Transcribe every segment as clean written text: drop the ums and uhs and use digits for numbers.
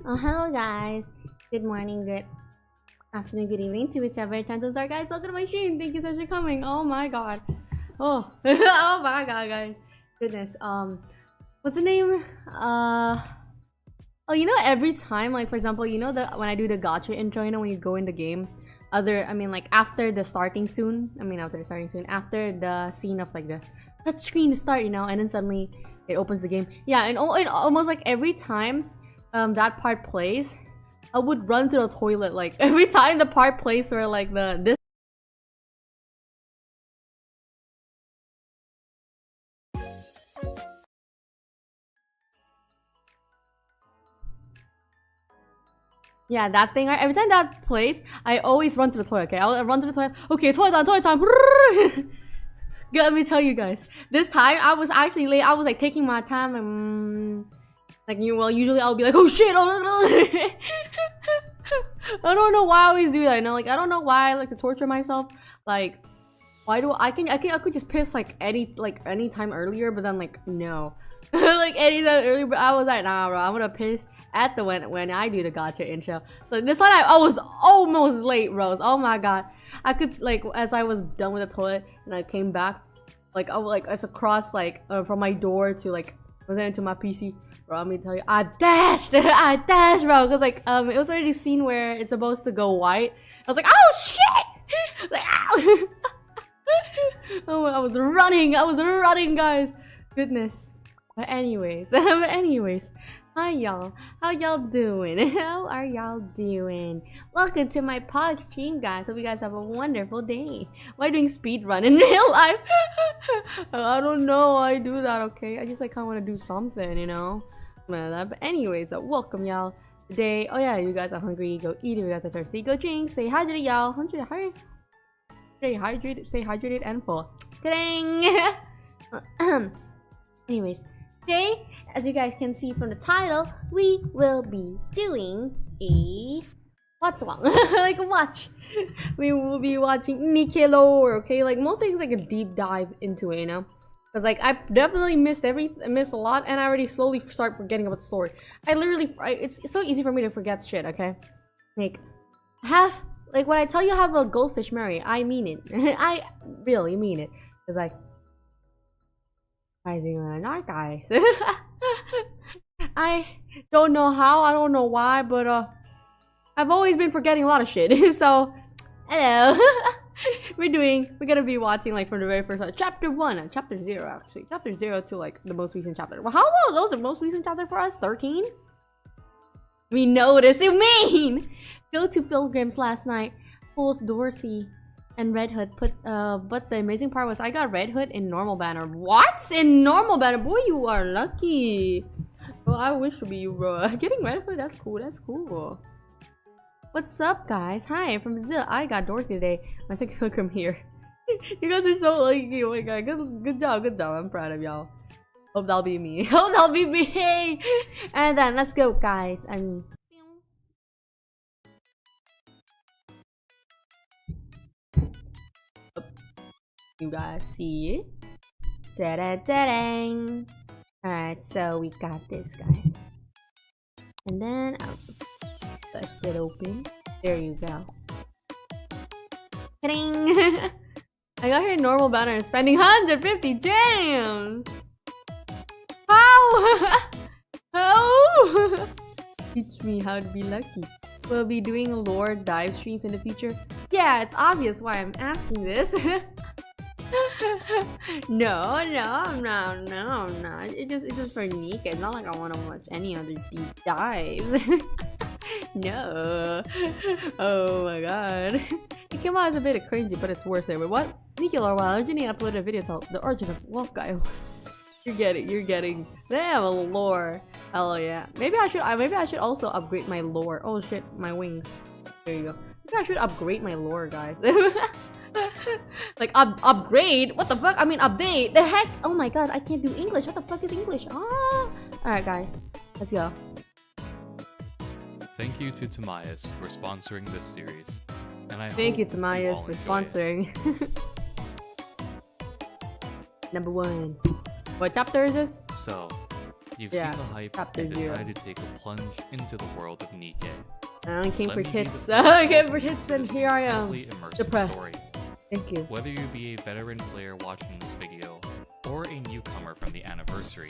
Oh, hello guys. Good morning, good afternoon, good evening to whichever time zones are, guys. Welcome to my stream. Thank you so much for coming. Oh my god. Oh, oh my god, guys. Goodness. What's the name? Oh, you know, every time, like for example, you know, when I do the gacha intro, you know, when you go in the game, like after the starting soon. After the scene of like the touchscreen to start, you know, and then suddenly it opens the game. Yeah, and almost like every time that part plays, I would run to the toilet. Like every time the part plays where like this. Yeah, that thing. Every time that plays, I always run to the toilet. Okay, I'll run to the toilet. Okay, toilet time. Let me tell you guys. This time I was actually late. I was like taking my time and usually I'll be like, oh shit, oh no. I don't know why I always do that, you know, like I don't know why I like to torture myself. Like, why do I could just piss like any time earlier, but then like no. Like any time earlier, but I was like, nah bro, I'm gonna piss at the when I do the gacha intro. So this one I was almost late, bros. Oh my god. I could like, as I was done with the toilet and I came back, like I was like as across like from my door to like into my PC. Bro, let me tell you, I dashed, bro, because like it was already seen where it's supposed to go white. I was like, oh shit, like, ow. Oh, I was running, guys. Goodness. But anyways, hi y'all. How y'all doing? How are y'all doing? Welcome to my pod stream, guys. Hope you guys have a wonderful day. Why doing speed run in real life? I don't know why I do that. Okay, I just like kind of want to do something, you know. But anyways, welcome y'all today. Oh yeah, you guys are hungry, go eat. If you guys are thirsty, go drink. Stay hydrated, y'all. Stay hydrated and full. Dang. Anyways, today, as you guys can see from the title, we will be doing a watch along. Like a watch. We will be watching NIKKE lore, okay? Like most things, like a deep dive into it, you know. Because like I definitely missed a lot, and I already slowly start forgetting about the story. It's so easy for me to forget shit, okay? Like when I tell you I have a goldfish memory, I mean it. I really mean it. It's like rising on our guys. I don't know how, I don't know why, but I've always been forgetting a lot of shit. So hello. We're gonna be watching like from the very first chapter 1, chapter 0 actually. Chapter 0 to like the most recent chapter. Well, how long those are most recent chapter for us? 13? We know what does it mean! Go to Pilgrims last night. Pulls Dorothy and Red Hood but the amazing part was I got Red Hood in normal banner. What? In normal banner? Boy, you are lucky. Well, I wish to be you, bro. Getting Red Hood, that's cool. What's up, guys? Hi, I'm from Brazil. I got Dorothy today. My second pilgrim here. You guys are so lucky. Oh my god, good job. I'm proud of y'all. Hope that'll be me. Hope that'll be me. And then let's go, guys. I mean, You guys see? Da-da-da-dang. Alright, so we got this, guys. And then I'll bust it open. There you go. Ta-ding! I got here normal banner spending 150 gems! How? How? Teach me how to be lucky. We'll be doing lore dive streams in the future. Yeah, it's obvious why I'm asking this. No, I'm not. It's just for NIKKE. It's not like I want to watch any other deep dives. No. Oh my god. It came out as a bit cringy, but it's worth it. Wait, what? NIKKE lore while Arjuni uploaded a video called The Origin of Wolf Guy. You're getting. They have a lore. Hell yeah. Maybe I should also upgrade my lore. Oh shit, my wings. There you go. Maybe I should upgrade my lore, guys. Like upgrade? What the fuck? I mean update. The heck? Oh my god, I can't do English. What the fuck is English? Ah. Alright guys, let's go. Thank you to Tamayas for sponsoring this series. And I Thank you Tamayas for sponsoring. Number 1. What chapter is this? So, you've seen the hype and decided to take a plunge into the world of NIKKE. I came for tits. I came for tits and here I am. Depressed. Story. Thank you. Whether you be a veteran player watching this video, or a newcomer from the anniversary,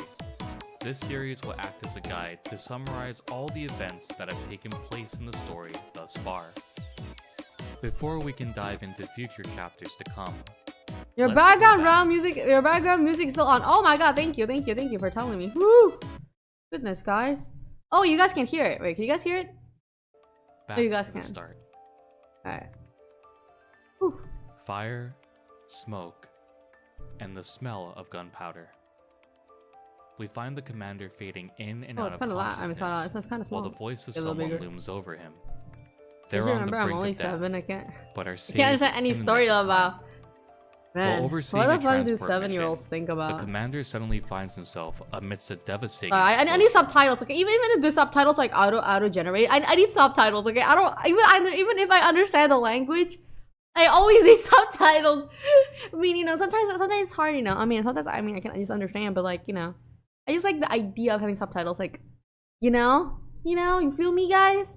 this series will act as a guide to summarize all the events that have taken place in the story thus far. Before we can dive into future chapters to come, your background music is still on. Oh my god, thank you for telling me. Woo! Goodness, guys. Oh, you guys can't hear it. Wait, can you guys hear it? Back oh, you guys to can. The start. Alright. Fire, smoke, and the smell of gunpowder. We find the commander fading in and out of consciousness, it's kind of small. while the voice of someone looms over him. They're on the brink I'm only of death, 7, I can't understand any story about. Man, what the fuck do 7-year-olds think about? The commander suddenly finds himself amidst a devastating I need subtitles, okay? Even if the subtitles like auto-generate, I need subtitles, okay? I don't even if I understand the language, I always need subtitles. I mean, you know, sometimes it's hard, you know. I mean, sometimes I can just understand, but like, you know, I just like the idea of having subtitles, like, you feel me, guys?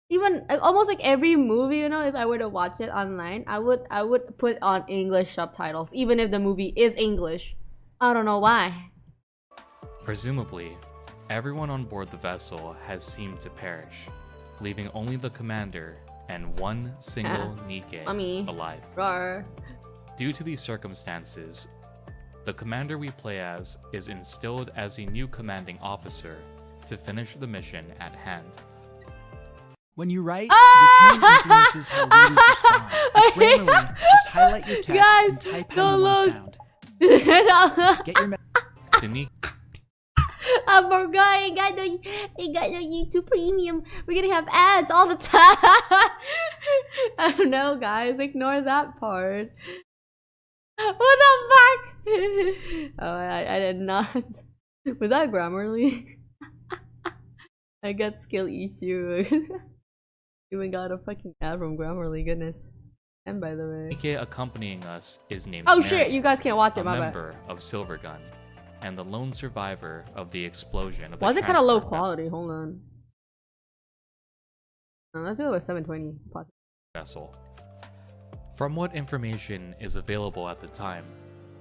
Even almost like every movie, you know, if I were to watch it online, I would put on English subtitles, even if the movie is English. I don't know why. Presumably, everyone on board the vessel has seemed to perish, leaving only the commander and one single NIKKE alive. Rawr. Due to these circumstances, the commander we play as is instilled as a new commanding officer to finish the mission at hand. When you write, your tone influences how readers respond. With Grammarly, just highlight your text and type how you want to sound. Get your I forgot I got the YouTube Premium. We're gonna have ads all the time. I don't know, guys. Ignore that part. What the fuck? Oh, I did not. Was that Grammarly? I got skill issue. Even got a fucking ad from Grammarly, goodness. And by the way, NIKKE accompanying us is named oh Marian, shit, you guys can't watch it, my bad. A member of Silvergun, and the lone survivor of the explosion of the why is it kind of low quality? Hold on. Let's do it with 720 vessel. From what information is available at the time,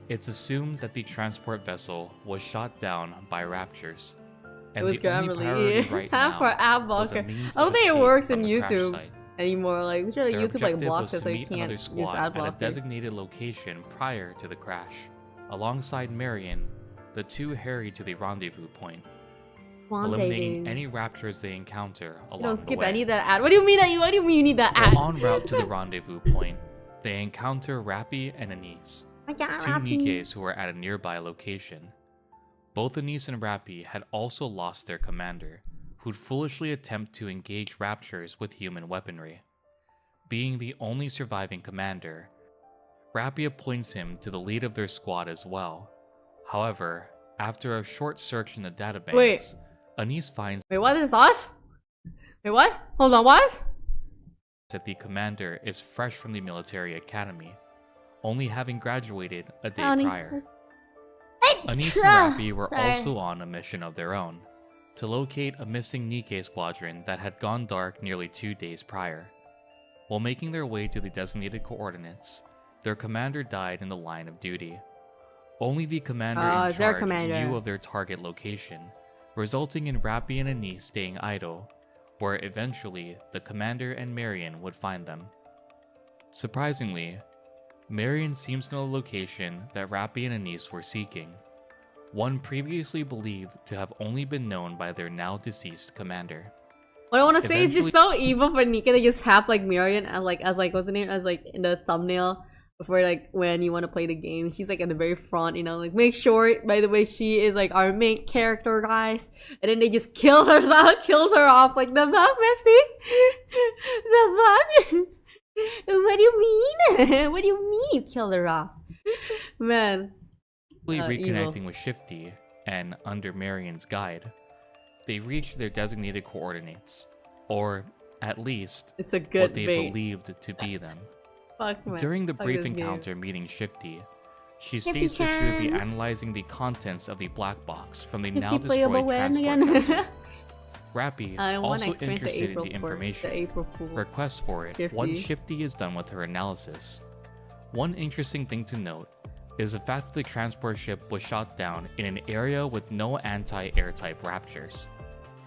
it's assumed that the transport vessel was shot down by raptures. And it was Grammarly. Right time for ad blocker. I don't think it works in YouTube anymore. Like, I'm sure like, YouTube like blocks it so you can't use ad blocker. At a designated location prior to the crash. Alongside Marian, the two hurry to the rendezvous point, eliminating any raptures they encounter along the way. Don't skip any of that ad. What do you mean you need that ad? While en route to the rendezvous point, they encounter Rappy and Anise, two NIKKEs who are at a nearby location. Both Anise and Rappy had also lost their commander, who'd foolishly attempt to engage raptures with human weaponry. Being the only surviving commander, Rappy appoints him to the lead of their squad as well. However, after a short search in the database, Anise finds— Wait, what is us? Wait, what? Hold on, what? That the commander is fresh from the military academy, only having graduated a day Honey. prior. Anise and Rappy were also on a mission of their own, to locate a missing NIKKE squadron that had gone dark nearly 2 days prior. While making their way to the designated coordinates, their commander died in the line of duty. Only the commander in charge knew of their target location, resulting in Rappy and Anise staying idle, where eventually the commander and Marian would find them. Surprisingly, Marian seems to know the location that Rappy and Anise were seeking, one previously believed to have only been known by their now deceased commander. What I want to say is just so evil for NIKKE to just have like Marian as like what's the name, as like in the thumbnail before, like when you want to play the game. She's like at the very front, you know, like make sure, by the way, she is like our main character, guys. And then they just kills her off like the fuck, bestie. The fuck. What do you mean? What do you mean you killed her off? Man. Reconnecting evil. with Shifty, and under Marian's guide, they reached their designated coordinates, or at least it's a good what they bait. Believed to be them. Fuck, man. During the Fuck brief this encounter meeting Shifty, she states that she would be analyzing the contents of the black box from the now destroyed transport vessel. Rappy, also interested in the information, requests for it once Shifty is done with her analysis. One interesting thing to note is the fact that the transport ship was shot down in an area with no anti-air type raptures.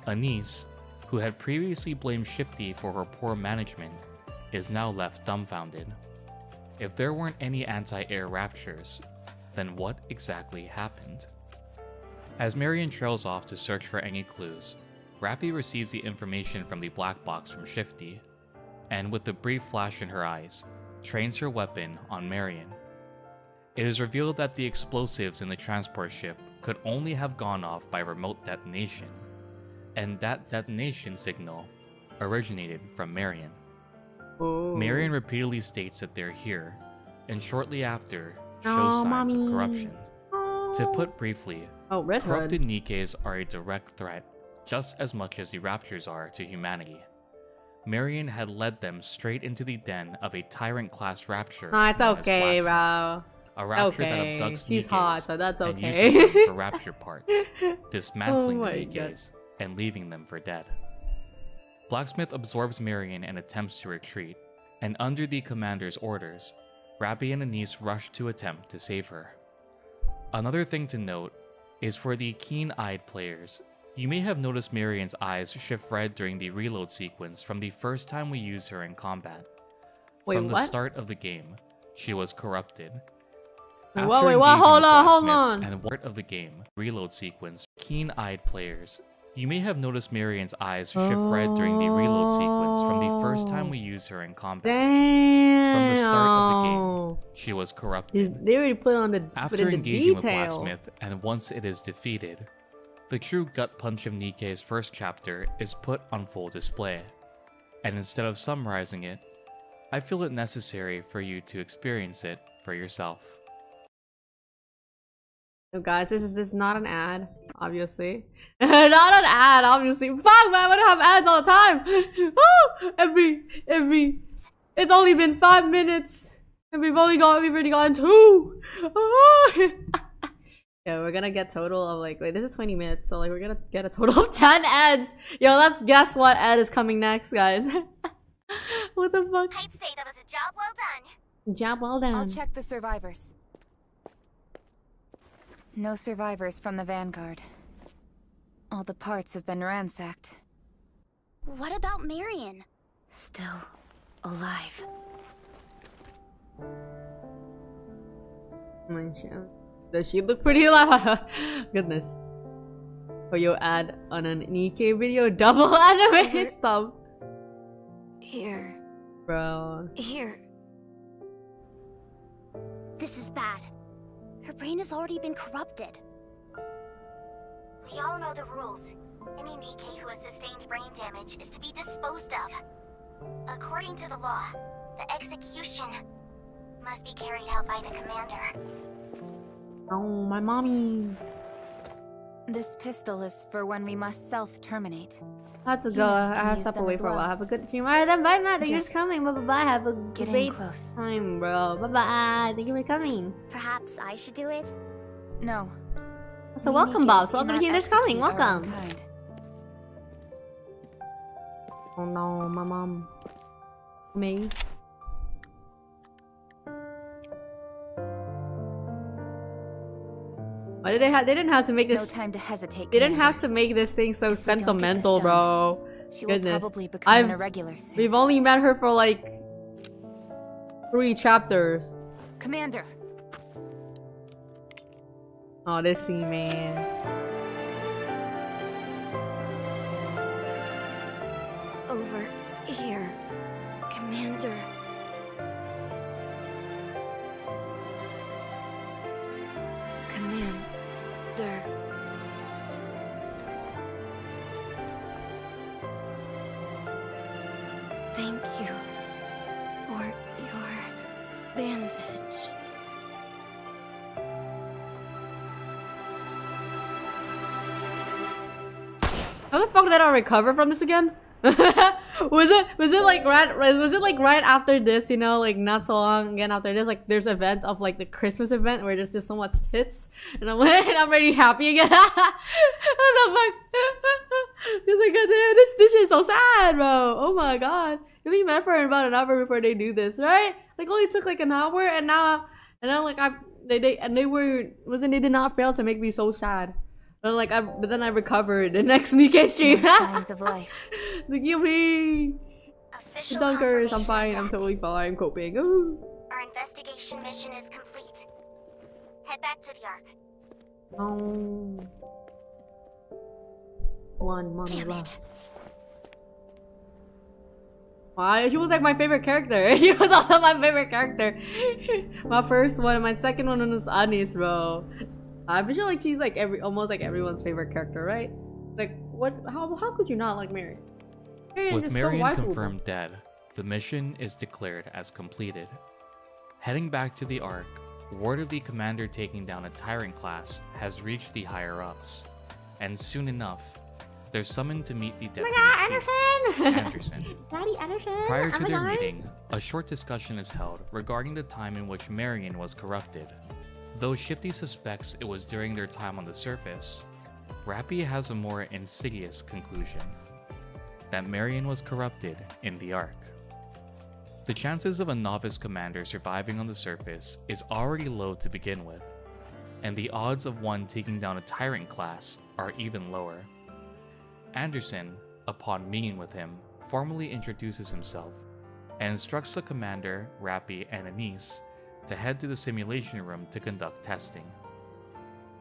Anise, who had previously blamed Shifty for her poor management, is now left dumbfounded. If there weren't any anti-air raptures, then what exactly happened? As Marian trails off to search for any clues, Rappy receives the information from the black box from Shifty, and with a brief flash in her eyes, trains her weapon on Marian. It is revealed that the explosives in the transport ship could only have gone off by remote detonation, and that detonation signal originated from Marian. Oh. Marian repeatedly states that they're here, and shortly after shows signs of corruption. To put briefly, corrupted NIKKEs are a direct threat, just as much as the Raptors are to humanity. Marian had led them straight into the den of a tyrant-class Rapture. Oh, it's okay, bro. A Rapture that abducts She's NIKKEs hot, so that's and okay. uses them for Rapture parts, dismantling Oh the my NIKKEs and leaving them for dead. Blacksmith absorbs Marian and attempts to retreat, and under the commander's orders, Rappy and Anise rush to attempt to save her. Another thing to note is for the keen-eyed players, you may have noticed Marian's eyes shift red during the reload sequence from the first time we used her in combat. From the start of the game, she was corrupted. After hold on. And part of the game reload sequence, keen-eyed players, you may have noticed Marian's eyes shift red during the reload sequence from the first time we used her in combat. Damn. From the start of the game, she was corrupted. They already put on the After engaging with Blacksmith, and once it is defeated, the true gut punch of NIKKE's first chapter is put on full display. And instead of summarizing it, I feel it necessary for you to experience it for yourself. So guys, this is not an ad, obviously. Not an ad, obviously. Fuck, man, I don't have ads all the time. Oh, every. It's only been 5 minutes, and we've already gotten 2. Oh. Yeah, we're gonna get total of like, wait, this is 20 minutes, so like we're gonna get a total of 10 ads. Yo, let's guess what ad is coming next, guys. What the fuck? I'd say that was a job well done. Job well done. I'll check the survivors. No survivors from the Vanguard. All the parts have been ransacked. What about Marian? Still alive. Does she look pretty alive? Goodness. For your ad on an NIKKE video, double animated stuff. Here. Bro. Here. This is bad. Her brain has already been corrupted. We all know the rules. Any NIKKE who has sustained brain damage is to be disposed of. According to the law, the execution must be carried out by the commander. Oh, my mommy. This pistol is for when we must self-terminate. I have to go. I have to step away for a while. Have a good stream. Alright then, bye Matt. Thank you for coming. Bye bye. Have a great time, bro. Bye bye. Thank you for coming. Perhaps I should do it? No. So welcome, Boss. Welcome to Healers Coming. Welcome. Oh no, my mom. Me. Why did they didn't have to make this. No time to hesitate. They didn't have to make this thing so sentimental, bro. She will probably become a regular soon. We've only met her for like 3 chapters. Commander. Oh, this scene, man. Over here, Commander. Commander. Thank you for your bandage. How the fuck did I recover from this again? was it like right after this, you know, like not so long again after this, like there's an event of like the Christmas event where there's just so much tits and I'm like I'm already happy again. What the fuck? It's like goddamn, this shit is so sad, bro. Oh my god. You only met for about an hour before they do this, right? Like only took like an hour and now like they did not fail to make me so sad. But then I recovered the next NIKKE stream. Signs of life. Like, yippee! Official Dunkers, I'm confirmation fine. I'm that totally fine. I'm coping. Ooh. our investigation mission is complete. Head back to the Ark. Oh. One money Damn left. it. Wow, she was like my favorite character. She was also my favorite character. My first one, my second one was Anis, bro. I feel like she's like almost like everyone's favorite character, right? Like, what? How could you not like Marian? With Marian confirmed dead, the mission is declared as completed. Heading back to the Ark, word of the commander taking down a tyrant class has reached the higher-ups, and soon enough, they're summoned to meet the deputy chief, Anderson. Daddy Anderson! Prior to their meeting, a short discussion is held regarding the time in which Marian was corrupted. Though Shifty suspects it was during their time on the surface, Rappy has a more insidious conclusion: that Marian was corrupted in the Ark. The chances of a novice commander surviving on the surface is already low to begin with, and the odds of one taking down a tyrant class are even lower. Anderson, upon meeting with him, formally introduces himself and instructs the commander, Rappy, and Anise to head to the simulation room to conduct testing.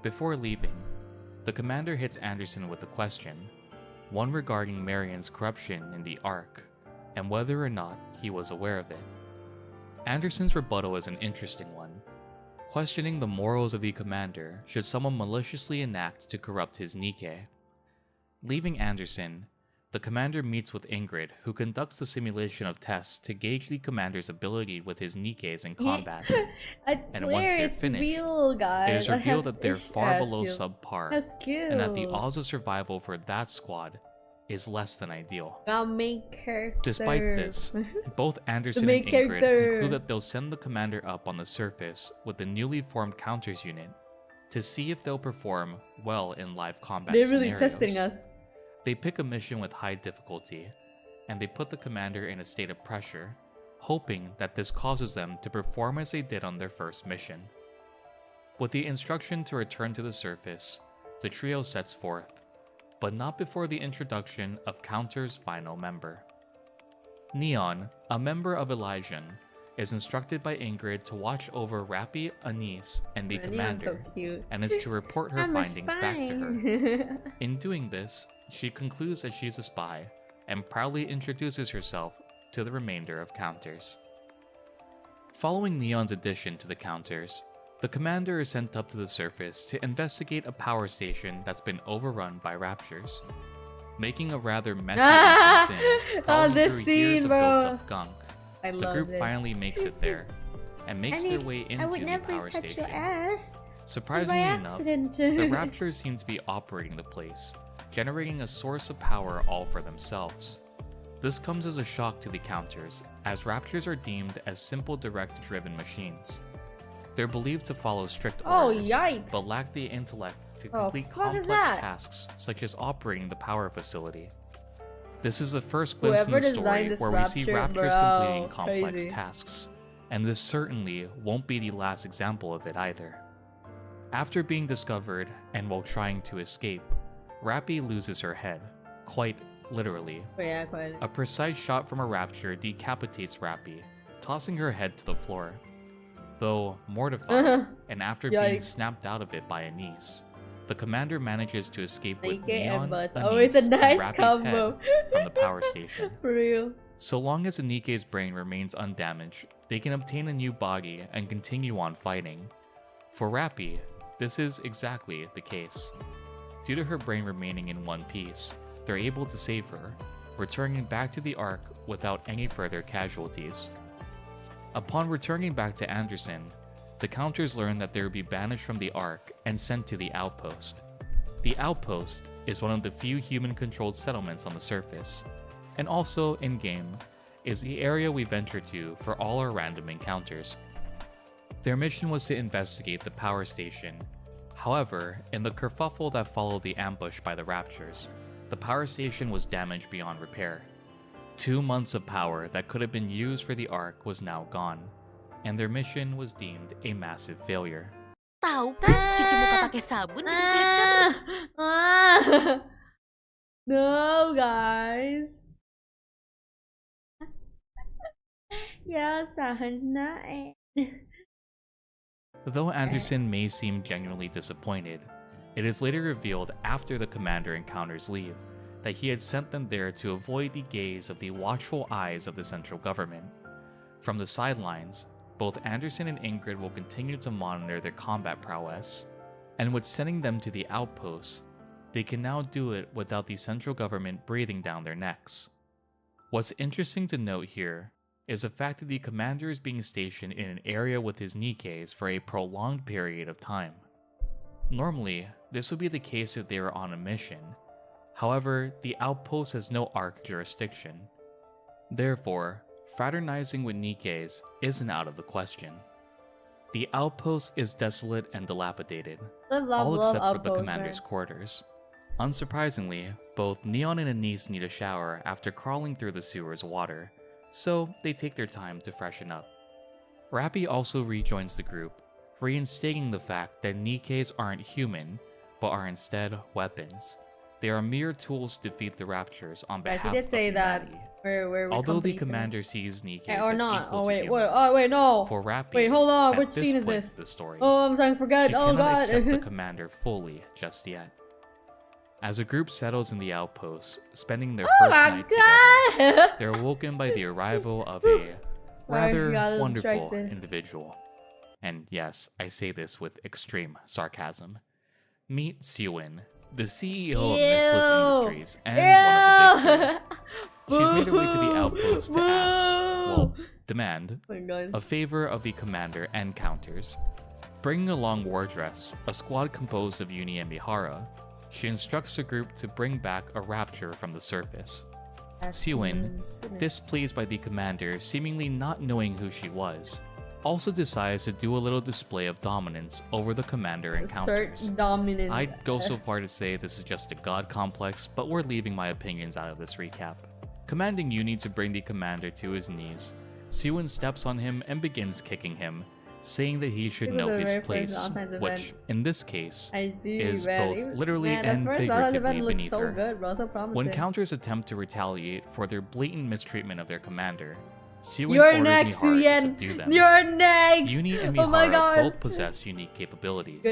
Before leaving, the commander hits Anderson with a question, one regarding Marian's corruption in the Ark, and whether or not he was aware of it. Anderson's rebuttal is an interesting one, questioning the morals of the commander should someone maliciously enact to corrupt his NIKKE. Leaving Anderson, the commander meets with Ingrid, who conducts the simulation of tests to gauge the commander's ability with his NIKKEs in combat. And once they're finished, real, guys. it is revealed that they're far below subpar, and that the skills. odds of survival for that squad is less than ideal. The main character. Despite this, both Anderson main and Ingrid character. conclude that they'll send the commander up on the surface with the newly formed counters unit to see if they'll perform well in live combat They're really scenarios. testing us. They pick a mission with high difficulty, and they put the commander in a state of pressure, hoping that this causes them to perform as they did on their first mission. With the instruction to return to the surface, the trio sets forth, but not before the introduction of Counter's final member. Neon, a member of Elysian, is instructed by Ingrid to watch over Rappy, Anise, and the commander, so cute. and is to report her I'm a findings back to her. In doing this, she concludes that she's a spy, and proudly introduces herself to the remainder of Counters. Following Neon's addition to the Counters, the commander is sent up to the surface to investigate a power station that's been overrun by raptures. Making a rather messy entrance in, crawling this through years scene, of bro. built-up gunk, I the love group it. finally makes it there, and makes their way into the power station. Ass. Surprisingly enough, the Raptors seem to be operating the place, generating a source of power all for themselves. This comes as a shock to the counters, as raptors are deemed as simple direct-driven machines. They're believed to follow strict orders, but lack the intellect to complete complex tasks such as operating the power facility. This is the first glimpse in the story where we see raptors completing complex tasks, and this certainly won't be the last example of it either. After being discovered, and while trying to escape, Rappy loses her head, quite literally. A precise shot from a raptor decapitates Rappy, tossing her head to the floor. Though mortified, and after being snapped out of it by Anise, the commander manages to escape with Neon, Anise, and Rappy's head from the power station. For real. So long as Nikke's brain remains undamaged, they can obtain a new body and continue on fighting. For Rappy, this is exactly the case. Due to her brain remaining in one piece, they're able to save her, returning back to the Ark without any further casualties. Upon returning back to Anderson, the counters learn that they will be banished from the Ark and sent to the outpost. The outpost is one of the few human-controlled settlements on the surface, and also in-game is the area we venture to for all our random encounters. Their mission was to investigate the power station. However, in the kerfuffle that followed the ambush by the Raptors, the power station was damaged beyond repair. 2 months of power that could have been used for the Ark was now gone, and their mission was deemed a massive failure. Tahu kan, cuci muka pakai sabun bikin kulit kering. No, guys. Though Anderson may seem genuinely disappointed, it is later revealed after the commander encounters leave that he had sent them there to avoid the gaze of the watchful eyes of the central government. From the sidelines, both Anderson and Ingrid will continue to monitor their combat prowess, and with sending them to the outpost, they can now do it without the central government breathing down their necks. What's interesting to note here is the fact that the commander is being stationed in an area with his Nikkes for a prolonged period of time. Normally, this would be the case if they were on a mission. However, the outpost has no Ark jurisdiction. Therefore, fraternizing with Nikkes isn't out of the question. The outpost is desolate and dilapidated, all except for the commander's quarters. Unsurprisingly, both Neon and Anise need a shower after crawling through the sewer's water, so they take their time to freshen up. Rappy also rejoins the group, reinstating the fact that Nikkes aren't human, but are instead weapons. They are mere tools to defeat the Raptors on behalf of humanity. Although the commander sees Nikkes as equal to humans, for Rappy, hold on, at which this scene is point this? in the story, I'm starting to forget. she cannot accept the commander fully just yet. As a group settles in the outpost, spending their first night together, they're awoken by the arrival of a rather wonderful individual. And yes, I say this with extreme sarcasm. Meet Syuen, the CEO of Missless Industries and one of the big three. She's made her way to the outpost to ask, demand, a favor of the commander and counters. Bringing along Wardress, a squad composed of Uni and Mihara, she instructs the group to bring back a rapture from the surface. Syuen, displeased by the commander seemingly not knowing who she was, also decides to do a little display of dominance over the commander encounters. I'd go so far to say this is just a god complex, but we're leaving my opinions out of this recap. Commanding Uni to bring the commander to his knees, Syuen steps on him and begins kicking him, saying that he should know his place, which, in this case, is both literally and figuratively beneath her. When counters attempt to retaliate for their blatant mistreatment of their commander, Syuen orders Mihara to subdue them. You're next! Uni and Mihara both possess unique capabilities.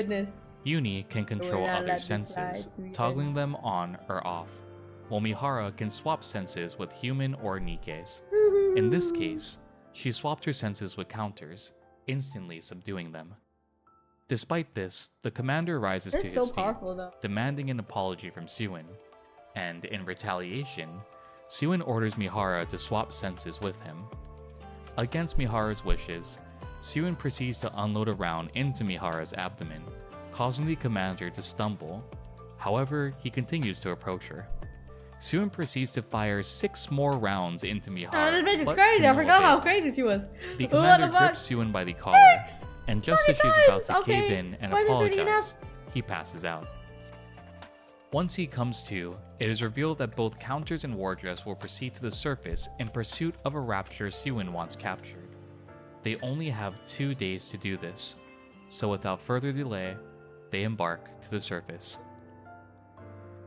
Uni can control other senses, toggling them on or off, while Mihara can swap senses with human or Nikkes. In this case, she swapped her senses with counters, instantly subduing them. Despite this, the commander rises to his feet, demanding an apology from Syuen, and in retaliation, Syuen orders Mihara to swap senses with him. Against Mihara's wishes, Syuen proceeds to unload a round into Mihara's abdomen, causing the commander to stumble. However, he continues to approach her. Syuen proceeds to fire 6 more rounds into Mihara. Oh, this bitch is but crazy. to I no forgot how avail. crazy she was. The What commander the fuck? grips Syuen by the collar, and just as she's about to Okay. cave in and Why is it pretty apologize, he passes out. Once he comes to, it is revealed that both Counters and Wardress will proceed to the surface in pursuit of a rapture Syuen wants captured. They only have 2 days to do this, so without further delay, they embark to the surface.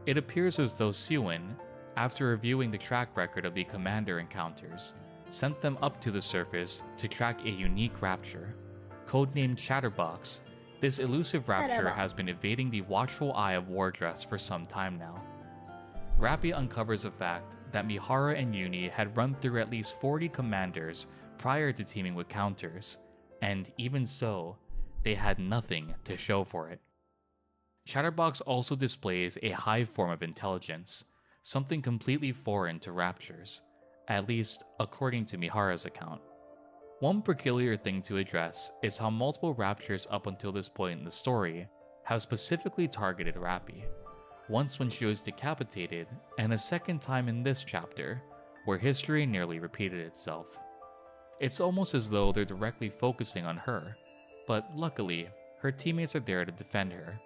It appears as though Syuen, after reviewing the track record of the commander encounters, sent them up to the surface to track a unique rapture. Codenamed Chatterbox, this elusive rapture has been evading the watchful eye of Wardress for some time now. Rappy uncovers the fact that Mihara and Uni had run through at least 40 commanders prior to teaming with Counters, and even so, they had nothing to show for it. Chatterbox also displays a high form of intelligence, something completely foreign to raptures, at least according to Mihara's account. One peculiar thing to address is how multiple raptures up until this point in the story have specifically targeted Rappy, once when she was decapitated, and a second time in this chapter, where history nearly repeated itself. It's almost as though they're directly focusing on her, but luckily, her teammates are there to defend her.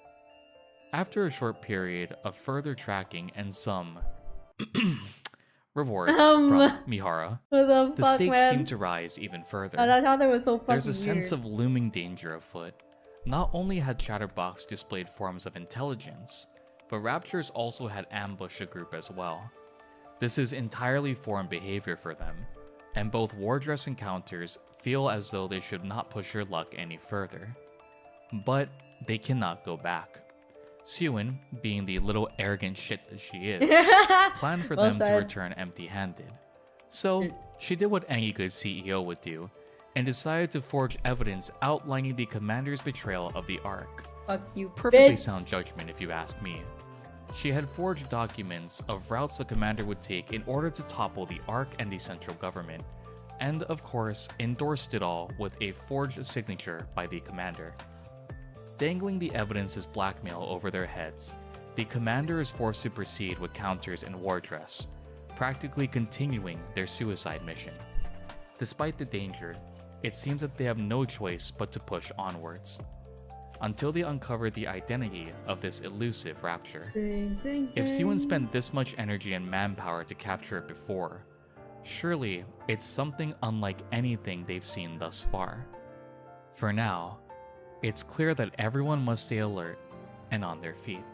After a short period of further tracking and some rewards from Mihara, What the fuck, stakes man? seem to rise even further. Oh, that thought that was so fucking There's a sense weird. of looming danger afoot. Not only had Chatterbox displayed forms of intelligence, but Raptures also had ambushed a group as well. This is entirely foreign behavior for them, and both Wardress and Counters feel as though they should not push their luck any further. But they cannot go back. Syuen, being the little arrogant shit that she is, planned for Well them to said. return empty-handed. So, she did what any good CEO would do, and decided to forge evidence outlining the commander's betrayal of the Ark. Fuck you, Perfectly bitch. sound judgment if you ask me. She had forged documents of routes the commander would take in order to topple the Ark and the central government, and of course endorsed it all with a forged signature by the commander. Dangling the evidence as blackmail over their heads, the commander is forced to proceed with Counters and Wardress, practically continuing their suicide mission. Despite the danger, it seems that they have no choice but to push onwards, until they uncover the identity of this elusive rapture. If Syuen spent this much energy and manpower to capture it before, surely it's something unlike anything they've seen thus far. For now, it's clear that everyone must stay alert and on their feet.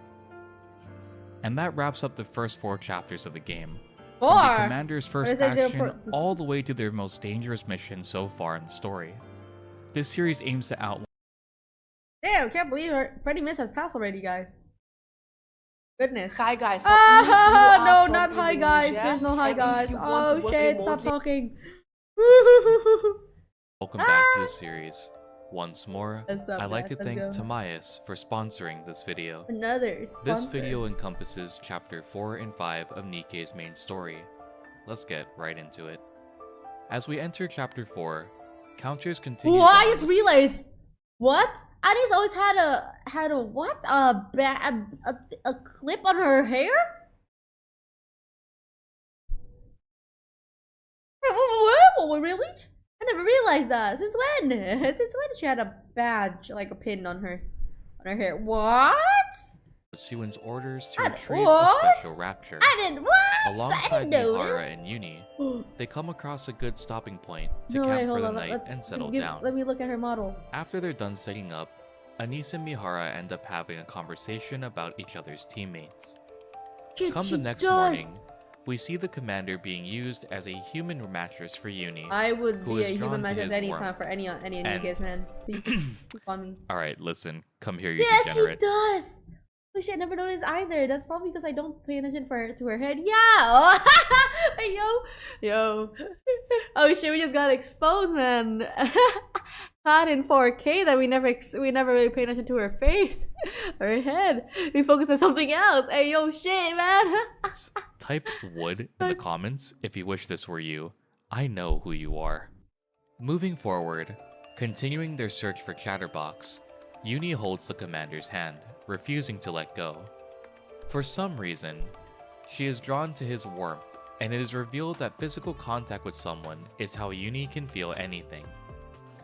And that wraps up the first 4 chapters of the game. From the commander's first What is it, action all the way to their most dangerous mission so far in the story. This series aims to outline. Damn, can't believe her 20 minutes has passed already, guys. Goodness. Hi guys. So No, not hi guys. There's no hi guys. Oh shit, stop talking. Welcome back to the series. Once more, What's up, I'd like to guys? thank Let's go. Timaeus for sponsoring this video. Another This sponsor. video encompasses chapter 4 and 5 of NIKKE's main story. Let's get right into it. As we enter chapter 4, Counters continues What? I on- just realized. What? Anis always had a what? A clip on her hair? What? Really? I never realized that. Since when? Since when she had a badge, like a pin on her hair? What? Syuen's orders to I- retrieve what? a special rapture. I didn't. What? I Alongside didn't know Mihara this. and Uni, they come across a good stopping point to No, camp wait, for hold the on. night Let's and settle give- down. Let me look at her model. After they're done setting up, Anis and Mihara end up having a conversation about each other's teammates. Come the next morning, we see the commander being used as a human mattress for Uni. I would who be is a drawn human to mattress his any warmth. time for any And- NIKKE's man. Please, keep on me. Alright, listen, come here, you Yeah, she degenerate. does. Oh shit, I never noticed either. That's probably because I don't pay attention to her head. Yeah. Hey, yo. Oh shit, we just got exposed, man. Caught in 4K that we never really paid attention to her face, or her head. We focused on something else. Hey, yo, shit, man. Type would in the comments if you wish this were you. I know who you are. Moving forward, continuing their search for Chatterbox, Uni holds the commander's hand, refusing to let go. For some reason, she is drawn to his warmth, and it is revealed that physical contact with someone is how Uni can feel anything.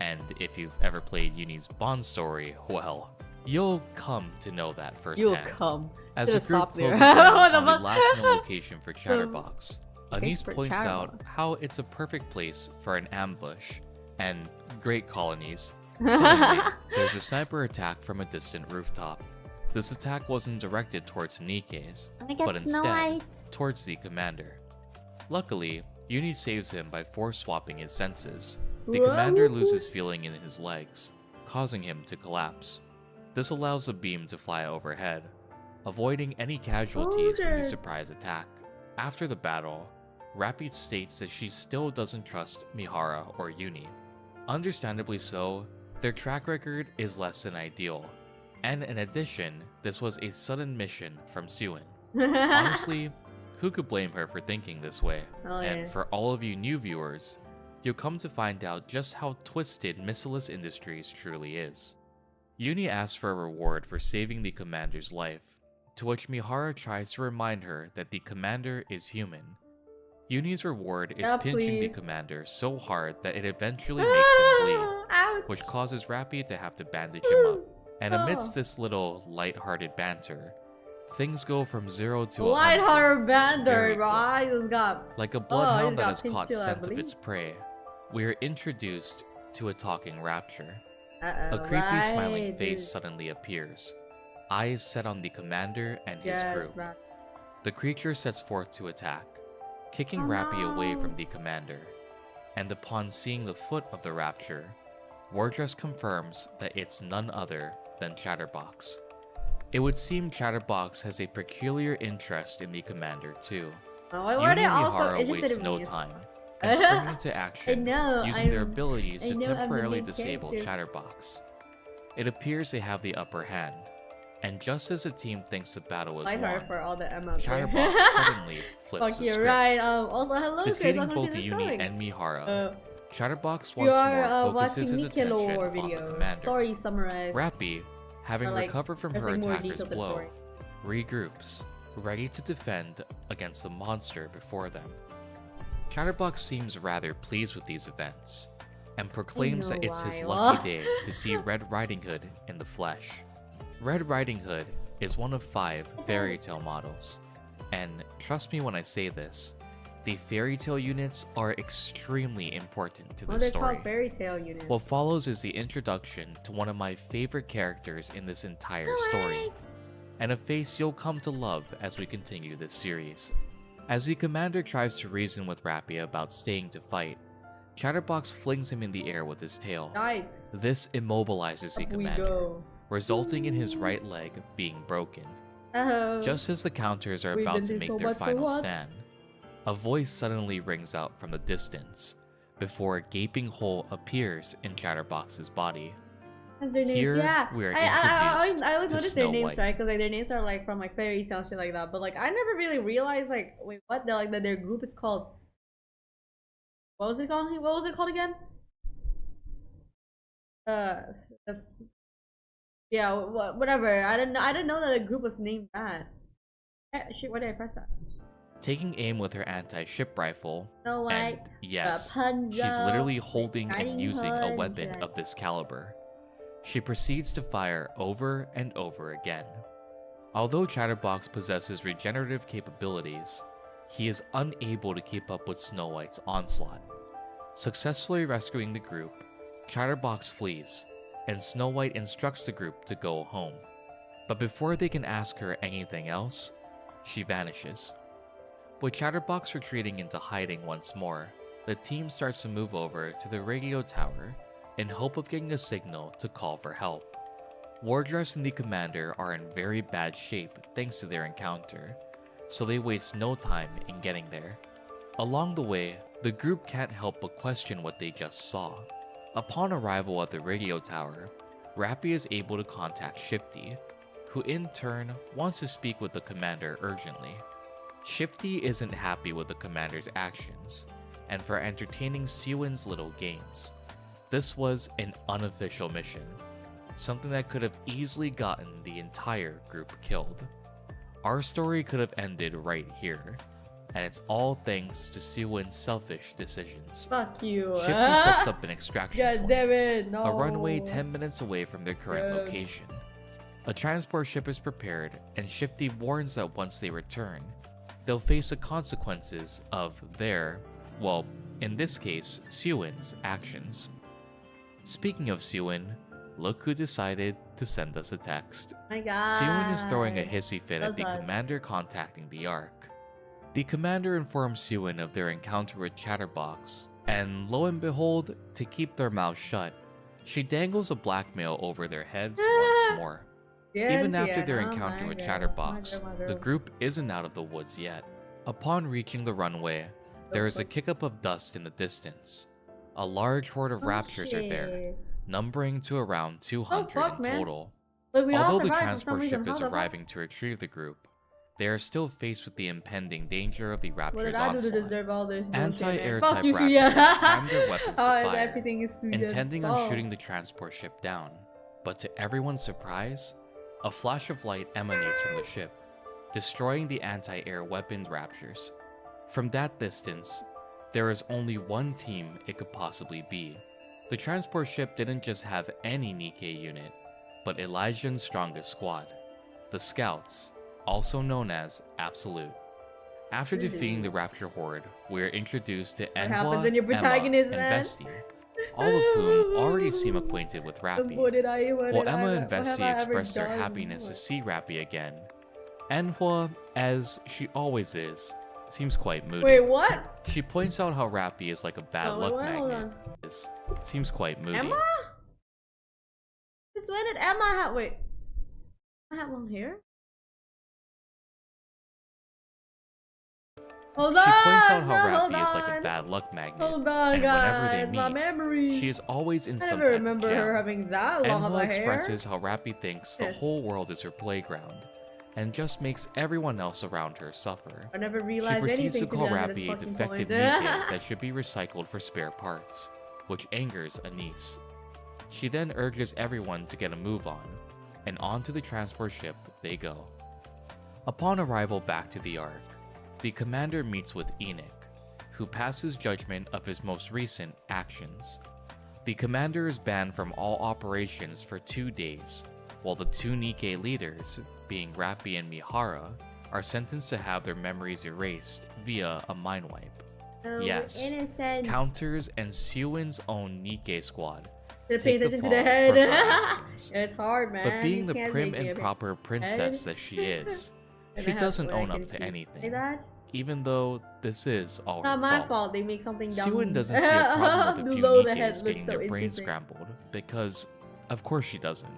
And if you've ever played Uni's Bond story, well, you'll come to know that firsthand. You'll come. As the Should've group stopped there. closes in on the last known location for Chatterbox, Anise for points out Chatterbox. how it's a perfect place for an ambush, and great colonies. Suddenly, there's a sniper attack from a distant rooftop. This attack wasn't directed towards Nikke's, but instead towards the commander. Luckily, Uni saves him by force swapping his senses. The commander loses feeling in his legs, causing him to collapse. This allows a beam to fly overhead, avoiding any casualties from the surprise attack. After the battle, Rappi states that she still doesn't trust Mihara or Uni. Understandably so, their track record is less than ideal. And in addition, this was a sudden mission from Syuen. Honestly, who could blame her for thinking this way? And for all of you new viewers, you'll come to find out just how twisted Missilus Industries truly is. Uni asks for a reward for saving the commander's life, to which Mihara tries to remind her that the commander is human. Uni's reward is pinching the commander so hard that it eventually makes him bleed, which causes Rappi to have to bandage him up. And amidst this little light-hearted banter, things go from 0 to 100. Light-hearted banter, very bro. I just got. Like a bloodhound that got has pinched caught too, I scent of believe. its prey, we are introduced to a talking rapture. Uh-oh, A creepy right, smiling face dude. suddenly appears, eyes set on the commander and his Yes, crew. right. The creature sets forth to attack, kicking Rappi away from the commander. And upon seeing the foot of the rapture, Wardress confirms that it's none other than Chatterbox. It would seem Chatterbox has a peculiar interest in the commander too. Oh, why were they also Mihara interested wastes in no me? time and spring into action know, using their I'm- abilities I to know I'm the temporarily main disable character. Chatterbox. It appears they have the upper hand, and just as the team thinks the battle is Like her won, for all the M out there. Chatterbox suddenly flips Fuck, the you're script. right. Also, hello, Chris. Defeating Welcome both to the Uni showing. and Mihara, Uh, Chatterbox you once are more watching focuses his Nikke attention lore on the video. commander. Story summarized. Rappi, having Or, like, recovered from her everything more attacker's detailed than blow, story. regroups, ready to defend against the monster before them. Chatterbox seems rather pleased with these events, and proclaims that it's his lucky day to see Red Riding Hood in the flesh. Red Riding Hood is one of 5 fairy tale models, and trust me when I say this, the fairy tale units are extremely important to Oh, this they're story. called fairy tale units. What follows is the introduction to one of my favorite characters in this entire story, and a face you'll come to love as we continue this series. As the commander tries to reason with Rappi about staying to fight, Chatterbox flings him in the air with his tail. Yikes. This immobilizes the Up we commander, go. resulting in his right leg being broken. Oh. Just as the counters are We've about been to through make so their much for final what? stand, a voice suddenly rings out from the distance, before a gaping hole appears in Chatterbox's body. That's their names, Here, yeah. we are I always to notice their Snow names, White. right? Because like their names are like from like fairy tale shit like that. But like I never really realized like wait what? They're like that their group is called. What was it called? What was it called again? The, yeah, whatever. I didn't know that the group was named that. Shit, why did I press that? Taking aim with her anti-ship rifle, Snow and White, yes, Rapunzel, she's literally holding Riding and using a Hood, weapon yeah. of this caliber. She proceeds to fire over and over again. Although Chatterbox possesses regenerative capabilities, he is unable to keep up with Snow White's onslaught. Successfully rescuing the group, Chatterbox flees, and Snow White instructs the group to go home. But before they can ask her anything else, she vanishes. With Chatterbox retreating into hiding once more, the team starts to move over to the radio tower in hope of getting a signal to call for help. Wardress and the commander are in very bad shape thanks to their encounter, so they waste no time in getting there. Along the way, the group can't help but question what they just saw. Upon arrival at the radio tower, Rappi is able to contact Shifty, who in turn wants to speak with the commander urgently. Shifty isn't happy with the commander's actions, and for entertaining Syuen's little games. This was an unofficial mission, something that could have easily gotten the entire group killed. Our story could have ended right here, and it's all thanks to Syuen's selfish decisions. Fuck you. Shifty sets up an extraction God point, damn it, no. a runway 10 minutes away from their current location. A transport ship is prepared, and Shifty warns that once they return, they'll face the consequences of their, well, in this case, Syuen's actions. Speaking of Syuen, look who decided to send us a text. My God. Syuen is throwing a hissy fit at the commander contacting the Ark. The commander informs Syuen of their encounter with Chatterbox, and lo and behold, to keep their mouths shut, she dangles a blackmail over their heads once more. Yes, Even after yeah, their oh encounter my with God, Chatterbox, my girl. the group isn't out of the woods yet. Upon reaching the runway, there is a kick-up of dust in the distance. A large horde of raptors are there, numbering to around 200 in total. Look, we all Although the survived for some transport reason. ship is How the fuck? arriving to retrieve the group, they are still faced with the impending danger of the What raptors' did I do to onslaught. deserve all this? Anti-air Fuck type you, raptors Suya. prime their weapons to fire, Everything is sweet as intending on fuck. shooting the transport ship down. But to everyone's surprise, a flash of light emanates from the ship, destroying the anti-air weapons raptors. From that distance, there is only one team it could possibly be. The transport ship didn't just have any NIKKE unit, but Elijah's strongest squad, the Scouts, also known as Absolute. After defeating the Rapture Horde, we are introduced to happens when Enhwa, you're protagonist, Emma, man? and Vesti, all of whom already seem acquainted with Rappy. While Emma and Vesti express their happiness to see Rappy again, Enhwa, as she always is, seems quite moody. Wait, what? She points out how Rappy is like a bad luck hold magnet. Seems quite moody. Emma? Since when did Emma have? Wait, I have long hair. Hold on. She points out how hold Rappy is like a on. bad luck magnet, Hold on, and whenever they guys. My meet, memory. she is always in I some never type of remember her jam. having that long of Enhwa a hair. expresses how Rappy thinks the Yes. whole world is her playground, and just makes everyone else around her suffer. I never She realized proceeds anything to call be honest, Rappy a fucking defective point. NIKKE that should be recycled for spare parts, which angers Anise. She then urges everyone to get a move on, and onto the transport ship they go. Upon arrival back to the Ark, the commander meets with Enoch, who passes judgment of his most recent actions. The commander is banned from all operations for 2 days, while the two NIKKE leaders, being Rappy and Mihara, are sentenced to have their memories erased via a mind wipe. Oh, Yes, innocent. Counters and Syuen's own NIKKE squad Should pay take the attention to fall the for head. her actions. It's hard, man. But being You the can't prim make and it. proper princess that she is, And she I have doesn't to, own like, up to say anything, that? even though this is all Not her my fault. fault. They make something dumb. Syuen doesn't see a problem with a few Below the head NIKKEs looks getting so their brains interesting. scrambled, because, of course she doesn't.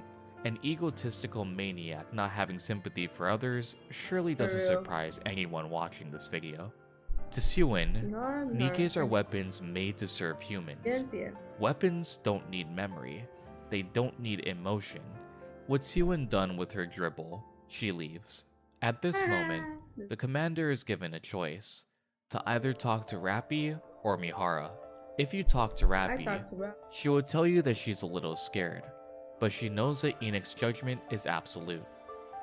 An egotistical maniac not having sympathy for others surely doesn't real. surprise anyone watching this video. To Syuen, NIKKEs are weapons made to serve humans. Weapons don't need memory. They don't need emotion. With Syuen done with her dribble, she leaves. At this moment, the commander is given a choice, to either talk to Rappy or Mihara. If you talk to Rappy, she will tell you that she's a little scared, but she knows that Enoch's judgment is absolute.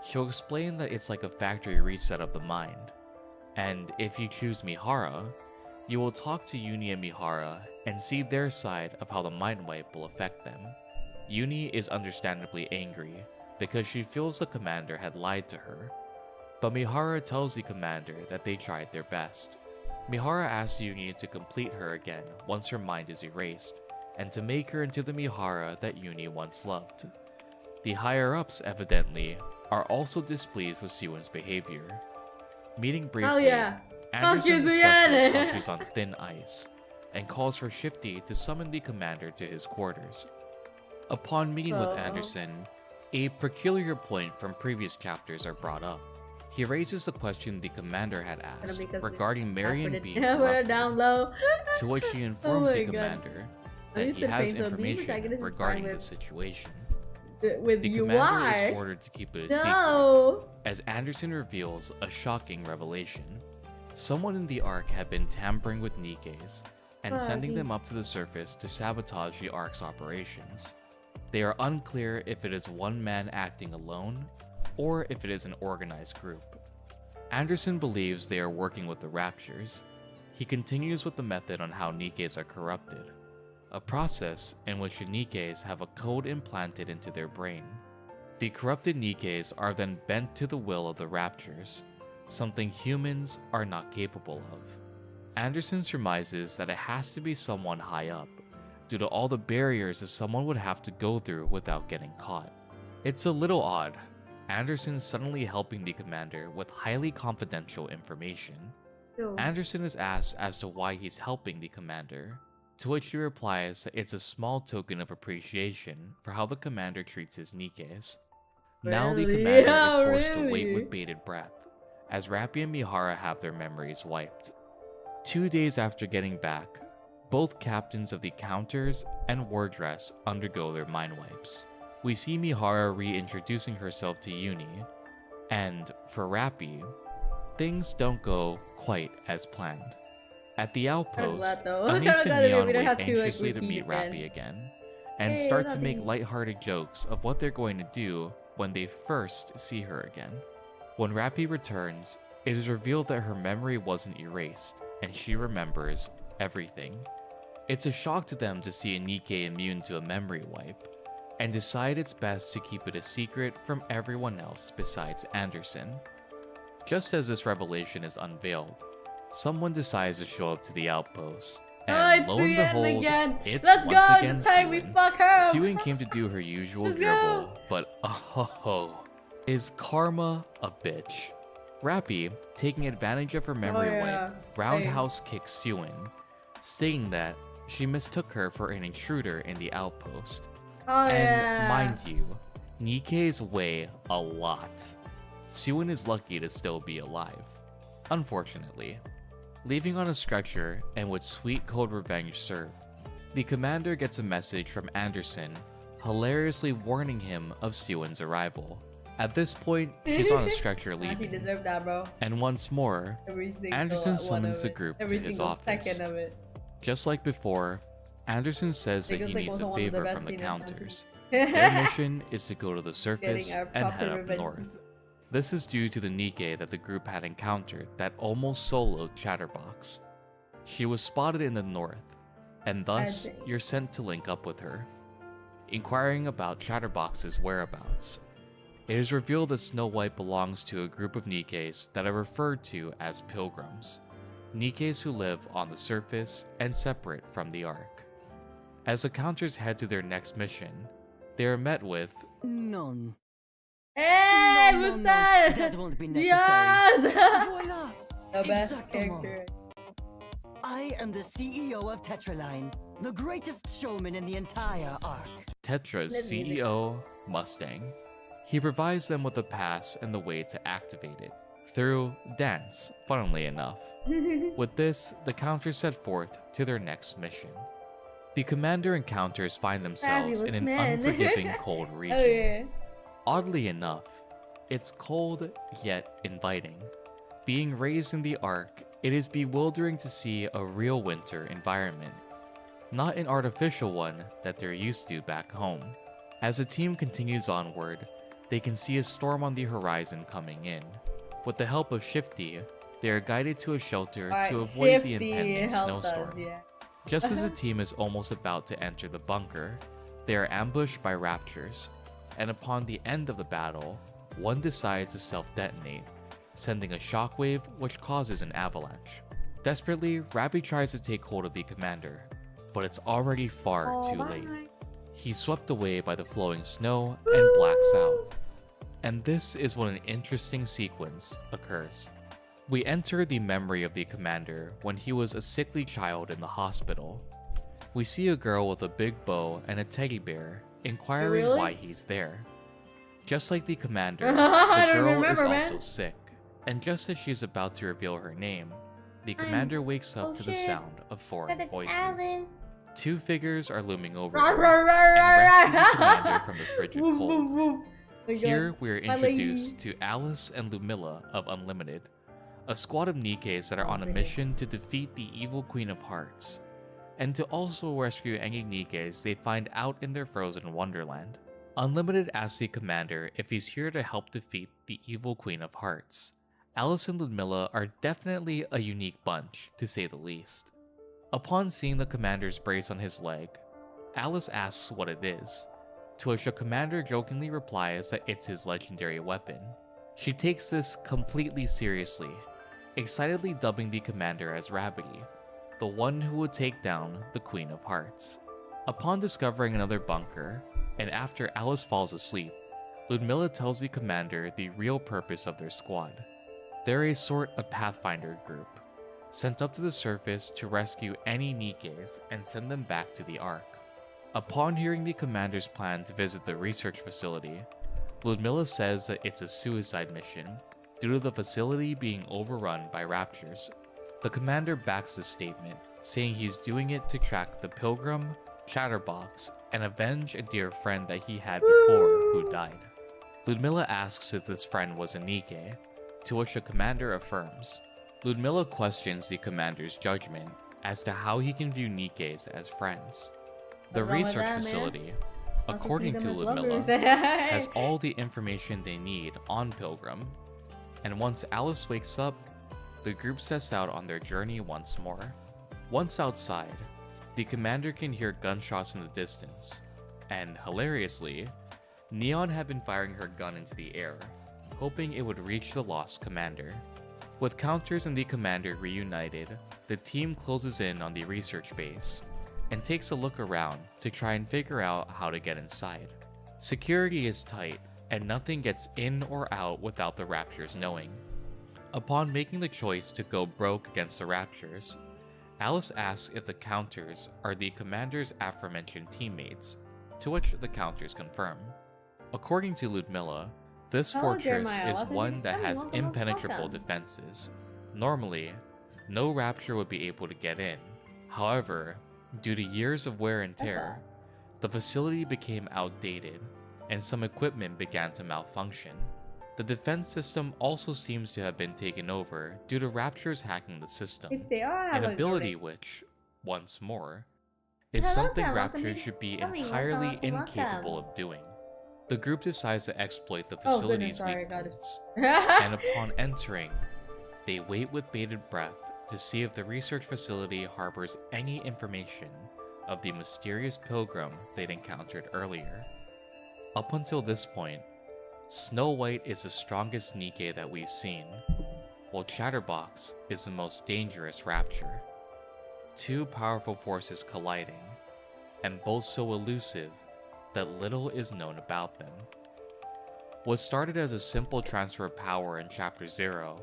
She'll explain that it's like a factory reset of the mind. And if you choose Mihara, you will talk to Uni and Mihara and see their side of how the mind wipe will affect them. Uni is understandably angry because she feels the commander had lied to her. But Mihara tells the commander that they tried their best. Mihara asks Uni to complete her again once her mind is erased, and to make her into the Mihara that Uni once loved. The higher-ups, evidently, are also displeased with Syuen's behavior. Meeting briefly, Anderson discusses how she's on thin ice, and calls for Shifty to summon the commander to his quarters. Upon meeting with Anderson, a peculiar point from previous chapters are brought up. He raises the question the commander had asked regarding Marian being corrupted, down low. to which he informs my the God. commander I that used he to has paint the beam information protagonist regarding fine the with- situation. With The you, commander why? is ordered to keep it a secret, No. as Anderson reveals a shocking revelation. Someone in the Ark had been tampering with NIKKEs and sending them up to the surface to sabotage the Ark's operations. They are unclear if it is one man acting alone, or if it is an organized group. Anderson believes they are working with the Raptures. He continues with the method on how Nikkes are corrupted, a process in which the Nikkes have a code implanted into their brain. The corrupted Nikkes are then bent to the will of the Raptures, something humans are not capable of. Anderson surmises that it has to be someone high up, due to all the barriers that someone would have to go through without getting caught. It's a little odd, Anderson suddenly helping the commander with highly confidential information. Anderson is asked as to why he's helping the commander, to which he replies that it's a small token of appreciation for how the commander treats his Nikkes. Now the commander is forced to wait with bated breath, as Rappy and Mihara have their memories wiped. 2 days after getting back, both captains of the Counters and Wardress undergo their mind wipes. We see Mihara reintroducing herself to Uni, and for Rappy, things don't go quite as planned. At the outpost, Anise and Neon wait anxiously to meet Rappy again, and start to make lighthearted jokes of what they're going to do when they first see her again. When Rappy returns, it is revealed that her memory wasn't erased, and she remembers everything. It's a shock to them to see a Nikke immune to a memory wipe, and decide it's best to keep it a secret from everyone else besides Anderson. Just as this revelation is unveiled, someone decides to show up to the outpost, and lo and behold, it's once again Syuen. Syuen came to do her usual dribble, but is karma a bitch? Rappy, taking advantage of her memory wipe, roundhouse kicks Syuen, stating that she mistook her for an intruder in the outpost. Mind you, Nikkes weigh a lot. Syuen is lucky to still be alive, unfortunately. Leaving on a stretcher and with sweet cold revenge served, the commander gets a message from Anderson, hilariously warning him of Syuen's arrival. At this point, she's on a stretcher leaving, and once more, Anderson summons the group to his office. Just like before, Anderson says that he needs a favor from the Counters. Their mission is to go to the surface and head up north. This is due to the Nikke that the group had encountered that almost soloed Chatterbox. She was spotted in the north, and thus you're sent to link up with her, inquiring about Chatterbox's whereabouts. It is revealed that Snow White belongs to a group of Nikkes that are referred to as pilgrims, Nikkes who live on the surface and separate from the Ark. As the Counters head to their next mission, they are met with None. Hey, No, that won't be necessary. Voila! The best Exactement. character. I am the CEO of Tetraline, the greatest showman in the entire Ark. Tetra's CEO, Mustang. He provides them with a pass and the way to activate it, through dance, funnily enough. With this, the Counters set forth to their next mission. The commander and Counters find themselves in an unforgiving cold region. Oddly enough, it's cold yet inviting. Being raised in the Ark, it is bewildering to see a real winter environment, not an artificial one that they're used to back home. As the team continues onward, they can see a storm on the horizon coming in. With the help of Shifty, they are guided to a shelter to avoid the impending snowstorm. Just as the team is almost about to enter the bunker, they are ambushed by Raptures, and upon the end of the battle, one decides to self-detonate, sending a shockwave which causes an avalanche. Desperately, Rappy tries to take hold of the commander, but it's already far too late. He's swept away by the flowing snow and blacks out. And this is when an interesting sequence occurs. We enter the memory of the commander when he was a sickly child in the hospital. We see a girl with a big bow and a teddy bear inquiring why he's there. Just like the commander, the girl is also sick, and just as she's about to reveal her name, the commander wakes up to the sound of foreign voices. Two figures are looming over her and rescue the commander from the frigid cold. Here we are introduced to Alice and Lumilla of Unlimited, a squad of Nikkes that are on a mission to defeat the evil Queen of Hearts, and to also rescue any Nikkes they find out in their frozen wonderland. Unlimited asks the commander if he's here to help defeat the evil Queen of Hearts. Alice and Ludmilla are definitely a unique bunch, to say the least. Upon seeing the commander's brace on his leg, Alice asks what it is, to which the commander jokingly replies that it's his legendary weapon. She takes this completely seriously, excitedly dubbing the commander as Rabbity, the one who would take down the Queen of Hearts. Upon discovering another bunker, and after Alice falls asleep, Ludmilla tells the commander the real purpose of their squad. They're a sort of Pathfinder group, sent up to the surface to rescue any NIKKEs and send them back to the Ark. Upon hearing the commander's plan to visit the research facility, Ludmilla says that it's a suicide mission due to the facility being overrun by raptures. The commander backs this statement, saying he's doing it to track the Pilgrim, Chatterbox, and avenge a dear friend that he had before who died. Ludmilla asks if this friend was a NIKKE, to which the commander affirms. Ludmilla questions the commander's judgment as to how he can view NIKKEs as friends. The research facility, according to Ludmilla, has all the information they need on Pilgrim, and once Alice wakes up, the group sets out on their journey once more. Once outside, the commander can hear gunshots in the distance, and hilariously, Neon had been firing her gun into the air, hoping it would reach the lost commander. With Counters and the commander reunited, the team closes in on the research base, and takes a look around to try and figure out how to get inside. Security is tight, and nothing gets in or out without the Raptures knowing. Upon making the choice to go broke against the Raptures, Alice asks if the Counters are the commander's aforementioned teammates, to which the Counters confirm. According to Ludmilla, this fortress is one that has impenetrable defenses. Normally, no Rapture would be able to get in. However, due to years of wear and tear, the facility became outdated, and some equipment began to malfunction. The defense system also seems to have been taken over due to Raptures hacking the system, an ability which, once more, is something Raptures should be entirely incapable of doing. The group decides to exploit the facility's weak points, and upon entering, they wait with bated breath to see if the research facility harbors any information of the mysterious Pilgrim they'd encountered earlier. Up until this point, Snow White is the strongest NIKKE that we've seen, while Chatterbox is the most dangerous Rapture. Two powerful forces colliding, and both so elusive that little is known about them. What started as a simple transfer of power in Chapter 0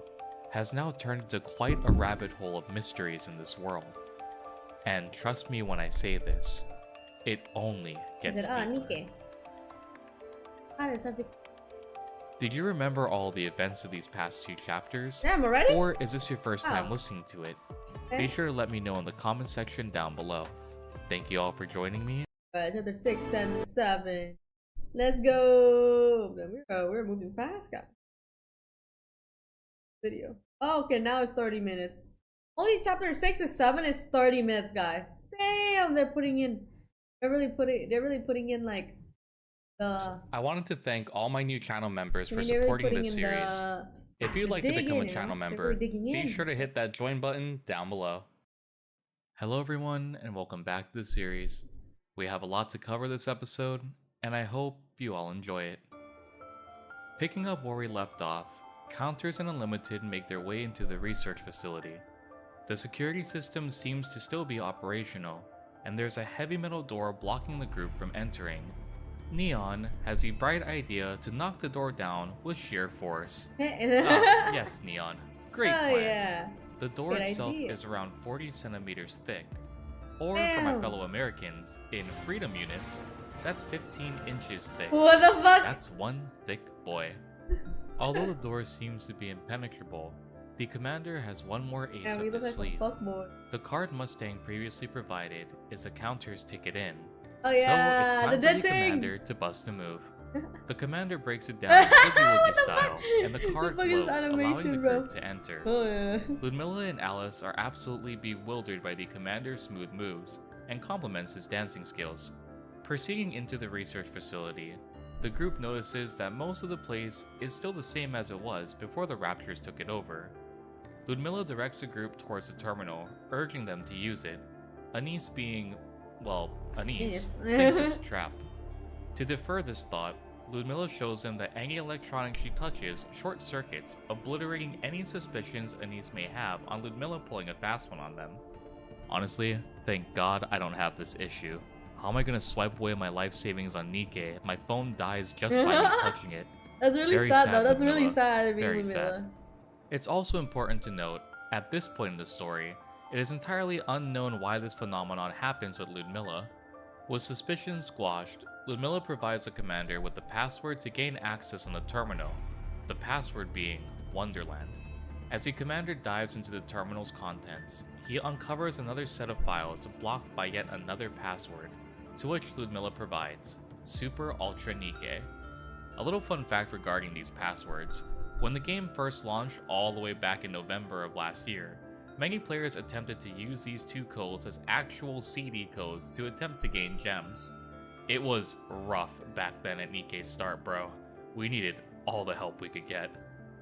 has now turned into quite a rabbit hole of mysteries in this world. And trust me when I say this, it only gets deeper. Did you remember all the events of these past two chapters? Yeah, I'm ready. Or is this your first time listening to it? Be sure to let me know in the comment section down below. Thank you all for joining me. Chapter 6 and 7. Let's go. We're moving fast, guys. Video. Oh, okay, now it's 30 minutes. Only chapter 6 and 7 is 30 minutes, guys. Damn, they're really putting in like the. I wanted to thank all my new channel members for supporting this series. If you'd like to become a channel member, be sure to hit that join button down below. Hello everyone, and welcome back to the series. We have a lot to cover this episode, and I hope you all enjoy it. Picking up where we left off, Counters and Unlimited make their way into the research facility. The security system seems to still be operational, and there's a heavy metal door blocking the group from entering. Neon has the bright idea to knock the door down with sheer force. Yes, Neon. Great plan. Yeah. The door Good itself idea. is around 40 centimeters thick. Or for my fellow Americans, in freedom units, that's 15 inches thick. What the fuck? That's one thick boy. Although the door seems to be impenetrable, the commander has one more ace up his sleeve. The card Mustang previously provided is the Counter's ticket in. Oh yeah, so it's time for the dancing. commander to bust a move. The commander breaks it down boogie-woogie style, and the card glows, allowing the group to enter. Oh yeah. Ludmilla and Alice are absolutely bewildered by the commander's smooth moves, and compliments his dancing skills. Proceeding into the research facility, the group notices that most of the place is still the same as it was before the Raptors took it over. Ludmilla directs the group towards the terminal, urging them to use it. Anise being, well, Anise, thinks it's a trap. To defer this thought, Ludmilla shows him that any electronic she touches short circuits, obliterating any suspicions Anise may have on Ludmilla pulling a fast one on them. Honestly, thank God I don't have this issue. How am I gonna swipe away my life savings on NIKKE if my phone dies just by me touching it? That's really Very sad though, that's Ludmilla. really sad. Very sad. It's also important to note, at this point in the story, it is entirely unknown why this phenomenon happens with Ludmilla. With suspicion squashed, Ludmilla provides the commander with the password to gain access on the terminal, the password being Wonderland. As the commander dives into the terminal's contents, he uncovers another set of files blocked by yet another password, to which Ludmilla provides Super Ultra NIKKE. A little fun fact regarding these passwords: when the game first launched all the way back in November of last year, many players attempted to use these two codes as actual CD codes to attempt to gain gems. It was rough back then at NIKKE's start, bro. We needed all the help we could get.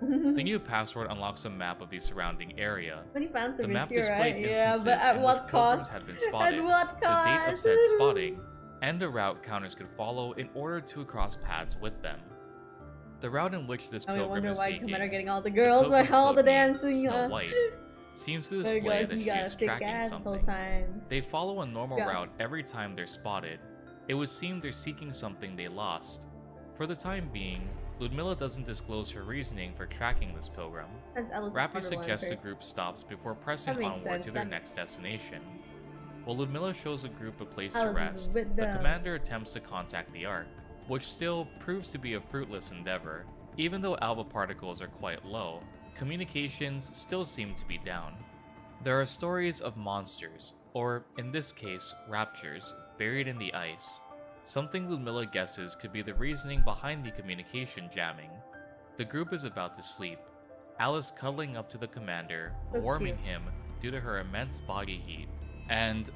The new password unlocks a map of the surrounding area. The map displayed instances in which pilgrims had been spotted, the date of said spotting, and the route counters could follow in order to cross paths with them. The route in which this pilgrim is taking, getting all the girls by all the dancing. Snow White, seems to display that she is tracking something. They follow a normal route every time they're spotted. It would seem they're seeking something they lost. For the time being, Ludmilla doesn't disclose her reasoning for tracking this pilgrim. Rappy suggests the group stops before pressing onward to their next destination. While Ludmilla shows the group a place to rest, the commander attempts to contact the Ark, which still proves to be a fruitless endeavor. Even though alpha particles are quite low, communications still seem to be down. There are stories of monsters, or in this case, raptures, buried in the ice. Something Ludmilla guesses could be the reasoning behind the communication jamming. The group is about to sleep, Alice cuddling up to the commander, warming him due to her immense body heat. And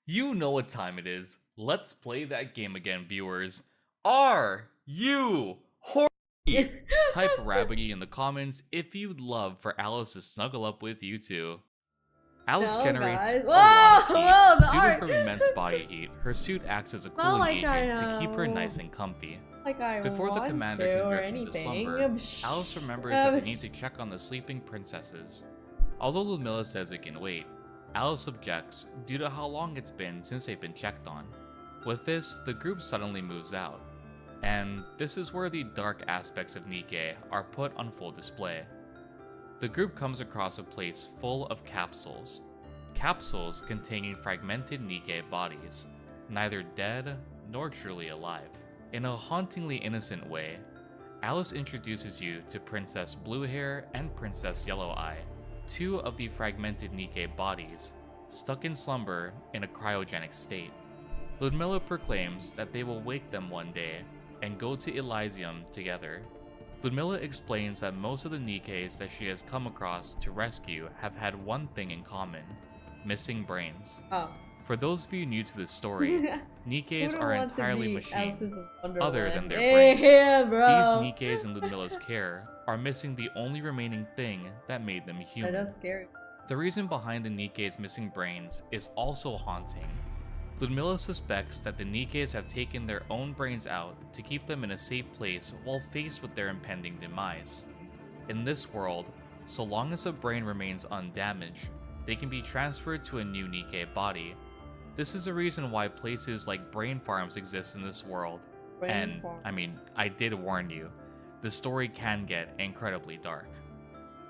you know what time it is. Let's play that game again, viewers. Are you horny? Type rabbity in the comments if you'd love for Alice to snuggle up with you two. Alice generates a lot of heat. Due to her immense body heat, her suit acts as a cooling agent to keep her nice and comfy. Before the commander can drift into slumber, Alice remembers that they need to check on the sleeping princesses. Although Ludmilla says it can wait, Alice objects due to how long it's been since they've been checked on. With this, the group suddenly moves out. And this is where the dark aspects of NIKKE are put on full display. The group comes across a place full of capsules. Capsules containing fragmented NIKKE bodies, neither dead nor truly alive. In a hauntingly innocent way, Alice introduces you to Princess Bluehair and Princess Yelloweye, two of the fragmented NIKKE bodies, stuck in slumber in a cryogenic state. Ludmilla proclaims that they will wake them one day and go to Elysium together. Ludmilla explains that most of the NIKKEs that she has come across to rescue have had one thing in common: missing brains. For those of you new to this story, NIKKEs are entirely machine, other than their brains. These NIKKEs in Ludmilla's care are missing the only remaining thing that made them human. That's scary. The reason behind the NIKKE's missing brains is also haunting. Ludmilla suspects that the NIKKEs have taken their own brains out to keep them in a safe place while faced with their impending demise. In this world, so long as a brain remains undamaged, they can be transferred to a new NIKKE body. This is the reason why places like brain farms exist in this world. I did warn you, the story can get incredibly dark.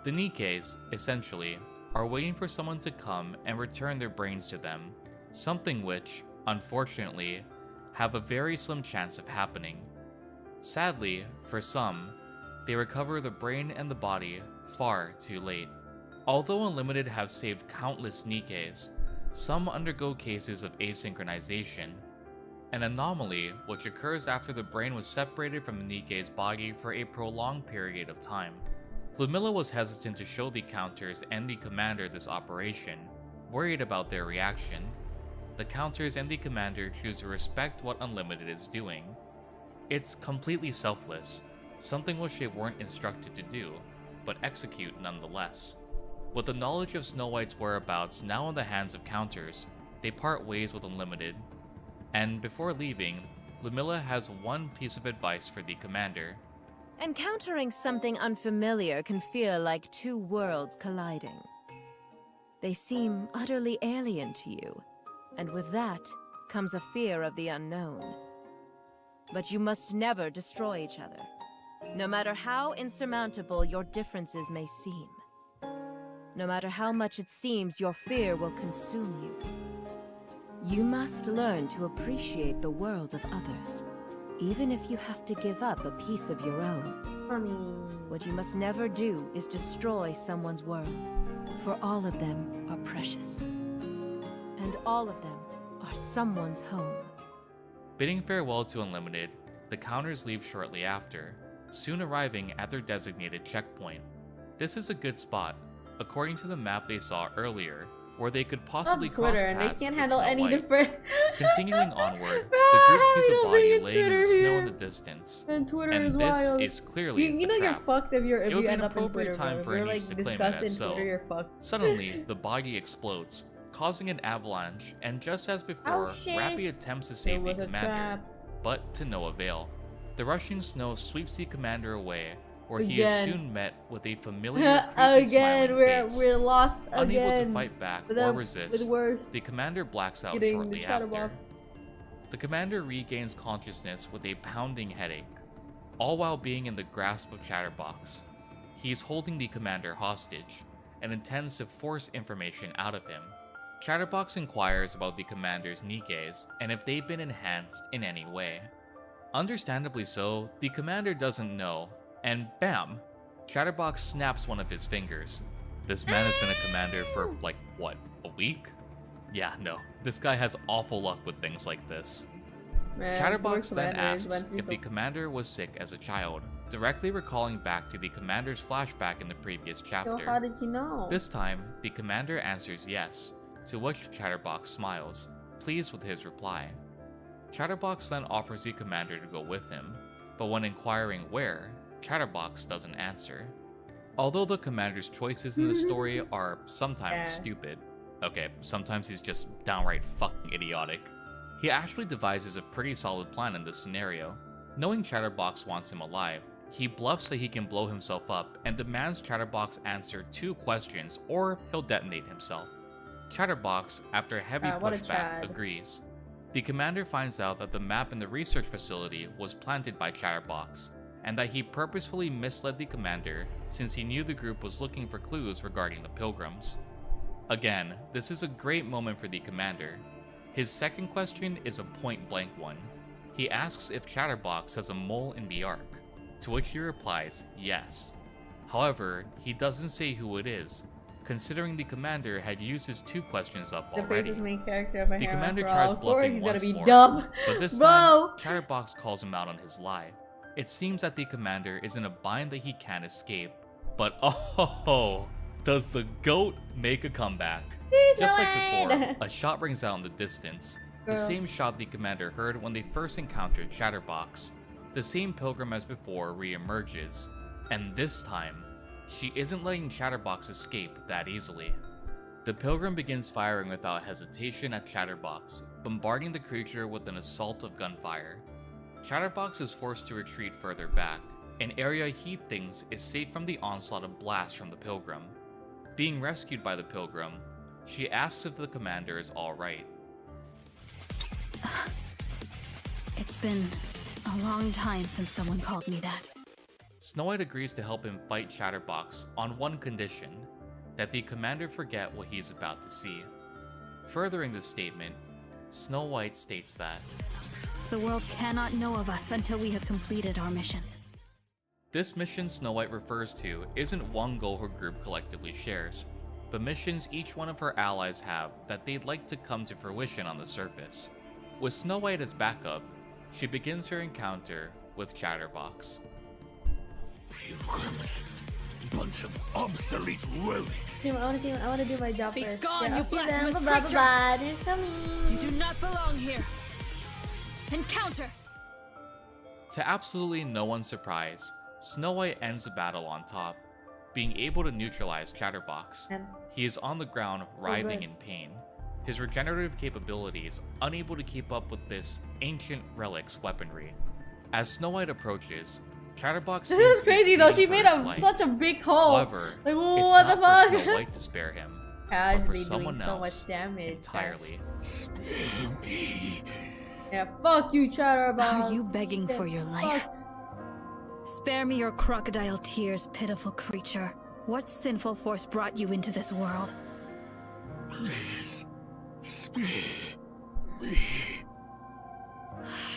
The NIKKEs, essentially, are waiting for someone to come and return their brains to them, something which, unfortunately, have a very slim chance of happening. Sadly, for some, they recover the brain and the body far too late. Although Unlimited have saved countless NIKKEs, some undergo cases of asynchronization, an anomaly which occurs after the brain was separated from the NIKKE's body for a prolonged period of time. Ludmilla was hesitant to show the counters and the commander this operation, worried about their reaction. The counters and the commander choose to respect what Unlimited is doing. It's completely selfless, something which they weren't instructed to do, but execute nonetheless. With the knowledge of Snow White's whereabouts now in the hands of counters, they part ways with Unlimited. And before leaving, Lumilla has one piece of advice for the commander. Encountering something unfamiliar can feel like two worlds colliding. They seem utterly alien to you, and with that comes a fear of the unknown. But you must never destroy each other, no matter how insurmountable your differences may seem. No matter how much it seems your fear will consume you. You must learn to appreciate the world of others, even if you have to give up a piece of your own. What you must never do is destroy someone's world, for all of them are precious. And all of them are someone's home. Bidding farewell to Unlimited, the counters leave shortly after, soon arriving at their designated checkpoint. This is a good spot, according to the map they saw earlier, where they could possibly cross Twitter, paths and they can't with handle Snow any White. different. Continuing onward, Bro, the group sees how a you body bringing laying in Twitter the snow here? in the distance, And Twitter and is this wild. is clearly You a know you're trap. fucked if It you would be end an up in appropriate Twitter, time bro. for You're Anise like to claim it disgusted as in so. Twitter, you're fucked. Suddenly, the body explodes, causing an avalanche, and just as before, shit. Rappy attempts to It save the was a commander, trap. but to no avail. The rushing snow sweeps the commander away, where he is Again. soon met with a familiar creepy Again, smiling face. we're lost Unable again. to fight back With or them- resist, with worse. the commander blacks out Getting shortly the after. Chatterbox. The commander regains consciousness with a pounding headache, all while being in the grasp of Chatterbox. He's holding the commander hostage, and intends to force information out of him. Chatterbox inquires about the commander's NIKKEs and if they've been enhanced in any way. Understandably so, the commander doesn't know, and bam! Chatterbox snaps one of his fingers. This man has been a commander for, like, what, a week? Yeah, no. This guy has awful luck with things like this. Man, Chatterbox poor then commander asks went through if the commander was sick as a child, directly recalling back to the commander's flashback in the previous So chapter. how did you know? This time, the commander answers yes, to which Chatterbox smiles, pleased with his reply. Chatterbox then offers the commander to go with him, but when inquiring where, Chatterbox doesn't answer. Although the commander's choices in the story are sometimes stupid, okay, sometimes he's just downright fucking idiotic, he actually devises a pretty solid plan in this scenario. Knowing Chatterbox wants him alive, he bluffs that he can blow himself up and demands Chatterbox answer 2 questions or he'll detonate himself. Chatterbox, after a heavy what a pushback, Chad. agrees. The commander finds out that the map in the research facility was planted by Chatterbox, and that he purposefully misled the commander since he knew the group was looking for clues regarding the pilgrims. Again, this is a great moment for the commander. His second question is a point-blank one. He asks if Chatterbox has a mole in the Ark, to which he replies yes. However, he doesn't say who it is, considering the commander had used his 2 questions up The already. face is main character of a The harem commander after tries all. Of course bluffing he's gonna once be more, dumb. but this Bro. time, Chatterbox calls him out on his lie. It seems that the commander is in a bind that he can't escape, but oh, does the GOAT make a comeback? Just like before, a shot rings out in the distance, the same shot the commander heard when they first encountered Chatterbox. The same pilgrim as before re-emerges, and this time, she isn't letting Chatterbox escape that easily. The pilgrim begins firing without hesitation at Chatterbox, bombarding the creature with an assault of gunfire. Chatterbox is forced to retreat further back, an area he thinks is safe from the onslaught of blasts from the pilgrim. Being rescued by the pilgrim, she asks if the commander is alright. It's been a long time since someone called me that. Snow White agrees to help him fight Chatterbox on one condition, that the commander forget what he's about to see. Furthering this statement, Snow White states that The world cannot know of us until we have completed our mission. this mission Snow White refers to isn't one goal her group collectively shares, but missions each one of her allies have that they'd like to come to fruition on the surface. With Snow White as backup, she begins her encounter with Chatterbox. Pilgrims. Bunch of obsolete relics. I want to do my job Be first. gone, you okay, then. blasphemous Bye-bye, creature. bye-bye. They're coming. You do not belong here. Encounter! To absolutely no one's surprise, Snow White ends the battle on top, being able to neutralize Chatterbox. He is on the ground, writhing in pain. His regenerative capabilities unable to keep up with this ancient relic's weaponry. As Snow White approaches, Chatterbox This is crazy though, she made such a big hole. However, like, it's what not the fuck? for Snow White to spare him, but for someone else entirely. Spare me. Yeah, fuck you, Chatterbox. Are you begging for your life? Spare me your crocodile tears, pitiful creature. What sinful force brought you into this world? Please, spare me.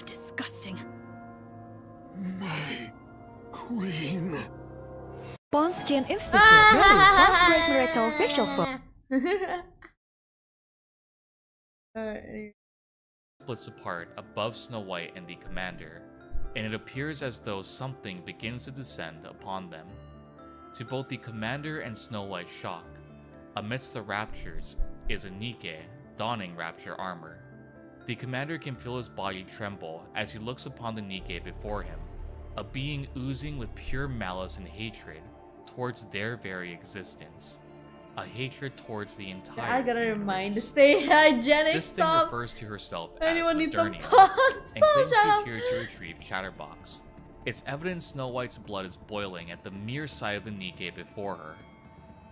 Disgusting. My queen. Bond Skin Institute. Ready. That's Great Miracle facial foam. Splits apart above Snow White and the commander, and it appears as though something begins to descend upon them. To both the commander and Snow White's shock, amidst the raptures is a NIKKE donning rapture armor. The commander can feel his body tremble as he looks upon the NIKKE before him, a being oozing with pure malice and hatred towards their very existence. A hatred towards the entire I gotta universe. remind, stay hygienic. This Stop. thing refers to herself Anyone as needs some Modernia, pots? and claims she's here to retrieve Chatterbox. It's evident Snow White's blood is boiling at the mere sight of the NIKKE before her.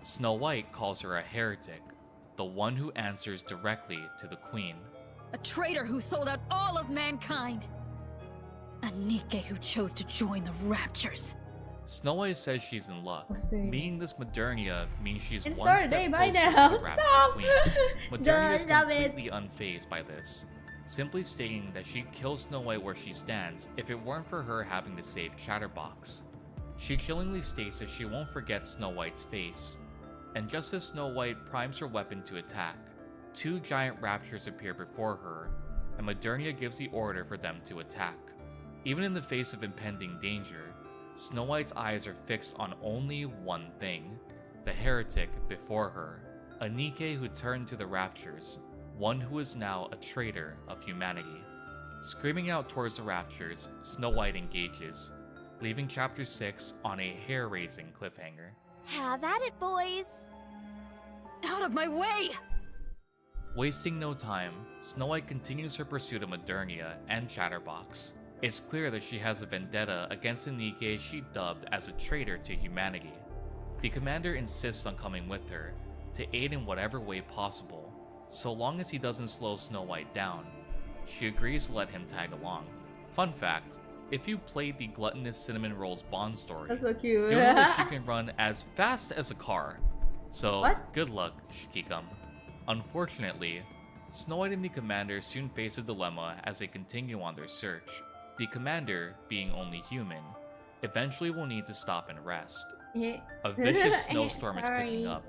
Snow White calls her a heretic, the one who answers directly to the queen. A traitor who sold out all of mankind. A NIKKE who chose to join the Raptures. Snow White says she's in luck, meaning this Modernia means she's It's one start step day closer by to now. the Rapture Stop. Queen. Modernia is Stop it. completely unfazed by this, simply stating that she'd kill Snow White where she stands if it weren't for her having to save Chatterbox. She chillingly states that she won't forget Snow White's face, and just as Snow White primes her weapon to attack, two giant raptures appear before her, and Modernia gives the order for them to attack. Even in the face of impending danger, Snow White's eyes are fixed on only one thing, the heretic before her, a NIKKE who turned to the raptures, one who is now a traitor of humanity. Screaming out towards the raptures, Snow White engages, leaving Chapter 6 on a hair-raising cliffhanger. Have at it, boys. Out of my way! Wasting no time, Snow White continues her pursuit of Modernia and Chatterbox. It's clear that she has a vendetta against the NIKKE she dubbed as a traitor to humanity. The commander insists on coming with her, to aid in whatever way possible, so long as he doesn't slow Snow White down. She agrees to let him tag along. Fun fact, if you played the gluttonous Cinnamon Rolls Bond story, That's so cute. you'll know that she can run as fast as a car. So, What? good luck, Shikikam. Unfortunately, Snow White and the commander soon face a dilemma as they continue on their search. The commander, being only human, eventually will need to stop and rest. A vicious snowstorm is picking up,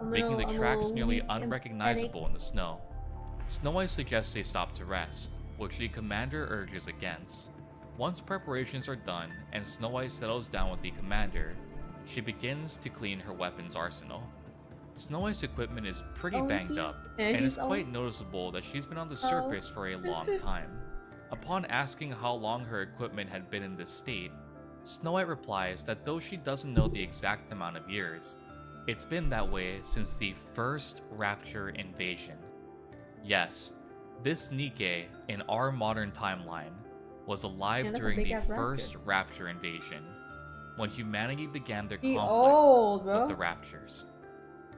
making the tracks nearly unrecognizable in the snow. Snow White suggests they stop to rest, which the commander urges against. Once preparations are done and Snow White settles down with the commander, she begins to clean her weapons arsenal. Snow White's equipment is pretty banged up, and it's quite noticeable that she's been on the surface for a long time. Upon asking how long her equipment had been in this state, Snow White replies that though she doesn't know the exact amount of years, it's been that way since the first Rapture invasion. Yes, this NIKKE in our modern timeline was alive during the first Rapture invasion, when humanity began their conflict with the Raptures.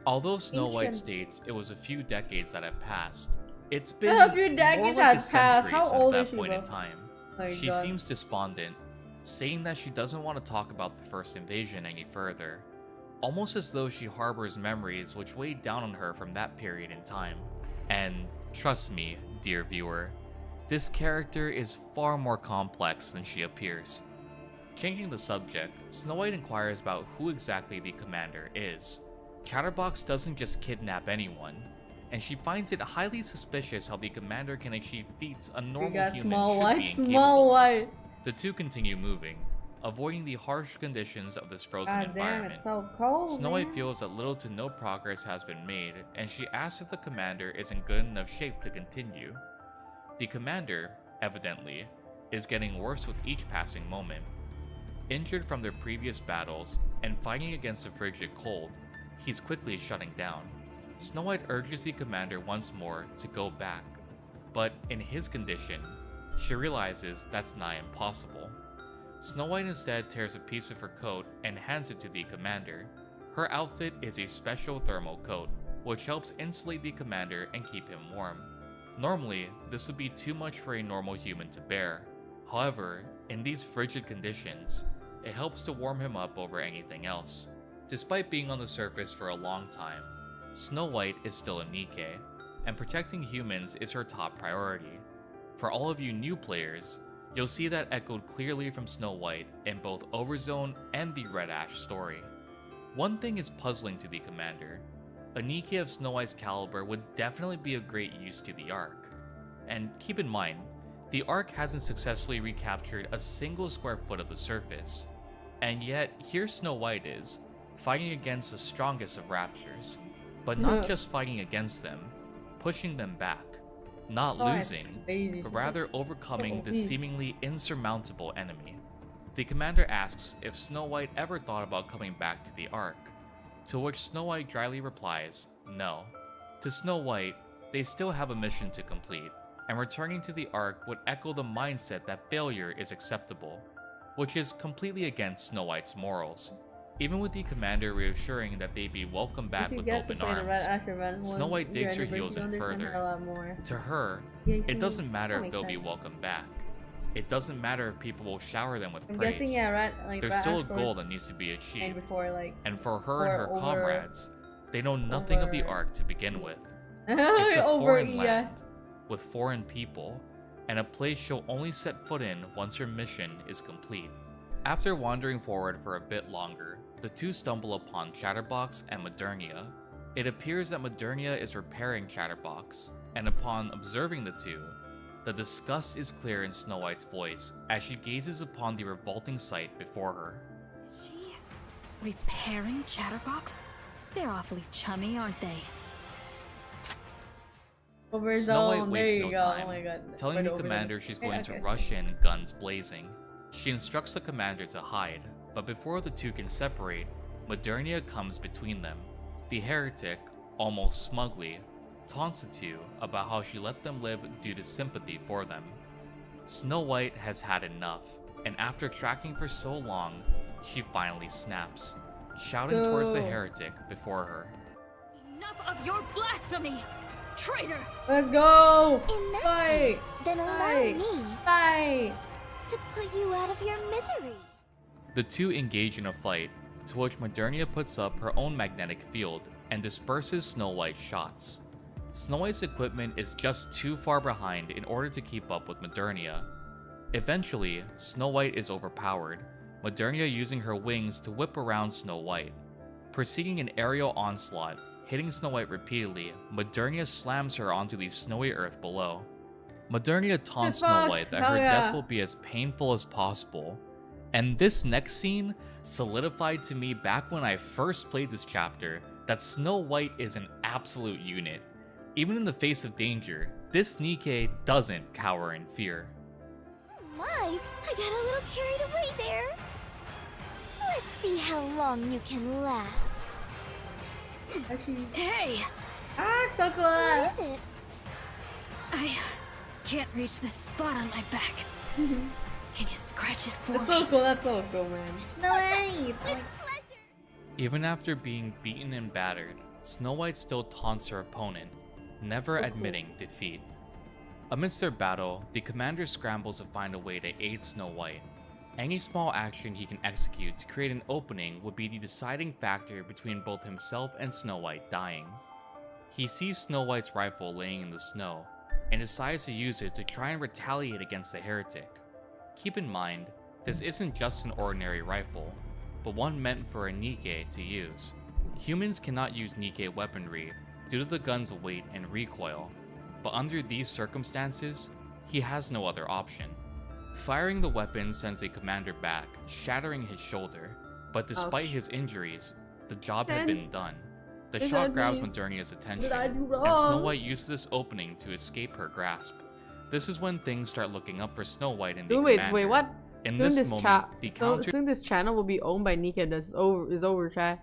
Although Snow White states it was a few decades that have passed, it's been A few decades more like a has passed. century How since old that is she, point in though? time. My She God. seems despondent, saying that she doesn't want to talk about the first invasion any further, almost as though she harbors memories which weighed down on her from that period in time. And trust me, dear viewer, this character is far more complex than she appears. Changing the subject, Snow White inquires about who exactly the commander is. Chatterbox doesn't just kidnap anyone, and she finds it highly suspicious how the commander can achieve feats a normal human should be incapable of. The two continue moving, avoiding the harsh conditions of this frozen God damn, environment. it's so cold. Snow White man. feels that little to no progress has been made, and she asks if the commander is in good enough shape to continue. The commander, evidently, is getting worse with each passing moment. Injured from their previous battles and fighting against the frigid cold, he's quickly shutting down. Snow White urges the commander once more to go back, but in his condition, she realizes that's nigh impossible. Snow White instead tears a piece of her coat and hands it to the commander. Her outfit is a special thermal coat, which helps insulate the commander and keep him warm. Normally, this would be too much for a normal human to bear. However, in these frigid conditions, it helps to warm him up over anything else. Despite being on the surface for a long time, Snow White is still a NIKKE, and protecting humans is her top priority. For all of you new players, you'll see that echoed clearly from Snow White in both Overzone and the Red Ash story. One thing is puzzling to the commander. A NIKKE of Snow White's caliber would definitely be of great use to the Ark. And keep in mind, the Ark hasn't successfully recaptured a single square foot of the surface. And yet, here Snow White is, fighting against the strongest of raptures. But not just fighting against them, pushing them back. Not losing, but rather overcoming the seemingly insurmountable enemy. The commander asks if Snow White ever thought about coming back to the Ark, to which Snow White dryly replies, no. To Snow White, they still have a mission to complete, and returning to the Ark would echo the mindset that failure is acceptable, which is completely against Snow White's morals. Even with the commander reassuring that they'd be welcome back with open arms, Snow White digs her heels in further. To her, it doesn't matter if they'll be welcome back. It doesn't matter if people will shower them with praise. There's still a goal that needs to be achieved. And for her and her comrades, they know nothing of the Ark to begin with. It's a foreign land, with foreign people, and a place she'll only set foot in once her mission is complete. After wandering forward for a bit longer, the two stumble upon Chatterbox and Modernia. It appears that Modernia is repairing Chatterbox, and upon observing the two, the disgust is clear in Snow White's voice as she gazes upon the revolting sight before her. Is she repairing Chatterbox? They're awfully chummy, aren't they? Snow White wastes no time, telling the commander she's going to rush in, guns blazing. She instructs the commander to hide, but before the two can separate, Modernia comes between them. The heretic, almost smugly, taunts the two about how she let them live due to sympathy for them. Snow White has had enough, and after tracking for so long, she finally snaps, shouting towards the heretic before her. Enough of your blasphemy! Traitor! Let's go! In that case, then allow me to put you out of your misery. The two engage in a fight, to which Modernia puts up her own magnetic field and disperses Snow White's shots. Snow White's equipment is just too far behind in order to keep up with Modernia. Eventually, Snow White is overpowered, Modernia using her wings to whip around Snow White. Preceding an aerial onslaught, hitting Snow White repeatedly, Modernia slams her onto the snowy earth below. Modernia taunts Snow White that her death will be as painful as possible. And this next scene solidified to me back when I first played this chapter that Snow White is an absolute unit. Even in the face of danger, this NIKKE doesn't cower in fear. Oh my, I got a little carried away there. Let's see how long you can last. Hey! So cool! What is it? I can't reach this spot on my back. Can you scratch it for me? That's so cool, man. No way! Even after being beaten and battered, Snow White still taunts her opponent, never admitting defeat. Amidst their battle, the commander scrambles to find a way to aid Snow White. Any small action he can execute to create an opening would be the deciding factor between both himself and Snow White dying. He sees Snow White's rifle laying in the snow, and decides to use it to try and retaliate against the heretic. Keep in mind, this isn't just an ordinary rifle, but one meant for a NIKKE to use. Humans cannot use NIKKE weaponry due to the gun's weight and recoil, but under these circumstances, he has no other option. Firing the weapon sends the commander back, shattering his shoulder, but despite his injuries, the job had been done. The shot grabs Modernia's attention, and Snow White uses this opening to escape her grasp. This is when things start looking up for Snow White and the Wait, commander. wait, what? In Soon this moment, the counter soon this channel will be owned by NIKKE. That's over, chat.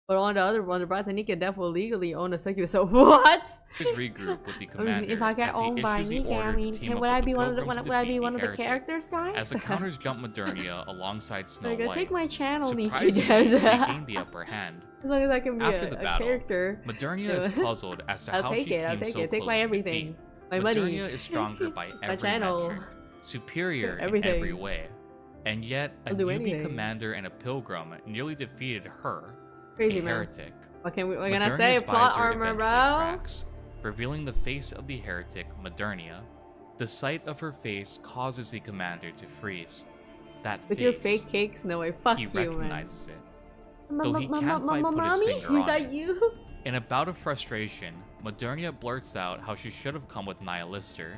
But on the bright side, NIKKE Def will legally own a succubus. So what? is regroup with the commander If I get as he owned by issues the NIKKE, order I mean, to team up would I with be the one of the Pilgrim to would I be defeat one of the heretic. characters, guys? As the counters jump Modernia alongside Snow Like, White, take my channel, NIKKE. surprisingly, they Devs. gain the upper hand. As long as I can be After a the battle, character. Modernia is puzzled as to I'll how take she it. I'll came take so it. Take close my to everything. defeat. My money. Modernia is stronger by every channel. metric, superior in Everything. every way, and yet a I'll do newbie anything. commander and a pilgrim nearly defeated her, Crazy, a man. heretic. What can I Modernia's say? Plot visor armor, eventually bro. cracks, revealing the face of the heretic, Modernia. The sight of her face causes the commander to freeze. That With face, your fake cakes, no way. Fuck he you, man. recognizes it. Though he can't quite put his Mommy? finger Is on that it. you? In a bout of frustration, Modernia blurts out how she should have come with Nihilister,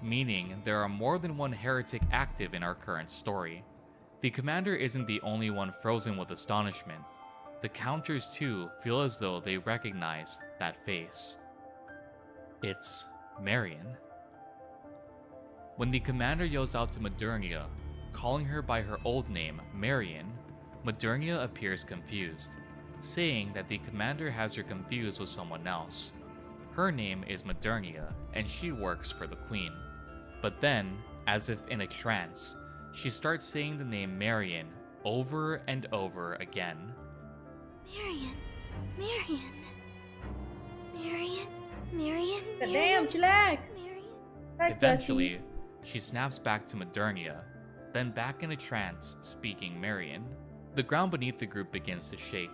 meaning there are more than one heretic active in our current story. The commander isn't the only one frozen with astonishment. The counters too feel as though they recognize that face. It's Marian. When the commander yells out to Modernia, calling her by her old name, Marian, Modernia appears confused, saying that the commander has her confused with someone else. Her name is Modernia, and she works for the queen. But then, as if in a trance, she starts saying the name Marian over and over again. Marian, Marian, Marian, Marian, Damn, chillax. Marian. Eventually, she snaps back to Modernia, then back in a trance, speaking Marian. The ground beneath the group begins to shake,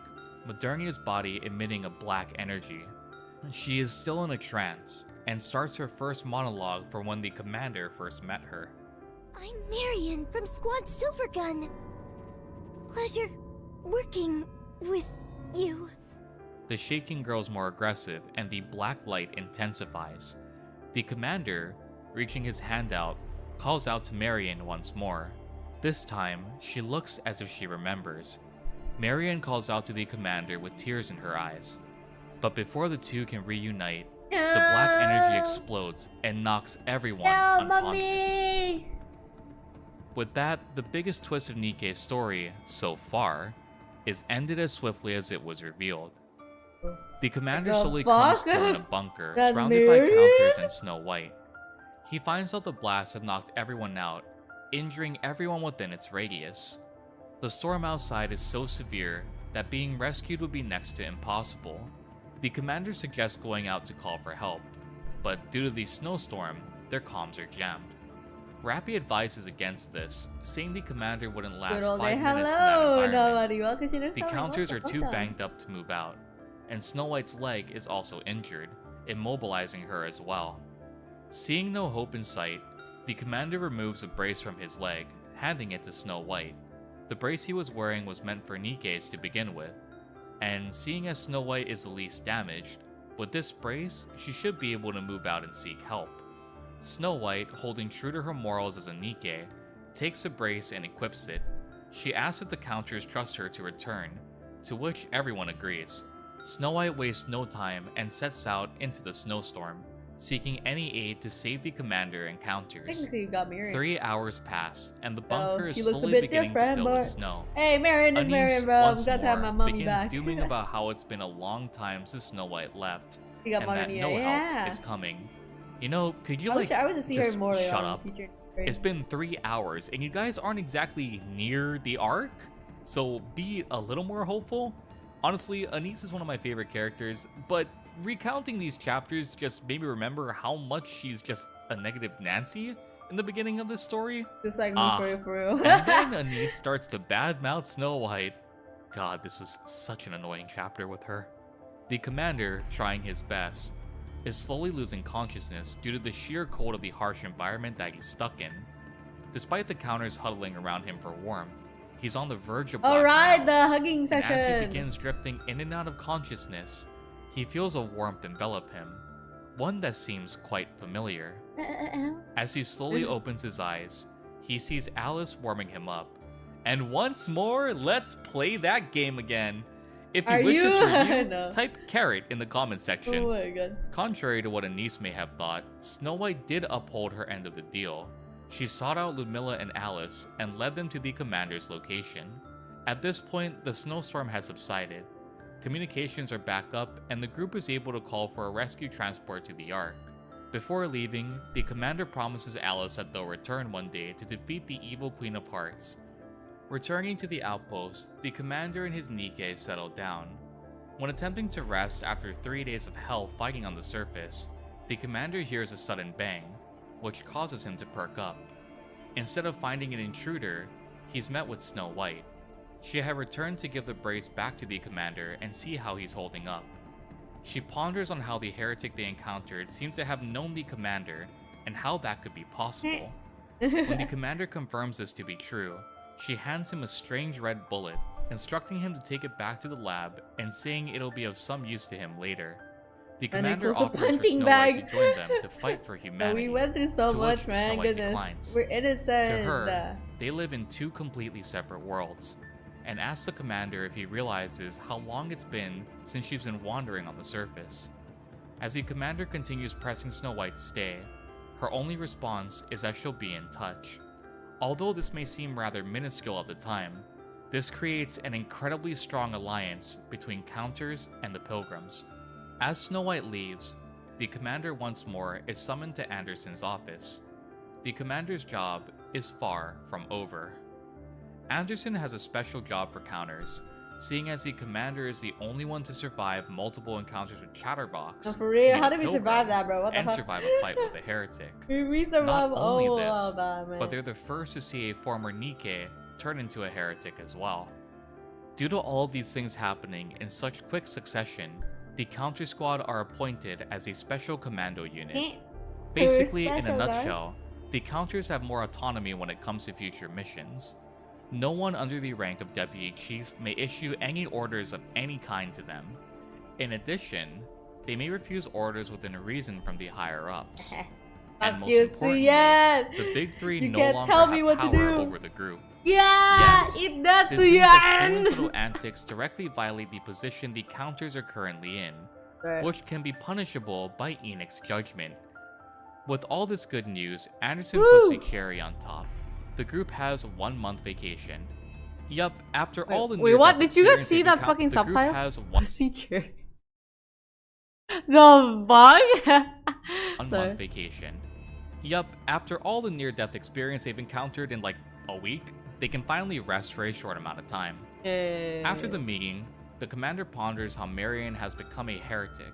Modernia's body emitting a black energy. She is still in a trance, and starts her first monologue from when the commander first met her. I'm Marian from Squad Silvergun. Pleasure working with you. The shaking grows more aggressive, and the black light intensifies. The commander, reaching his hand out, calls out to Marian once more. This time, she looks as if she remembers. Marian calls out to the commander with tears in her eyes. But before the two can reunite, the black energy explodes and knocks everyone unconscious. Mommy! With that, the biggest twist of NIKKE's story, so far, is ended as swiftly as it was revealed. The commander The slowly fuck? comes to in a bunker, That surrounded by nerd? counters and Snow White. He finds out the blast had knocked everyone out, injuring everyone within its radius. The storm outside is so severe that being rescued would be next to impossible. The commander suggests going out to call for help, but due to the snowstorm, their comms are jammed. Rappy advises against this, saying the commander wouldn't last 5 minutes in that environment. Nobody. Welcome to The counters are too banged up to move out, and Snow White's leg is also injured, immobilizing her as well. Seeing no hope in sight, the commander removes a brace from his leg, handing it to Snow White. The brace he was wearing was meant for NIKKE's to begin with, and seeing as Snow White is the least damaged, with this brace, she should be able to move out and seek help. Snow White, holding true to her morals as a NIKKE, takes the brace and equips it. She asks if the counters trust her to return, to which everyone agrees. Snow White wastes no time and sets out into the snowstorm, seeking any aid to save the commander and counters. Technically, you got Marian. 3 hours pass, and the bunker is she looks a slowly bit beginning to different, fill with but- snow. Hey, Marian is Marian, Anise, bro. I'm once glad to have my more, mommy begins back. dooming about how it's been a long time since Snow White left, You got and that Modernia, no yeah. help is coming. You know, could you I wish like I would see her just more later shut on up? in the future. It's been 3 hours, and you guys aren't exactly near the arc, so be a little more hopeful. Honestly, Anise is one of my favorite characters, but recounting these chapters just made me remember how much she's just a negative Nancy in the beginning of this story. Just like me for real. And then Anise starts to badmouth Snow White. God, this was such an annoying chapter with her. The commander, trying his best, is slowly losing consciousness due to the sheer cold of the harsh environment that he's stuck in. Despite the counters huddling around him for warmth, he's on the verge of blacking Alright, out. the hugging And section. as he begins drifting in and out of consciousness, he feels a warmth envelop him, one that seems quite familiar. As he slowly opens his eyes, he sees Alice warming him up. And once more, let's play that game again. If you wish this review, No. type carrot in the comment section. Oh my god. Contrary to what Anise may have thought, Snow White did uphold her end of the deal. She sought out Ludmilla and Alice and led them to the commander's location. At this point, the snowstorm has subsided. Communications are back up, and the group is able to call for a rescue transport to the Ark. Before leaving, the commander promises Alice that they'll return one day to defeat the evil Queen of Hearts. Returning to the outpost, the commander and his NIKKE settle down. When attempting to rest after 3 days of hell fighting on the surface, the commander hears a sudden bang, which causes him to perk up. Instead of finding an intruder, he's met with Snow White. She had returned to give the brace back to the commander and see how he's holding up. She ponders on how the heretic they encountered seemed to have known the commander and how that could be possible. When the commander confirms this to be true, she hands him a strange red bullet, instructing him to take it back to the lab and saying it'll be of some use to him later. The commander offers for Snow White to join them to fight for humanity. We went through so to much, which man. Snow White Goodness. declines. We're innocent. To her, they live in two completely separate worlds, and asks the commander if he realizes how long it's been since she's been wandering on the surface. As the commander continues pressing Snow White to stay, her only response is that she'll be in touch. Although this may seem rather minuscule at the time, this creates an incredibly strong alliance between Counters and the Pilgrims. As Snow White leaves, the commander once more is summoned to Anderson's office. The commander's job is far from over. Anderson has a special job for Counters, seeing as the commander is the only one to survive multiple encounters with Chatterbox. No, for real, how the did we Pilgrim, survive that, bro? What the and fuck? survive a fight with a heretic. We survived Not only all this, of that, man. but they're the first to see a former NIKKE turn into a heretic as well. Due to all of these things happening in such quick succession, the Counter Squad are appointed as a special commando unit. Basically, in a nutshell, the Counters have more autonomy when it comes to future missions. No one under the rank of Deputy Chief may issue any orders of any kind to them. In addition, they may refuse orders within reason from the higher-ups. And most importantly, the Big Three no longer have power over the group. Yeah, yes, eat that, this means that Syuen! Syuen's little antics directly violate the position the Counters are currently in, which can be punishable by Enix's judgment. With all this good news, Anderson puts the cherry on top. The group has 1 month vacation. Yup, after all the wait, what? Did you guys see that fucking the group subtitle? has one The bug? 1 month vacation. Yup, after all the near-death experience they've encountered in like a week, they can finally rest for a short amount of time. After the meeting, the commander ponders how Marian has become a heretic,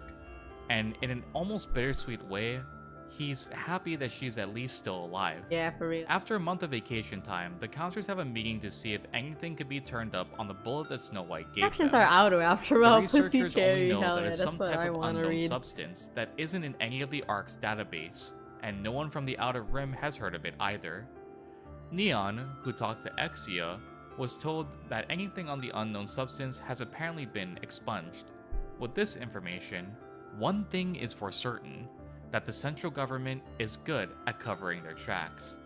and in an almost bittersweet way, he's happy that she's at least still alive. Yeah, for real. After a month of vacation time, the Counters have a meeting to see if anything could be turned up on the bullet that Snow White gave Actions them. are out after The all. Pussy researchers only cherry, know hell that yeah, it's that's some what type I of wanna unknown read. substance that isn't in any of the Ark's database, and no one from the Outer Rim has heard of it either. Neon, who talked to Eckia, was told that anything on the unknown substance has apparently been expunged. With this information, one thing is for certain, that the central government is good at covering their tracks.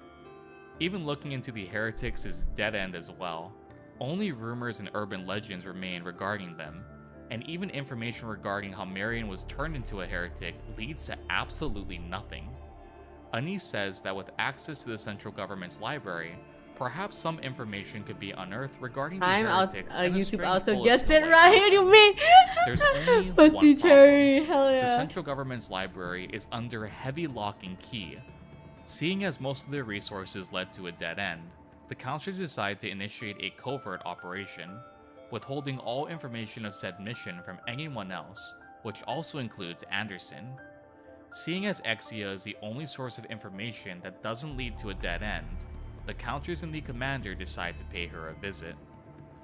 Even looking into the heretics is dead end as well. Only rumors and urban legends remain regarding them, and even information regarding how Marian was turned into a heretic leads to absolutely nothing. Anise says that with access to the central government's library, perhaps some information could be unearthed regarding the heretics and the YouTube strange auto bullets gets Snow it White right, got. you mean? There's only Pussy one cherry, problem. hell yeah. The central government's library is under heavy lock and key. Seeing as most of their resources led to a dead end, the Councilors decide to initiate a covert operation, withholding all information of said mission from anyone else, which also includes Anderson. Seeing as Eckia is the only source of information that doesn't lead to a dead end, the Counters and the Commander decide to pay her a visit.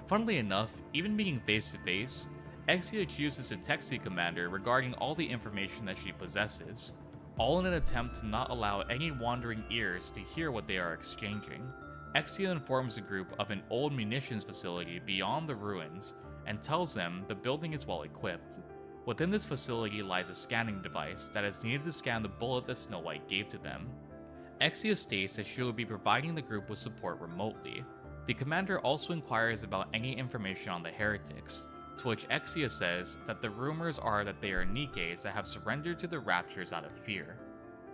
Funnily enough, even meeting face to face, Eckia chooses to text the Commander regarding all the information that she possesses, all in an attempt to not allow any wandering ears to hear what they are exchanging. Eckia informs the group of an old munitions facility beyond the ruins and tells them the building is well equipped. Within this facility lies a scanning device that is needed to scan the bullet that Snow White gave to them. Eckia states that she will be providing the group with support remotely. The commander also inquires about any information on the heretics. to which Eckia says that the rumors are that they are NIKKEs that have surrendered to the Raptures out of fear.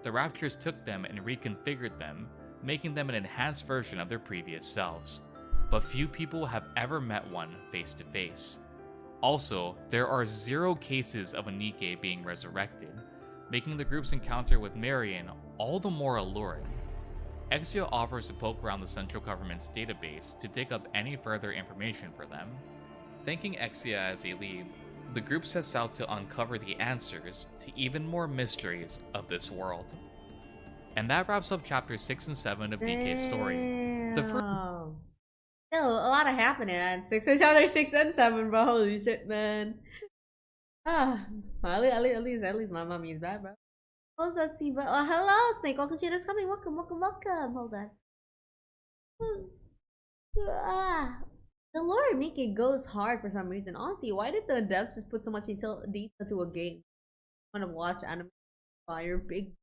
The Raptures took them and reconfigured them, making them an enhanced version of their previous selves. But few people have ever met one face to face. Also, there are 0 cases of a NIKKE being resurrected, making the group's encounter with Marian all the more alluring. Eckia offers to poke around the central government's database to dig up any further information for them. Thanking Eckia as they leave, the group sets out to uncover the answers to even more mysteries of this world. And that wraps up chapters 6 and 7 of NIKKE's story. The first a lot of happening at chapter 6 and 7, bro. Holy shit, man. At least my mommy is bad, bro. Let's see, but hello, Snake. Welcome to Cheaters Coming. Welcome. Hold on. The lore of NIKKE goes hard for some reason. Honestly, why did the devs just put so much detail into a game? I want to watch anime fire big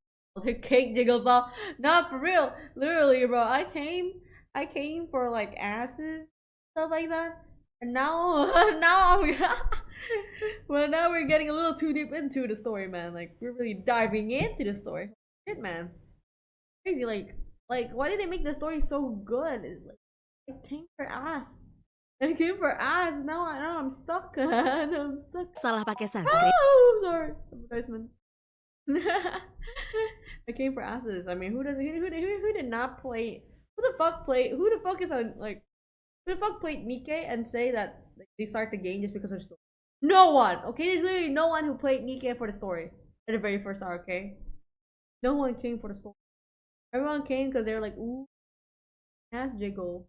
cake jiggles ball. Not for real. Literally, bro. I came for like asses, stuff like that. And now well, now we're getting a little too deep into the story, man. Like, we're really diving into the story. Shit, man. Crazy, like why did they make the story so good? It's like, I came for ass. Now I'm stuck. I'm stuck. Salah pakai Sanskrit. Oh, sorry. Advertisement. I came for asses. I mean, who did not play? Who the fuck played NIKKE and say that they start the game just because of the story? No one. Okay, there's literally no one who played NIKKE for the story at the very first hour. Okay, no one came for the story. Everyone came because they were like, ooh, ass jiggle.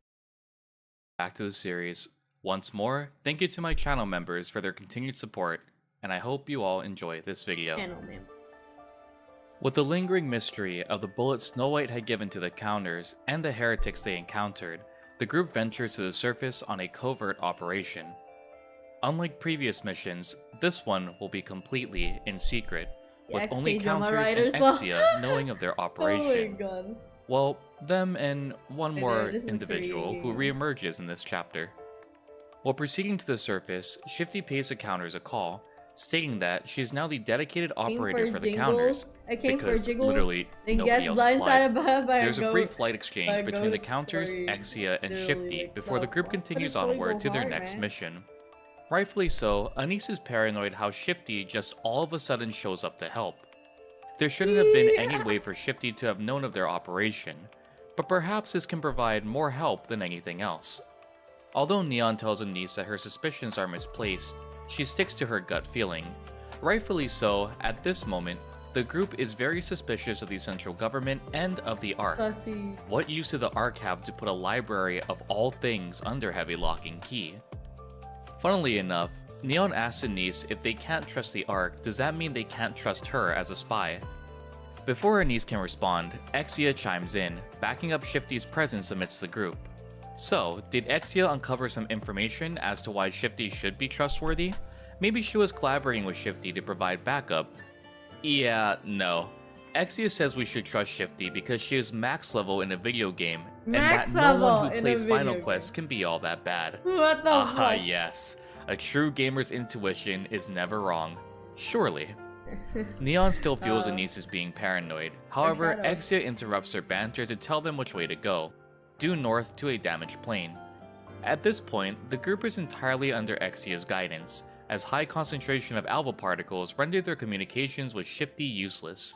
Back to the series. Once more, thank you to my channel members for their continued support, and I hope you all enjoy this video. With the lingering mystery of the bullet Snow White had given to the counters and the heretics they encountered, the group ventures to the surface on a covert operation. Unlike previous missions, this one will be completely in secret, with only counters and Eckia knowing of their operation. Oh my god. Well, them and one more individual who reemerges in this chapter. While proceeding to the surface, Shifty pays the counters a call, stating that she's now the dedicated operator for the counters, because literally nobody else applied. There's a brief flight exchange between the counters, Eckia, and Shifty before the group continues onward to their next mission. Rightfully so, Anise is paranoid how Shifty just all of a sudden shows up to help. There shouldn't have been any way for Shifty to have known of their operation, but perhaps this can provide more help than anything else. Although Neon tells Anise that her suspicions are misplaced, she sticks to her gut feeling. Rightfully so, at this moment, the group is very suspicious of the central government and of the Ark. What use did the Ark have to put a library of all things under heavy lock and key? Funnily enough, Neon asks Anise if they can't trust the Ark, does that mean they can't trust her as a spy? Before Anise can respond, Eckia chimes in, backing up Shifty's presence amidst the group. So, did Eckia uncover some information as to why Shifty should be trustworthy? Maybe she was collaborating with Shifty to provide backup. Yeah, no. Eckia says we should trust Shifty because she is max level in a video game, and that no one who plays Final Quest can be all that bad. What the fuck? Yes. A true gamer's intuition is never wrong. Surely. Neon still feels Anise is being paranoid. However, Eckia interrupts their banter to tell them which way to go. Due north to a damaged plane. At this point, the group is entirely under Eckia's guidance, as high concentration of alpha particles render their communications with Shifty useless.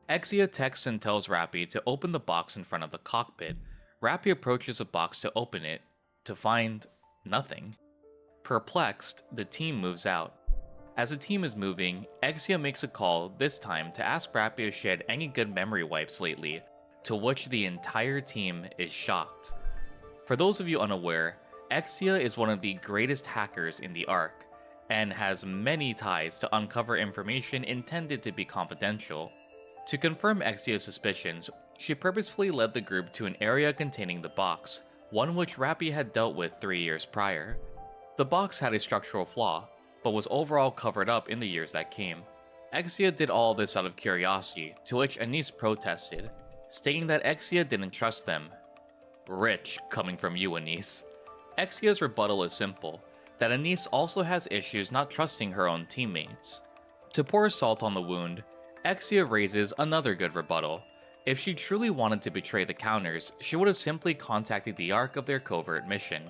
Eckia texts and tells Rappy to open the box in front of the cockpit. Rappy approaches the box to open it, to find nothing. Perplexed, the team moves out. As the team is moving, Eckia makes a call, this time to ask Rappy if she had any good memory wipes lately, to which the entire team is shocked. For those of you unaware, Eckia is one of the greatest hackers in the Ark, and has many ties to uncover information intended to be confidential. To confirm Eckia's suspicions, she purposefully led the group to an area containing the box, one which Rappy had dealt with 3 years prior. The box had a structural flaw, but was overall covered up in the years that came. Eckia did all this out of curiosity, to which Anise protested, stating that Eckia didn't trust them. Rich, coming from you, Anise. Eckia's rebuttal is simple. that Anise also has issues not trusting her own teammates. To pour salt on the wound, Eckia raises another good rebuttal. If she truly wanted to betray the counters, she would have simply contacted the Ark of their covert mission.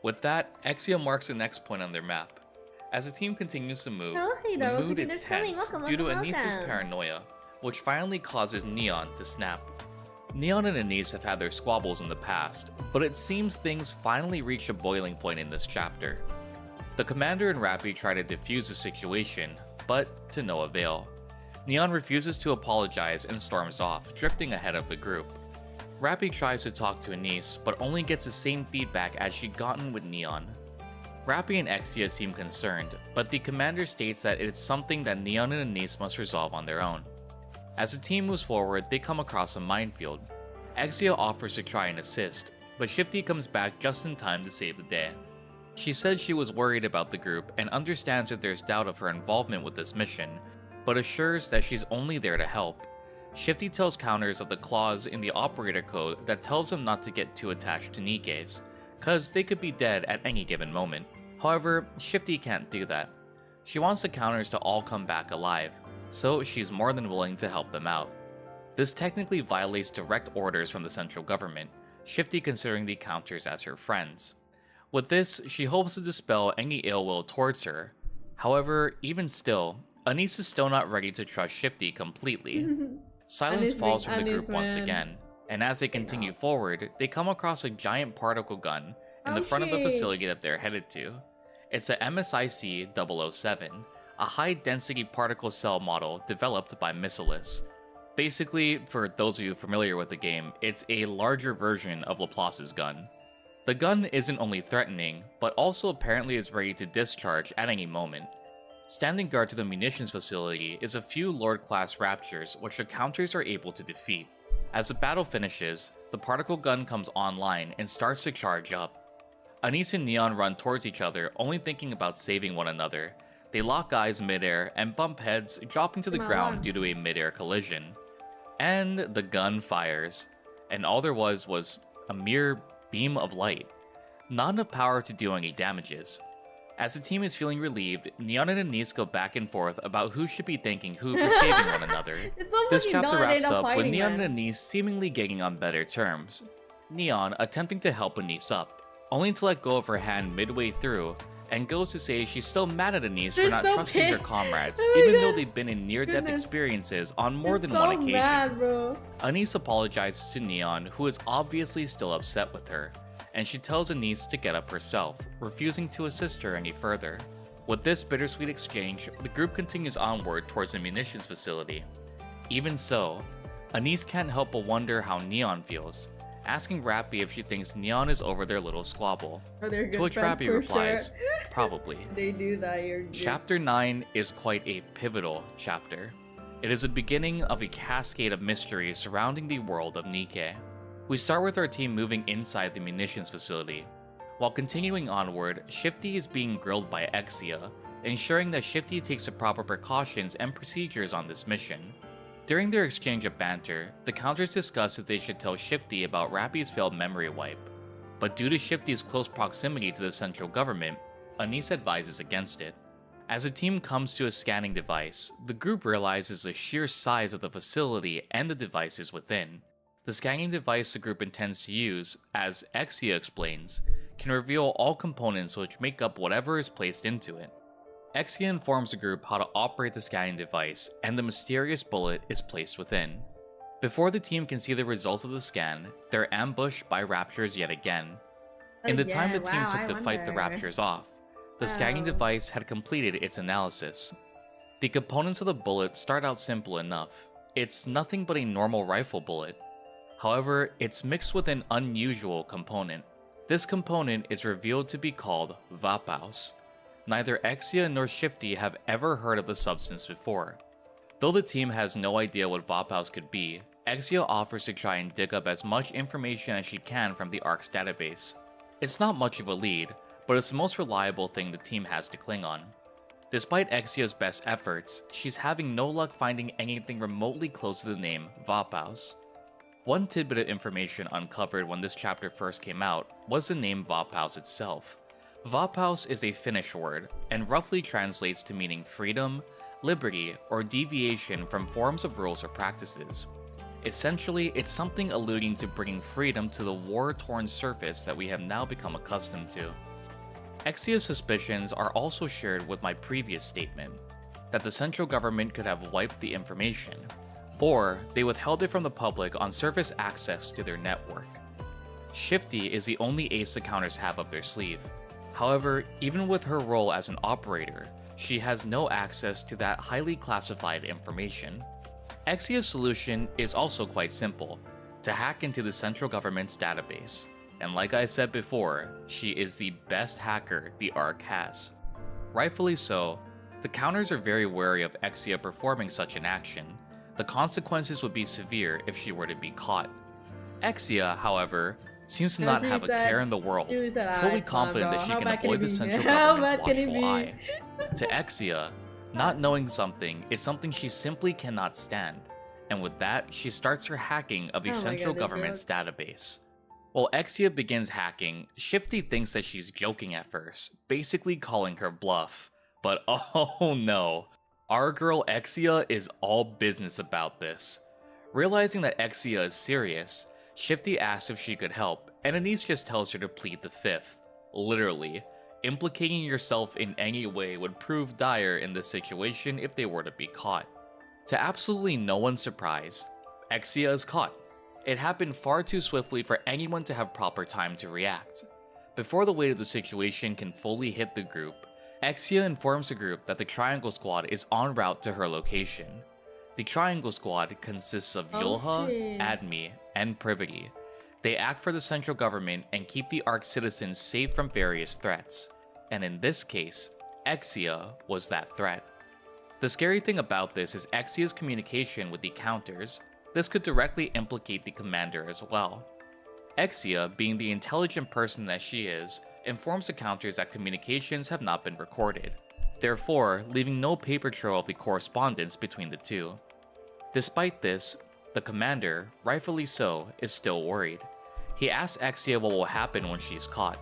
With that, Eckia marks the next point on their map. As the team continues to move, the mood is tense due to Anise's paranoia, which finally causes Neon to snap. Neon and Anise have had their squabbles in the past, but it seems things finally reach a boiling point in this chapter. The commander and Rappy try to defuse the situation, but to no avail. Neon refuses to apologize and storms off, drifting ahead of the group. Rappy tries to talk to Anise, but only gets the same feedback as she'd gotten with Neon. Rappy and Eckia seem concerned, but the commander states that it's something that Neon and Anise must resolve on their own. As the team moves forward, they come across a minefield. Eckia offers to try and assist, but Shifty comes back just in time to save the day. She says she was worried about the group and understands that there's doubt of her involvement with this mission, but assures that she's only there to help. Shifty tells counters of the clause in the operator code that tells them not to get too attached to Nikkes, cause they could be dead at any given moment. However, Shifty can't do that. She wants the counters to all come back alive, so she's more than willing to help them out. This technically violates direct orders from the central government, Shifty considering the counters as her friends. With this, she hopes to dispel any ill will towards her. However, even still, Anise is still not ready to trust Shifty completely. Silence falls from the group once again, and as they continue forward, they come across a giant particle gun in the front of the facility that they're headed to. It's a MSIC 007, a high-density particle cell model developed by Missilis. Basically, for those of you familiar with the game, it's a larger version of Laplace's gun. The gun isn't only threatening, but also apparently is ready to discharge at any moment. Standing guard to the munitions facility is a few Lord-class Raptures which the counters are able to defeat. As the battle finishes, the particle gun comes online and starts to charge up. Anise and Neon run towards each other, only thinking about saving one another. They lock eyes midair and bump heads, dropping to the ground due to a midair collision. And the gun fires, and all there was a mere beam of light. Not enough power to do any damages. As the team is feeling relieved, Neon and Anise go back and forth about who should be thanking who for saving one another. This chapter wraps up with Neon and Anise seemingly getting on better terms. Neon attempting to help Anise up, only to let go of her hand midway through, and goes to say she's still mad at Anise for not trusting her comrades, even though they've been in near-death experiences on more than one occasion. Anise apologizes to Neon, who is obviously still upset with her, and she tells Anise to get up herself, refusing to assist her any further. With this bittersweet exchange, the group continues onward towards the munitions facility. Even so, Anise can't help but wonder how Neon feels, asking Rappy if she thinks Neon is over their little squabble. To which Rappy replies, probably. They do that, Chapter 9 is quite a pivotal chapter. It is the beginning of a cascade of mysteries surrounding the world of NIKKE. We start with our team moving inside the munitions facility. While continuing onward, Shifty is being grilled by Eckia, ensuring that Shifty takes the proper precautions and procedures on this mission. During their exchange of banter, the counters discuss if they should tell Shifty about Rappy's failed memory wipe. But due to Shifty's close proximity to the central government, Anise advises against it. As the team comes to a scanning device, the group realizes the sheer size of the facility and the devices within. The scanning device the group intends to use, as Eckia explains, can reveal all components which make up whatever is placed into it. Eckia informs the group how to operate the scanning device, and the mysterious bullet is placed within. Before the team can see the results of the scan, they're ambushed by Raptures yet again. In the time the team took to fight the Raptures off, the scanning device had completed its analysis. The components of the bullet start out simple enough. It's nothing but a normal rifle bullet. However, it's mixed with an unusual component. This component is revealed to be called Vap House. Neither Eckia nor Shifty have ever heard of the substance before. Though the team has no idea what Vap House could be, Eckia offers to try and dig up as much information as she can from the Ark's database. It's not much of a lead, but it's the most reliable thing the team has to cling on. Despite Eckia's best efforts, she's having no luck finding anything remotely close to the name Vap House. One tidbit of information uncovered when this chapter first came out was the name Vap House itself, Vap House is a Finnish word, and roughly translates to meaning freedom, liberty, or deviation from forms of rules or practices. Essentially, it's something alluding to bringing freedom to the war-torn surface that we have now become accustomed to. Eckia's suspicions are also shared with my previous statement, that the central government could have wiped the information, or they withheld it from the public on surface access to their network. Shifty is the only ace the counters have up their sleeve. However, even with her role as an operator, she has no access to that highly classified information. Eckia's solution is also quite simple, to hack into the central government's database. And like I said before, she is the best hacker the Ark has. Rightfully so, the counters are very wary of Eckia performing such an action. The consequences would be severe if she were to be caught. Eckia, however, seems to not have a care in the world, fully confident that she can avoid the central government's watchful eye. To Eckia, not knowing something is something she simply cannot stand, and with that, she starts her hacking of the central government's database. While Eckia begins hacking, Shifty thinks that she's joking at first, basically calling her bluff. But oh no, our girl Eckia is all business about this. Realizing that Eckia is serious, Shifty asks if she could help, and Anise just tells her to plead the fifth. Literally, implicating yourself in any way would prove dire in this situation if they were to be caught. To absolutely no one's surprise, Eckia is caught. It happened far too swiftly for anyone to have proper time to react. Before the weight of the situation can fully hit the group, Eckia informs the group that the Triangle Squad is en route to her location. The Triangle Squad consists of Yulha, Admi, and Privity. They act for the central government and keep the Ark citizens safe from various threats. And in this case, Eckia was that threat. The scary thing about this is Eckia's communication with the counters. This could directly implicate the commander as well. Eckia, being the intelligent person that she is, informs the counters that communications have not been recorded, therefore leaving no paper trail of the correspondence between the two. Despite this, the commander, rightfully so, is still worried. He asks Eckia what will happen when she's caught.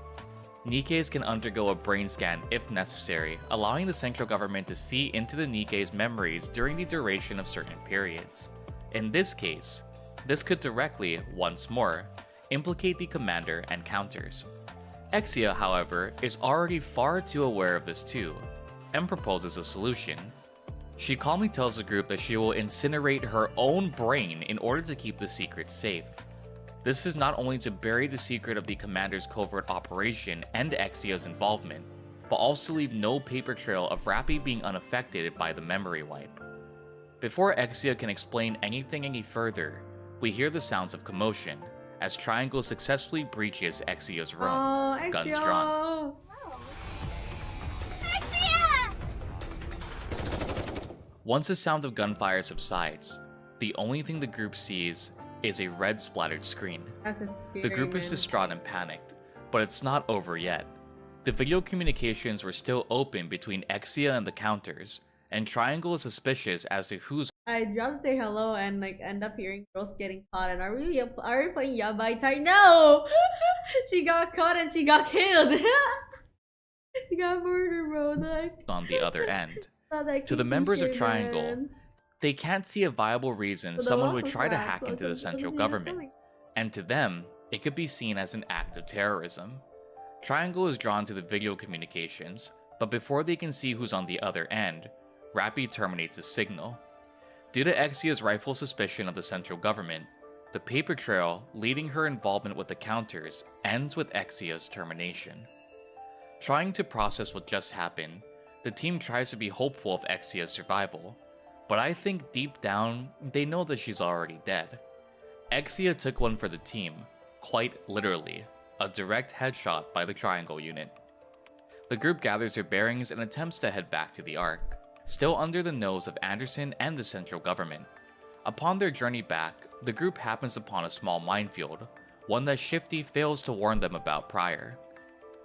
Nikkes can undergo a brain scan if necessary, allowing the central government to see into the Nikkes' memories during the duration of certain periods. In this case, this could directly, once more, implicate the commander and counters. Eckia, however, is already far too aware of this too, and proposes a solution. She calmly tells the group that she will incinerate her own brain in order to keep the secret safe. This is not only to bury the secret of the commander's covert operation and Eckia's involvement, but also leave no paper trail of Rappy being unaffected by the memory wipe. Before Eckia can explain anything any further, we hear the sounds of commotion, as Triangle successfully breaches Eckia's room, guns drawn. Once the sound of gunfire subsides, the only thing the group sees is a red splattered screen. The group is distraught and panicked, but it's not over yet. The video communications were still open between Eckia and the counters, and Triangle is suspicious as to who's. I dropped to say hello and like end up hearing girls getting caught, and are we playing Yabai Type? No! She got caught and she got killed! She got murdered, bro. Like, on the other end. To the members of Triangle, they can't see a viable reason someone would try to hack into the central government, and to them, it could be seen as an act of terrorism. Triangle is drawn to the video communications, but before they can see who's on the other end, Rappy terminates the signal. Due to Eckia's rightful suspicion of the central government, the paper trail leading her involvement with the counters ends with Eckia's termination. Trying to process what just happened, the team tries to be hopeful of Eckia's survival, but I think deep down, they know that she's already dead. Eckia took one for the team, quite literally, a direct headshot by the Triangle unit. The group gathers their bearings and attempts to head back to the Ark, still under the nose of Anderson and the central government. Upon their journey back, the group happens upon a small minefield, one that Shifty fails to warn them about prior.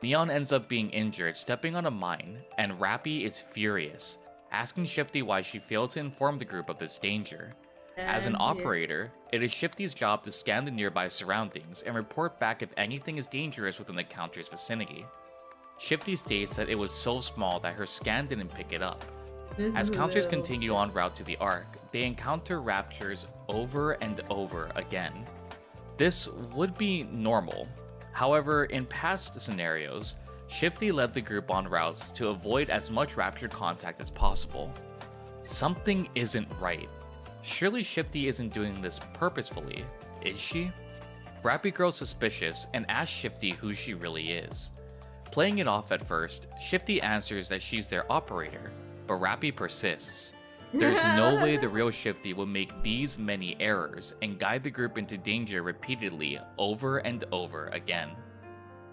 Neon ends up being injured stepping on a mine, and Rappy is furious, asking Shifty why she failed to inform the group of this danger. As an operator, it is Shifty's job to scan the nearby surroundings and report back if anything is dangerous within the counter's vicinity. Shifty states that it was so small that her scan didn't pick it up. As is counters little. continue en route to the Ark, they encounter raptures over and over again. This would be normal. However, in past scenarios, Shifty led the group on routes to avoid as much rapture contact as possible. Something isn't right. Surely Shifty isn't doing this purposefully, is she? Rappy grows suspicious and asks Shifty who she really is. Playing it off at first, Shifty answers that she's their operator, but Rappy persists. There's no way the real Shifty would make these many errors and guide the group into danger repeatedly over and over again.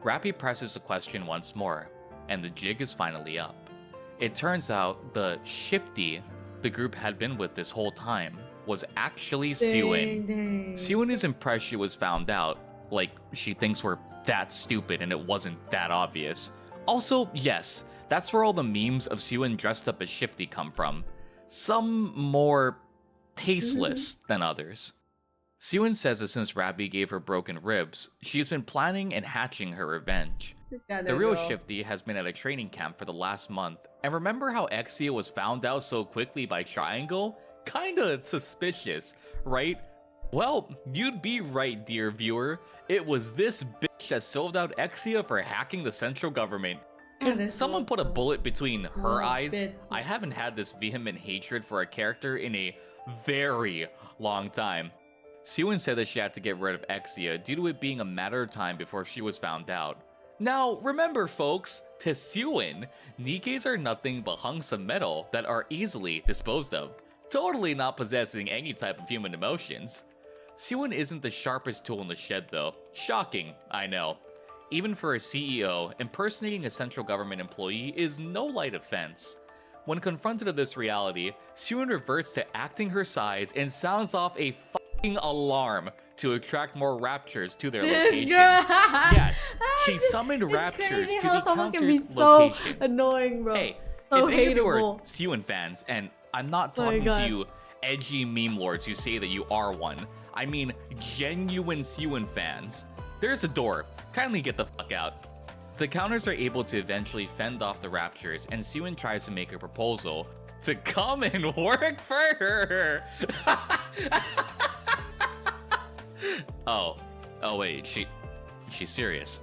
Rappy presses the question once more, and the jig is finally up. It turns out the Shifty the group had been with this whole time was actually Syuen. Syuen is impressed she was found out, like she thinks we're that stupid and it wasn't that obvious. Also, yes, that's where all the memes of Syuen dressed up as Shifty come from. Some more tasteless than others. Syuen says that since Rappy gave her broken ribs, she's been planning and hatching her revenge. The real Shifty has been at a training camp for the last month, and remember how Eckia was found out so quickly by Triangle? Kinda suspicious, right? Well, you'd be right, dear viewer. It was this bitch that sold out Eckia for hacking the central government. Can someone put a bullet between her eyes? Bitch. I haven't had this vehement hatred for a character in a very long time. Syuen said that she had to get rid of Eckia due to it being a matter of time before she was found out. Now, remember folks, to Syuen, Nikkes are nothing but hunks of metal that are easily disposed of, totally not possessing any type of human emotions. Syuen isn't the sharpest tool in the shed though. Shocking, I know. Even for a CEO, impersonating a central government employee is no light offense. When confronted with this reality, Syuen reverts to acting her size and sounds off a fucking alarm to attract more raptures to their location. Yes, she summoned raptures to the counter's location. Annoying, bro. Hey, so if any of you are hateable. Syuen fans, and I'm not talking to you edgy meme lords who say that you are one, I mean genuine Syuen fans, there's a door. Kindly get the fuck out. The counters are able to eventually fend off the raptures, and Syuen tries to make a proposal to come and work for her. Oh wait, she's serious.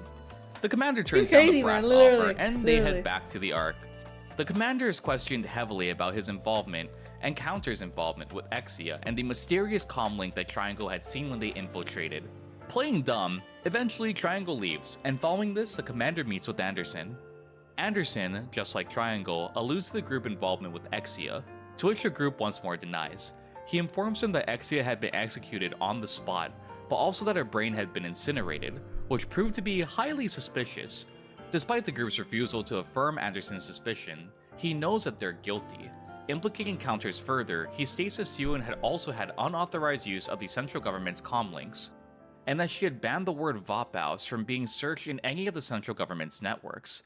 The commander turns down the brat's offer, and they head back to the Ark. The commander is questioned heavily about his involvement and Counter's involvement with Eckia and the mysterious comm link that Triangle had seen when they infiltrated. Playing dumb, eventually Triangle leaves, and following this, the commander meets with Anderson. Anderson, just like Triangle, alludes to the group involvement with Eckia, to which the group once more denies. He informs them that Eckia had been executed on the spot, but also that her brain had been incinerated, which proved to be highly suspicious. Despite the group's refusal to affirm Anderson's suspicion, he knows that they're guilty. Implicating Counters further, he states that Syuen had also had unauthorized use of the central government's comm links, and that she had banned the word Vap House from being searched in any of the central government's networks.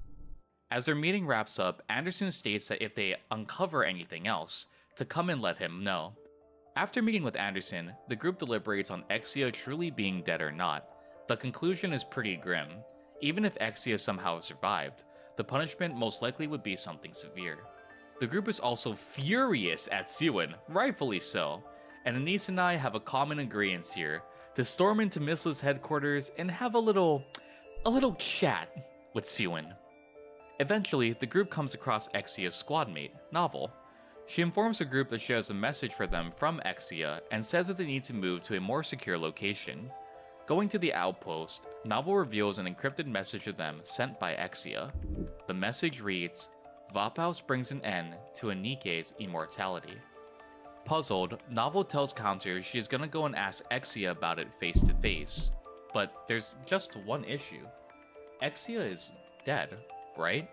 As their meeting wraps up, Anderson states that if they uncover anything else, to come and let him know. After meeting with Anderson, the group deliberates on Eckia truly being dead or not. The conclusion is pretty grim. Even if Eckia somehow survived, the punishment most likely would be something severe. The group is also furious at Syuen, rightfully so, and Anise and I have a common agreement here, to storm into Misla's headquarters and have a little chat with Syuen. Eventually, the group comes across Eckia's squadmate, Novel. She informs the group that she has a message for them from Eckia and says that they need to move to a more secure location. Going to the outpost, Novel reveals an encrypted message to them sent by Eckia. The message reads, "Vap House brings an end to a Nikke's immortality." Puzzled, Novel tells Counter she is gonna go and ask Eckia about it face to face. But there's just one issue. Eckia is dead, right?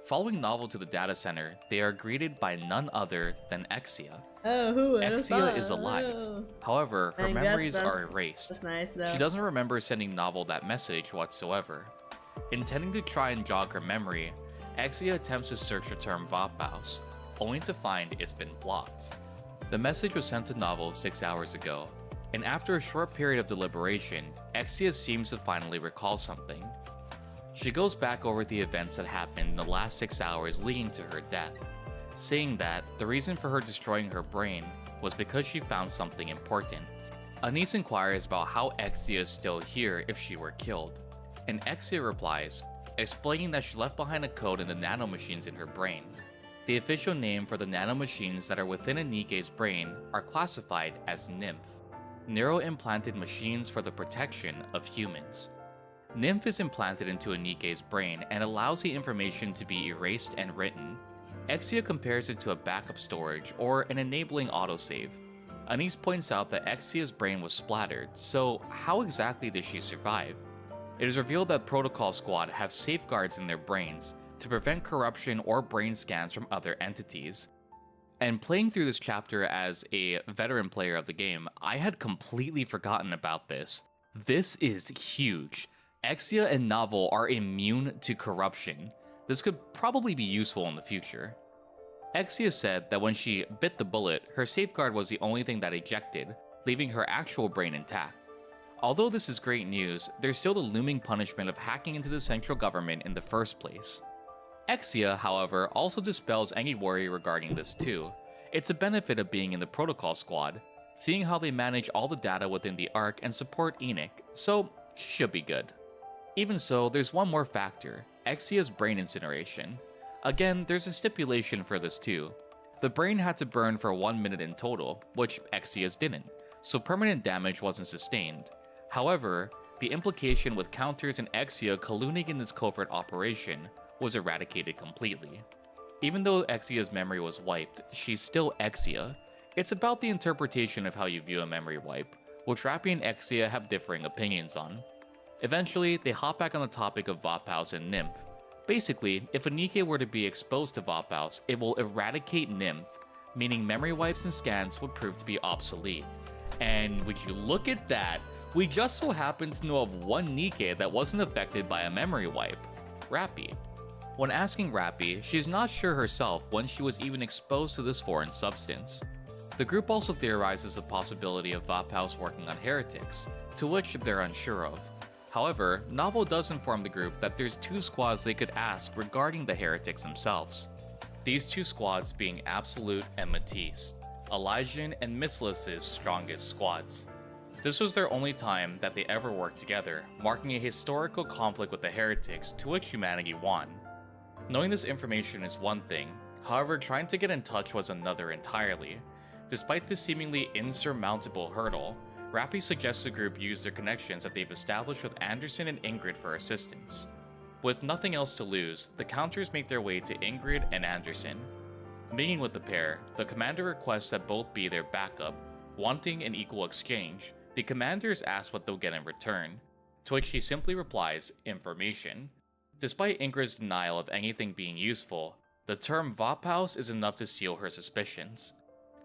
Following Novel to the data center, they are greeted by none other than Eckia. Oh, who Eckia is alive. However, her memories are erased. That's nice, though. She doesn't remember sending Novel that message whatsoever. Intending to try and jog her memory, Eckia attempts to search the term Vap House, only to find it's been blocked. The message was sent to Novel 6 hours ago, and after a short period of deliberation, Eckia seems to finally recall something. She goes back over the events that happened in the last 6 hours leading to her death, saying that the reason for her destroying her brain was because she found something important. Anise inquires about how Eckia is still here if she were killed, and Eckia replies, explaining that she left behind a code in the nanomachines in her brain. The official name for the nanomachines that are within a NIKKE's brain are classified as NIMF, neuro-implanted machines for the protection of humans. NIMF is implanted into a NIKKE's brain and allows the information to be erased and written. Eckia compares it to a backup storage or an enabling autosave. Anise points out that Eckia's brain was splattered, so how exactly did she survive? It is revealed that Protocol Squad have safeguards in their brains to prevent corruption or brain scans from other entities. And playing through this chapter as a veteran player of the game, I had completely forgotten about this. This is huge. Eckia and Novel are immune to corruption. This could probably be useful in the future. Eckia said that when she bit the bullet, her safeguard was the only thing that ejected, leaving her actual brain intact. Although this is great news, there's still the looming punishment of hacking into the central government in the first place. Eckia, however, also dispels any worry regarding this too. It's a benefit of being in the Protocol Squad, seeing how they manage all the data within the Ark and support Enoch, so should be good. Even so, there's one more factor, Eckia's brain incineration. Again, there's a stipulation for this too. The brain had to burn for 1 minute in total, which Eckia's didn't, so permanent damage wasn't sustained. However, the implication with counters and Eckia colluding in this covert operation was eradicated completely. Even though Eckia's memory was wiped, she's still Eckia. It's about the interpretation of how you view a memory wipe, which Rappy and Eckia have differing opinions on. Eventually, they hop back on the topic of Vap House and Nymph. Basically, if a NIKKE were to be exposed to Vap House, it will eradicate Nymph, meaning memory wipes and scans would prove to be obsolete. And would you look at that, we just so happen to know of one NIKKE that wasn't affected by a memory wipe, Rappy. When asking Rappy, she's not sure herself when she was even exposed to this foreign substance. The group also theorizes the possibility of Vap House working on heretics, to which they're unsure of. However, Novel does inform the group that there's 2 squads they could ask regarding the heretics themselves. These 2 squads being Absolute and Matisse, Elysian and Missless's strongest squads. This was their only time that they ever worked together, marking a historical conflict with the heretics to which humanity won. Knowing this information is one thing, however trying to get in touch was another entirely. Despite this seemingly insurmountable hurdle, Rappy suggests the group use their connections that they've established with Anderson and Ingrid for assistance. With nothing else to lose, the counters make their way to Ingrid and Anderson. Meeting with the pair, the commander requests that both be their backup, wanting an equal exchange. The commander is asked what they'll get in return, to which he simply replies, information. Despite Ingrid's denial of anything being useful, the term Vap House is enough to seal her suspicions.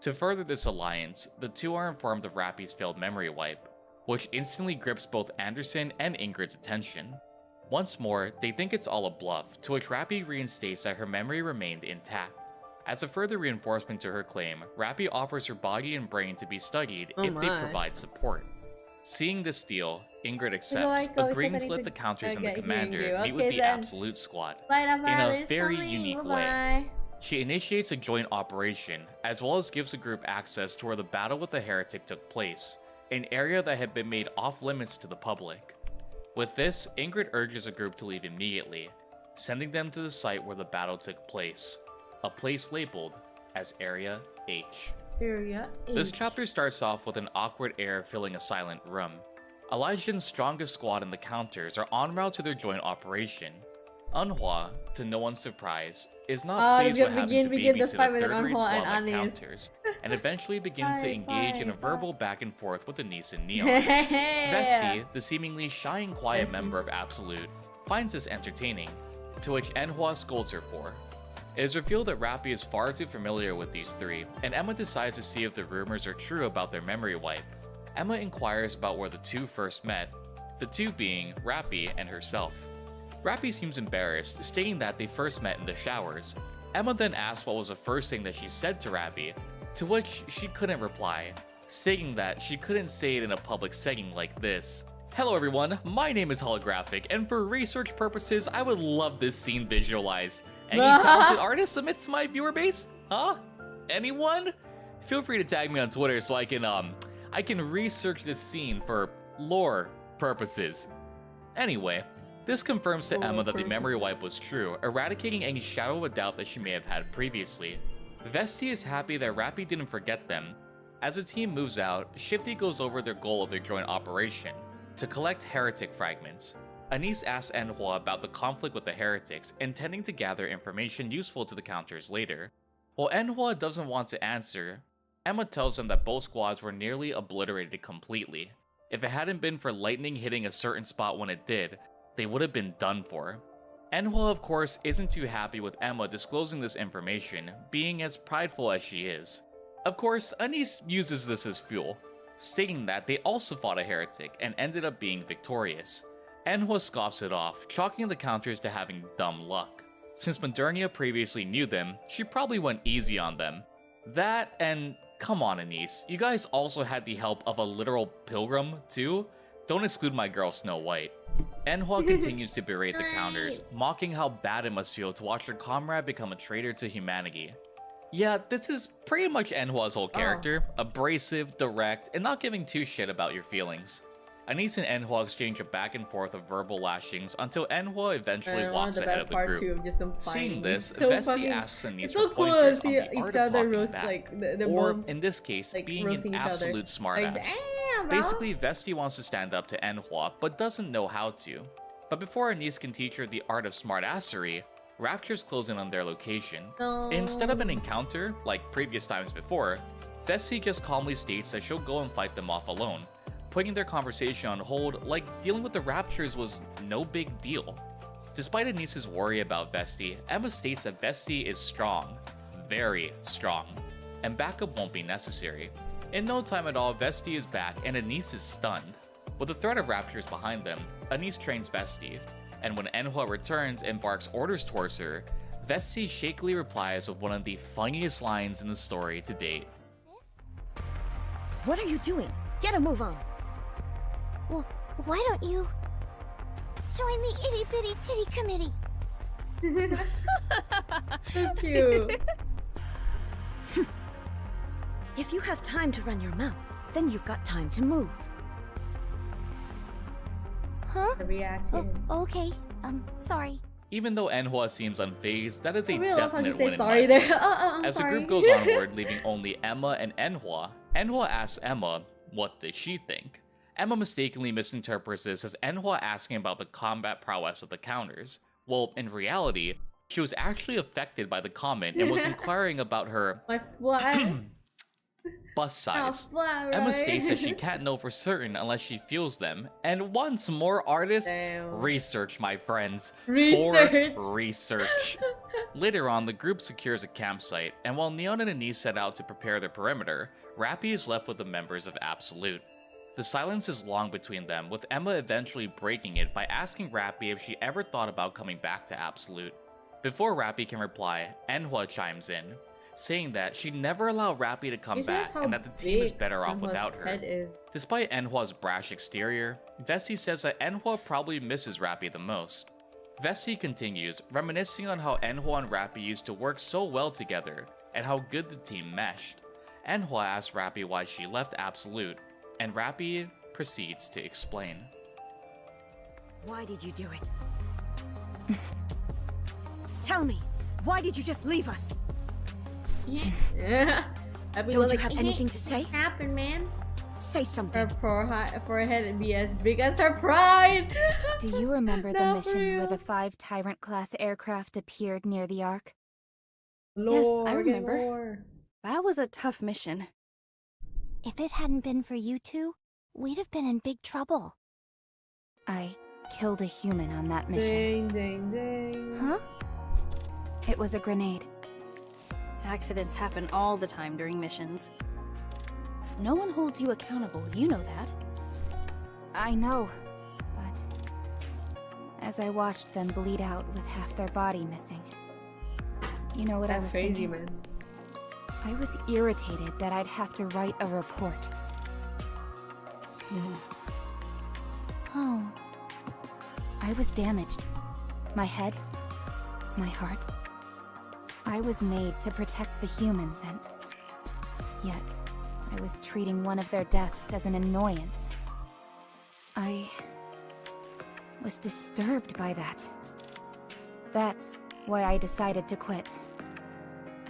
To further this alliance, the 2 are informed of Rappy's failed memory wipe, which instantly grips both Anderson and Ingrid's attention. Once more, they think it's all a bluff, to which Rappy reinstates that her memory remained intact. As a further reinforcement to her claim, Rappy offers her body and brain to be studied if they provide support. Seeing this deal, Ingrid accepts, agreeing to let the counters and the commander meet with the Absolute Squad in a very unique way. She initiates a joint operation, as well as gives the group access to where the battle with the heretic took place, an area that had been made off-limits to the public. With this, Ingrid urges the group to leave immediately, sending them to the site where the battle took place, a place labeled as Area H. Area H. This chapter starts off with an awkward air filling a silent room. Elysian's strongest squad and the counters are en route to their joint operation. Eunhwa, to no one's surprise, is not pleased with having to babysit a third-rate squad like counters, and eventually begins to engage in a verbal back and forth with Anise and Neon. Vesti, the seemingly shy and quiet member of Absolute, finds this entertaining, to which Eunhwa scolds her for. It is revealed that Rappy is far too familiar with these 3, and Emma decides to see if the rumors are true about their memory wipe. Emma inquires about where the 2 first met, the 2 being Rappy and herself. Rappy seems embarrassed, stating that they first met in the showers. Emma then asks what was the first thing that she said to Rappy, to which she couldn't reply, stating that she couldn't say it in a public setting like this. Hello everyone, my name is Holographic, and for research purposes, I would love this scene visualized. Any talented artists amidst my viewer base? Huh? Anyone? Feel free to tag me on Twitter so I can research this scene for lore purposes. Anyway, this confirms to Emma that the memory wipe was true, eradicating any shadow of a doubt that she may have had previously. Vesti is happy that Rappy didn't forget them. As the team moves out, Shifty goes over their goal of their joint operation, to collect heretic fragments. Anise asks Enhua about the conflict with the heretics, intending to gather information useful to the counters later. While Enhua doesn't want to answer, Emma tells them that both squads were nearly obliterated completely. If it hadn't been for lightning hitting a certain spot when it did, they would have been done for. Enhua, of course, isn't too happy with Emma disclosing this information, being as prideful as she is. Of course, Anise uses this as fuel, stating that they also fought a heretic and ended up being victorious. Enhua scoffs it off, chalking the counters to having dumb luck. Since Modernia previously knew them, she probably went easy on them. That and, come on Anise, you guys also had the help of a literal pilgrim too? Don't exclude my girl Snow White. Enhua continues to berate the counters, mocking how bad it must feel to watch her comrade become a traitor to humanity. Yeah, this is pretty much Enhua's whole character, abrasive, direct, and not giving two shit about your feelings. Anise and Enhua exchange a back and forth of verbal lashings until Enhua eventually walks ahead of the group. Seeing this, Vesti asks Anise for pointers on the art of talking back, or in this case, being an absolute smartass. Basically, Vesti wants to stand up to Enhua, but doesn't know how to. But before Anise can teach her the art of smartassery, Raptures close in on their location. Instead of an encounter, like previous times before, Vesti just calmly states that she'll go and fight them off alone, putting their conversation on hold like dealing with the Raptures was no big deal. Despite Anise's worry about Vesti, Emma states that Vesti is strong, very strong, and backup won't be necessary. In no time at all, Vesti is back and Anise is stunned. With the threat of Raptures behind them, Anise trains Vesti, and when Enhua returns and barks orders towards her, Vesti shakily replies with one of the funniest lines in the story to date. What are you doing? Get a move on! Well, why don't you join the itty bitty titty committee? So cute. If you have time to run your mouth, then you've got time to move. Huh? The reaction. Oh, okay. Sorry. Even though Enhua seems unfazed, that is a I definite win in sorry my there. book. As the group goes onward, leaving only Emma and Enhua asks Emma, what does she think? Emma mistakenly misinterprets this as Enhua asking about the combat prowess of the counters. Well, in reality, she was actually affected by the comment and was inquiring about her bust size. Emma states that she can't know for certain unless she feels them. And once more, artists, research, my friends. Research. For research. Later on, the group secures a campsite, and while Neon and Anise set out to prepare their perimeter, Rappy is left with the members of Absolute. The silence is long between them, with Emma eventually breaking it by asking Rappy if she ever thought about coming back to Absolute. Before Rappy can reply, Enhua chimes in, saying that she'd never allow Rappy to come back and that the team is better off without her. Despite Enhua's brash exterior, Vesti says that Enhua probably misses Rappy the most. Vesti continues, reminiscing on how Enhua and Rappy used to work so well together and how good the team meshed. Enhua asks Rappy why she left Absolute, and Rappy proceeds to explain. Why did you do it? Tell me, why did you just leave us? Yeah. Don't you have anything to say? Happen, man. Say something. Her forehead would be as big as her pride. Do you remember the mission where the 5 Tyrant-class aircraft appeared near the Ark? Yes, I remember. That was a tough mission. If it hadn't been for you two, we'd have been in big trouble. I killed a human on that mission. Ding, ding, ding. Huh? It was a grenade. Accidents happen all the time during missions. No one holds you accountable, you know that. I know, but as I watched them bleed out with half their body missing, you know what I was thinking? Man. I was irritated that I'd have to write a report. I was damaged. My head, my heart. I was made to protect the humans, and yet I was treating one of their deaths as an annoyance. I was disturbed by that. That's why I decided to quit.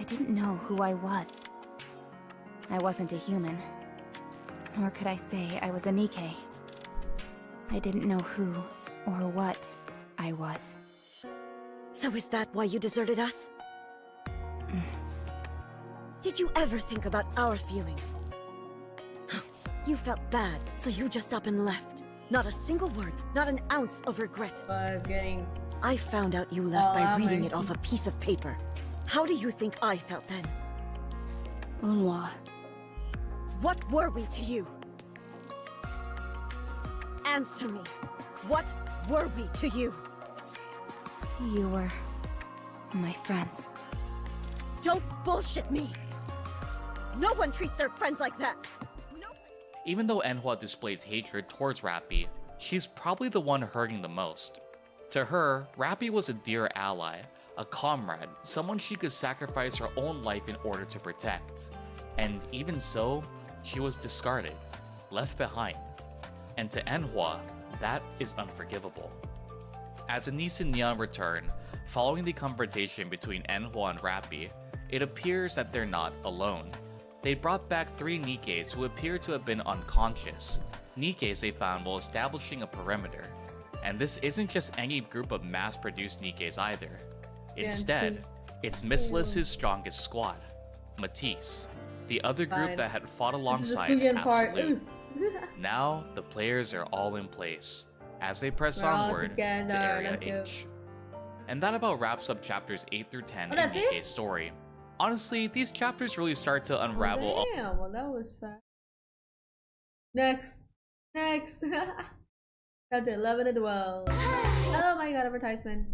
I didn't know who I was. I wasn't a human. Nor could I say I was a Nikke. I didn't know who or what I was. So is that why you deserted us? Did you ever think about our feelings? You felt bad, so you just up and left. Not a single word, not an ounce of regret. I found out you left by reading it off a piece of paper. How do you think I felt then? Unwa. What were we to you? Answer me. What were we to you? You were my friends. Don't bullshit me! No one treats their friends like that! Even though Enhwa displays hatred towards Rappy, she's probably the one hurting the most. To her, Rappy was a dear ally, a comrade, someone she could sacrifice her own life in order to protect. And even so, she was discarded, left behind. And to Enhwa, that is unforgivable. As Anise and Neon return, following the confrontation between Enhwa and Rappy, it appears that they're not alone. They brought back 3 Nikkes who appear to have been unconscious, Nikkes they found while establishing a perimeter. And this isn't just any group of mass-produced Nikkes either. Instead, it's Missless's strongest squad, Matisse, the other group that had fought alongside Absolute. Now, the players are all in place, as they press onward to Area H. And that about wraps up chapters 8 through 10 in Nikke's story. Honestly, these chapters really start to unravel. Damn, well that was fast. Next. Chapter 11 and 12. Oh my god, advertisement.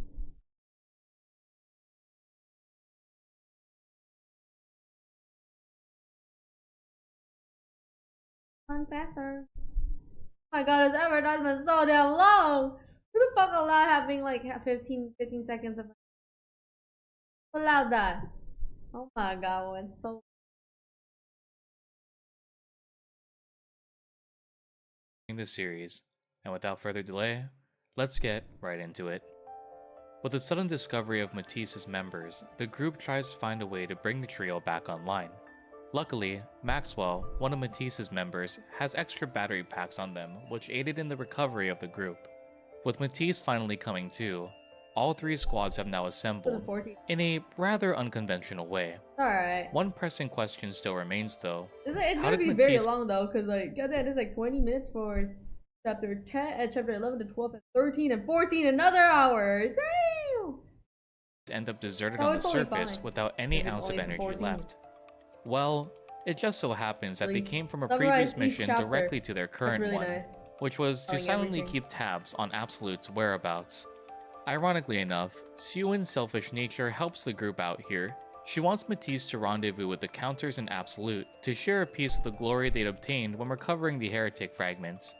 On faster. Oh my god, this advertisement is so damn long. Who the fuck allowed having like 15 seconds of who allowed that? Oh my god, it's so this series, and without further delay, let's get right into it. With the sudden discovery of Matisse's members, the group tries to find a way to bring the trio back online. Luckily, Maxwell, one of Matisse's members, has extra battery packs on them, which aided in the recovery of the group. With Matisse finally coming to, all 3 squads have now assembled in a rather unconventional way. alright. One pressing question still remains though. It's gonna be very long though, cause like goddamn, it's like 20 minutes for chapter 10, chapter 11 to 12, and 13 and 14, another hour. Damn. End up deserted on the surface without any ounce of energy left. Well, it just so happens that they came from a previous mission directly to their current one, which was to silently keep tabs on Absolute's whereabouts. Ironically enough, Syuen's selfish nature helps the group out here. She wants Matisse to rendezvous with the Counters and Absolute to share a piece of the glory they'd obtained when recovering the heretic fragments.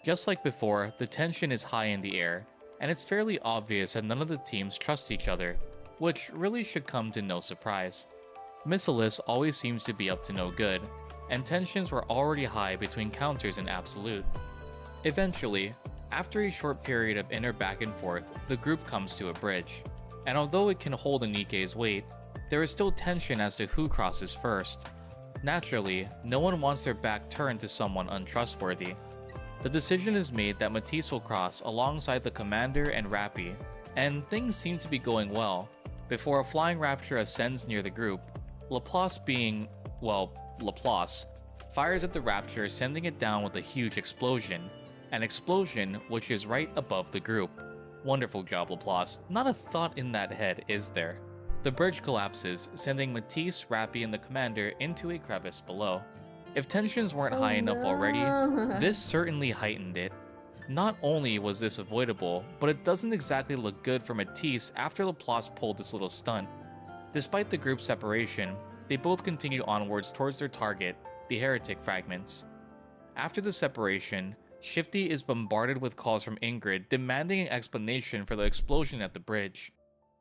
Just like before, the tension is high in the air, and it's fairly obvious that none of the teams trust each other, which really should come to no surprise. Missless always seems to be up to no good, and tensions were already high between Counters and Absolute. Eventually, after a short period of inner back and forth, the group comes to a bridge, and although it can hold a Nikke's weight, there is still tension as to who crosses first. Naturally, no one wants their back turned to someone untrustworthy. The decision is made that Matisse will cross alongside the Commander and Rappy, and things seem to be going well, before a flying rapture ascends near the group. Laplace being, well, Laplace, fires at the rapture, sending it down with a huge explosion. An explosion which is right above the group. Wonderful job, Laplace. Not a thought in that head, is there? The bridge collapses, sending Matisse, Rappy, and the Commander into a crevice below. If tensions weren't high enough already, this certainly heightened it. Not only was this avoidable, but it doesn't exactly look good for Matisse after Laplace pulled this little stunt. Despite the group's separation, they both continue onwards towards their target, the heretic fragments. After the separation, Shifty is bombarded with calls from Ingrid demanding an explanation for the explosion at the bridge.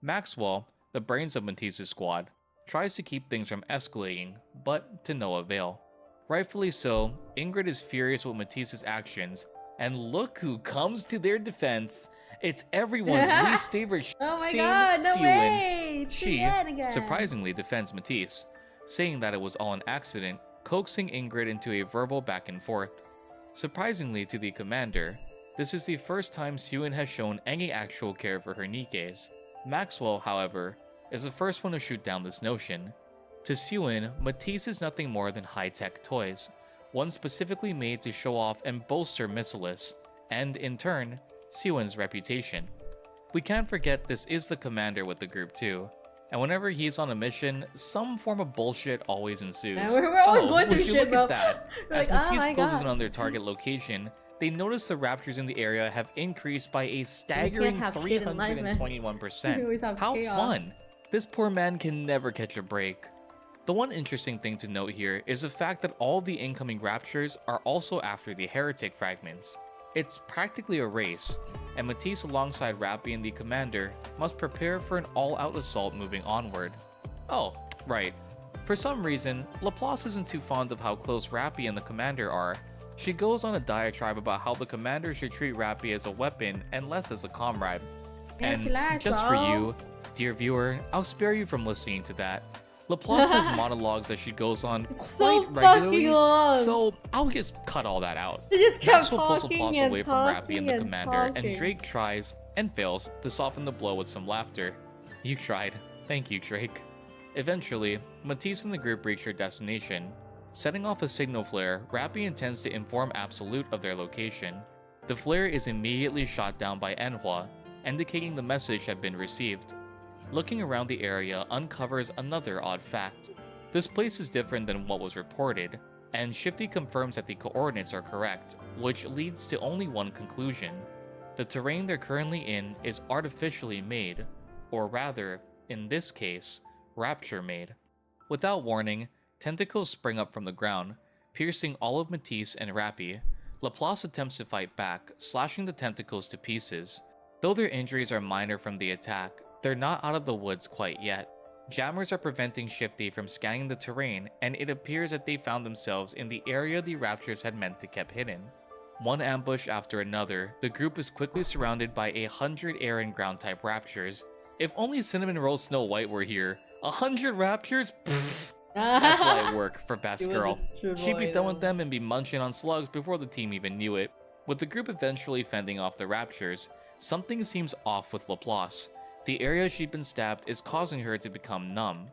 Maxwell, the brains of Matisse's squad, tries to keep things from escalating, but to no avail. Rightfully so, Ingrid is furious with Matisse's actions, and look who comes to their defense. It's everyone's least favorite oh my god, no way! She surprisingly defends Matisse, saying that it was all an accident, coaxing Ingrid into a verbal back and forth. Surprisingly to the commander, this is the first time Syuen has shown any actual care for her Nikkes. Maxwell, however, is the first one to shoot down this notion. To Syuen, Matisse is nothing more than high-tech toys, one specifically made to show off and bolster Missilis, and in turn, Syuen's reputation. We can't forget this is the commander with the group too, and whenever he's on a mission, some form of bullshit always ensues. Yeah, we're always going through shit, bro. Look at that. As like, Matisse closes in on their target location, they notice the raptors in the area have increased by a staggering 321%. How fun! This poor man can never catch a break. The one interesting thing to note here is the fact that all the incoming raptures are also after the heretic fragments. It's practically a race, and Matisse alongside Rappy and the commander must prepare for an all-out assault moving onward. Oh, right. For some reason, Laplace isn't too fond of how close Rappy and the commander are. She goes on a diatribe about how the commander should treat Rappy as a weapon and less as a comrade. And just for you, dear viewer, I'll spare you from listening to that. Laplace has monologues that she goes on quite regularly, so I'll just cut all that out. She just kept Maxwell pulls talking Laplace and away from Rappy and the commander, talking. and Drake tries, and fails, to soften the blow with some laughter. You tried. Thank you, Drake. Eventually, Matisse and the group reach their destination. Setting off a signal flare, Rappy intends to inform Absolute of their location. The flare is immediately shot down by Enhua, indicating the message had been received. Looking around the area uncovers another odd fact. This place is different than what was reported, and Shifty confirms that the coordinates are correct, which leads to only one conclusion. The terrain they're currently in is artificially made, or rather, in this case, rapture-made. Without warning, tentacles spring up from the ground, piercing all of Matisse and Rappy. Laplace attempts to fight back, slashing the tentacles to pieces. Though their injuries are minor from the attack, they're not out of the woods quite yet. Jammers are preventing Shifty from scanning the terrain, and it appears that they found themselves in the area the raptors had meant to keep hidden. One ambush after another, the group is quickly surrounded by 100 air and ground type raptors. If only Cinnamon Roll Snow White were here. 100 raptors? Pfft. That's light work for best girl. She'd be done with them and be munching on slugs before the team even knew it. With the group eventually fending off the raptors, something seems off with Laplace. The area she'd been stabbed is causing her to become numb.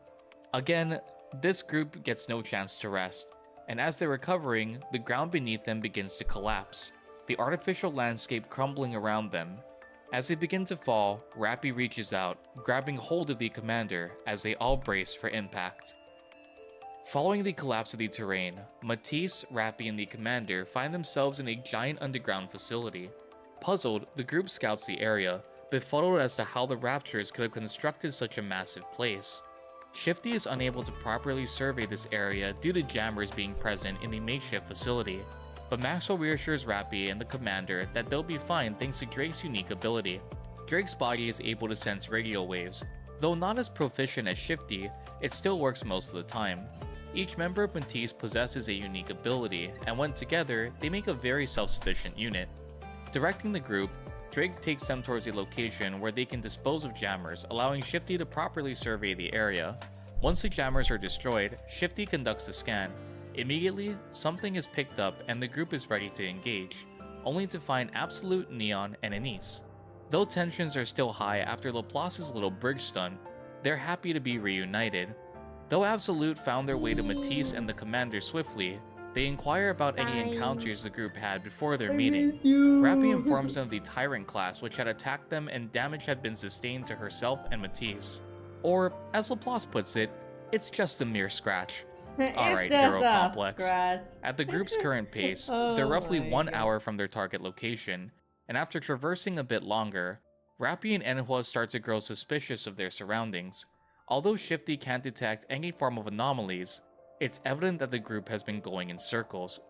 Again, this group gets no chance to rest, and as they're recovering, the ground beneath them begins to collapse, the artificial landscape crumbling around them. As they begin to fall, Rappy reaches out, grabbing hold of the commander as they all brace for impact. Following the collapse of the terrain, Matisse, Rappy, and the commander find themselves in a giant underground facility. Puzzled, the group scouts the area, befuddled as to how the raptors could have constructed such a massive place. Shifty is unable to properly survey this area due to jammers being present in the makeshift facility, but Maxwell reassures Rappy and the commander that they'll be fine thanks to Drake's unique ability. Drake's body is able to sense radio waves. Though not as proficient as Shifty, it still works most of the time. Each member of Matisse possesses a unique ability, and when together, they make a very self-sufficient unit. Directing the group, Drake takes them towards a location where they can dispose of jammers, allowing Shifty to properly survey the area. Once the jammers are destroyed, Shifty conducts a scan. Immediately, something is picked up and the group is ready to engage, only to find Absolute, Neon, and Anise. Though tensions are still high after Laplace's little bridge stunt, they're happy to be reunited. Though Absolute found their way to Matisse and the commander swiftly, they inquire about any encounters the group had before their meeting. Rappy informs them of the Tyrant class which had attacked them and damage had been sustained to herself and Matisse. Or, as Laplace puts it, it's just a mere scratch. Alright, Hero Complex. At the group's current pace, they're roughly 1 hour from their target location, and after traversing a bit longer, Rappy and Enhua start to grow suspicious of their surroundings. Although Shifty can't detect any form of anomalies, it's evident that the group has been going in circles.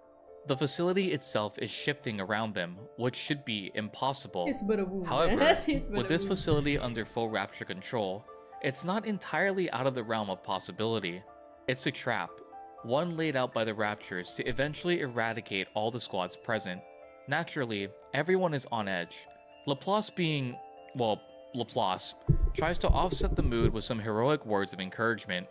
The facility itself is shifting around them, which should be impossible. However, However, with this facility under full Rapture control, it's not entirely out of the realm of possibility. It's a trap, one laid out by the Raptures to eventually eradicate all the squads present. Naturally, everyone is on edge. Laplace being, well, Laplace, tries to offset the mood with some heroic words of encouragement.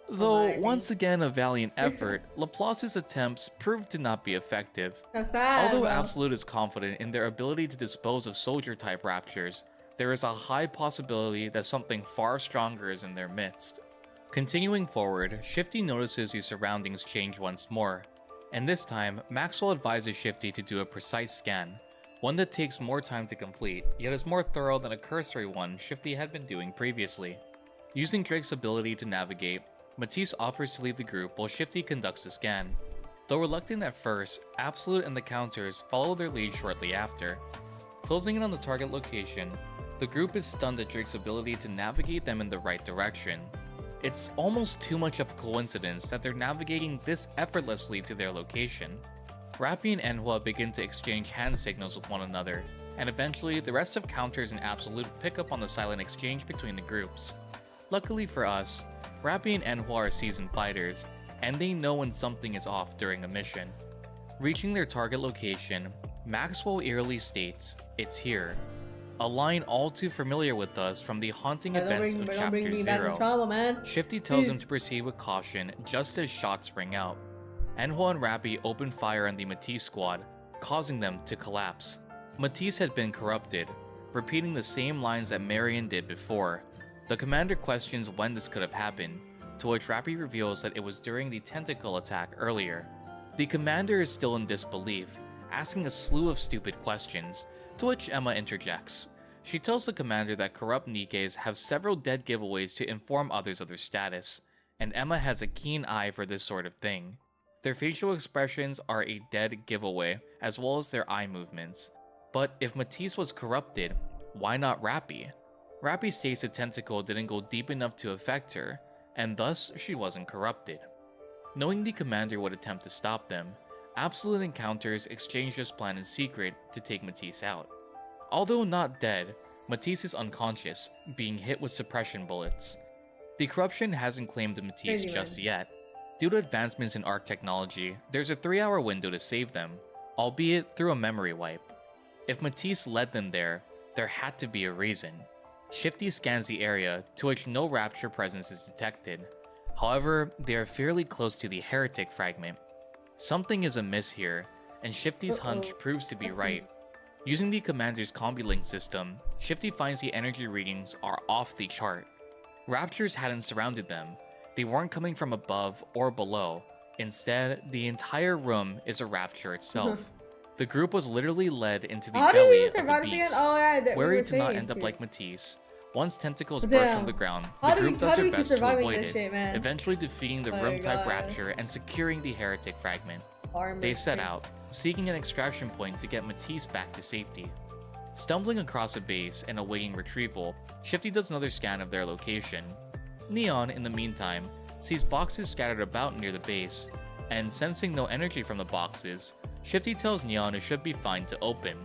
Though, once again a valiant effort, Laplace's attempts proved to not be effective. Although Absolute is confident in their ability to dispose of soldier-type Raptures, there is a high possibility that something far stronger is in their midst. Continuing forward, Shifty notices his surroundings change once more, and this time, Maxwell advises Shifty to do a precise scan, one that takes more time to complete, yet is more thorough than a cursory one Shifty had been doing previously. Using Drake's ability to navigate, Matisse offers to lead the group while Shifty conducts the scan. Though reluctant at first, Absolute and the Counters follow their lead shortly after. Closing in on the target location, the group is stunned at Drake's ability to navigate them in the right direction. It's almost too much of a coincidence that they're navigating this effortlessly to their location. Rappy and Enhua begin to exchange hand signals with one another, and eventually the rest of Counters and Absolute pick up on the silent exchange between the groups. Luckily for us, Rappy and Enhua are seasoned fighters, and they know when something is off during a mission. Reaching their target location, Maxwell eerily states, "It's here," a line all too familiar with us from the haunting events of Chapter 0. Shifty tells him to proceed with caution just as shots ring out. Enhua and Rappy open fire on the Matisse squad, causing them to collapse. Matisse had been corrupted, repeating the same lines that Marian did before. The commander questions when this could have happened, to which Rappy reveals that it was during the tentacle attack earlier. The commander is still in disbelief, asking a slew of stupid questions, to which Emma interjects. She tells the commander that corrupt Nikkes have several dead giveaways to inform others of their status, and Emma has a keen eye for this sort of thing. Their facial expressions are a dead giveaway, as well as their eye movements. But if Matisse was corrupted, why not Rappy? Rappy states the tentacle didn't go deep enough to affect her, and thus she wasn't corrupted. Knowing the commander would attempt to stop them, Absolute and Counters exchange this plan in secret to take Matisse out. Although not dead, Matisse is unconscious, being hit with suppression bullets. The corruption hasn't claimed Matisse just yet. Due to advancements in ARC technology, there's a 3-hour window to save them, albeit through a memory wipe. If Matisse led them there had to be a reason. Shifty scans the area, to which no Rapture presence is detected. However, they are fairly close to the heretic fragment. Something is amiss here, and Shifty's hunch proves to be right. Using the commander's combi-link system, Shifty finds the energy readings are off the chart. Raptures hadn't surrounded them. They weren't coming from above or below. Instead, the entire room is a Rapture itself. The group was literally led into the belly of the beast. Worried to not end up like Matisse, once tentacles burst from the ground, the group does their best to avoid it, eventually defeating the room-type Rapture and securing the heretic fragment. They set out, seeking an extraction point to get Matisse back to safety. Stumbling across a base and awaiting retrieval, Shifty does another scan of their location. Neon, in the meantime, sees boxes scattered about near the base, and sensing no energy from the boxes, Shifty tells Neon it should be fine to open,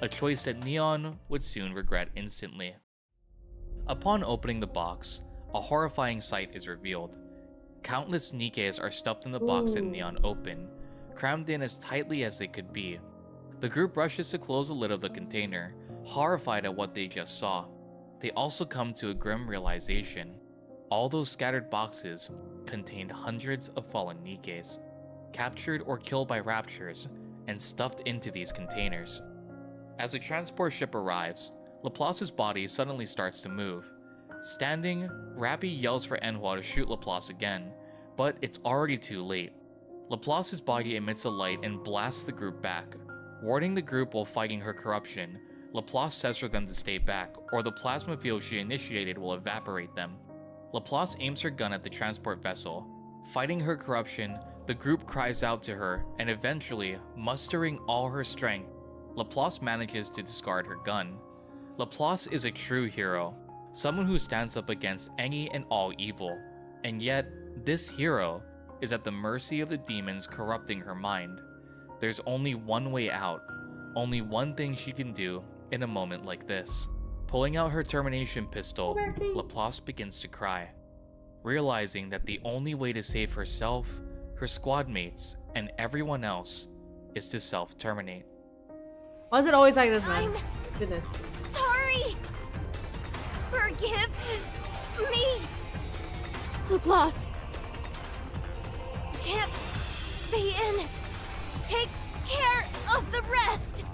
a choice that Neon would soon regret instantly. Upon opening the box, a horrifying sight is revealed. Countless Nikkes are stuffed in the box that Neon opened, crammed in as tightly as they could be. The group rushes to close the lid of the container, horrified at what they just saw. They also come to a grim realization. All those scattered boxes contained hundreds of fallen Nikkes, captured or killed by Raptures, and stuffed into these containers. As the transport ship arrives, Laplace's body suddenly starts to move. Standing, Rappy yells for Enhua to shoot Laplace again, but it's already too late. Laplace's body emits a light and blasts the group back. Warding the group while fighting her corruption, Laplace says for them to stay back, or the plasma field she initiated will evaporate them. Laplace aims her gun at the transport vessel. Fighting her corruption, the group cries out to her, and eventually, mustering all her strength, Laplace manages to discard her gun. Laplace is a true hero, someone who stands up against any and all evil, and yet, this hero is at the mercy of the demons corrupting her mind. there's only one way out, only one thing she can do in a moment like this. Pulling out her termination pistol, Laplace begins to cry, realizing that the only way to save herself, her squad mates, and everyone else is to self-terminate. Why is it always like this, man? Goodness. Sorry! Forgive me! Laplace! Champion! Take care of the rest!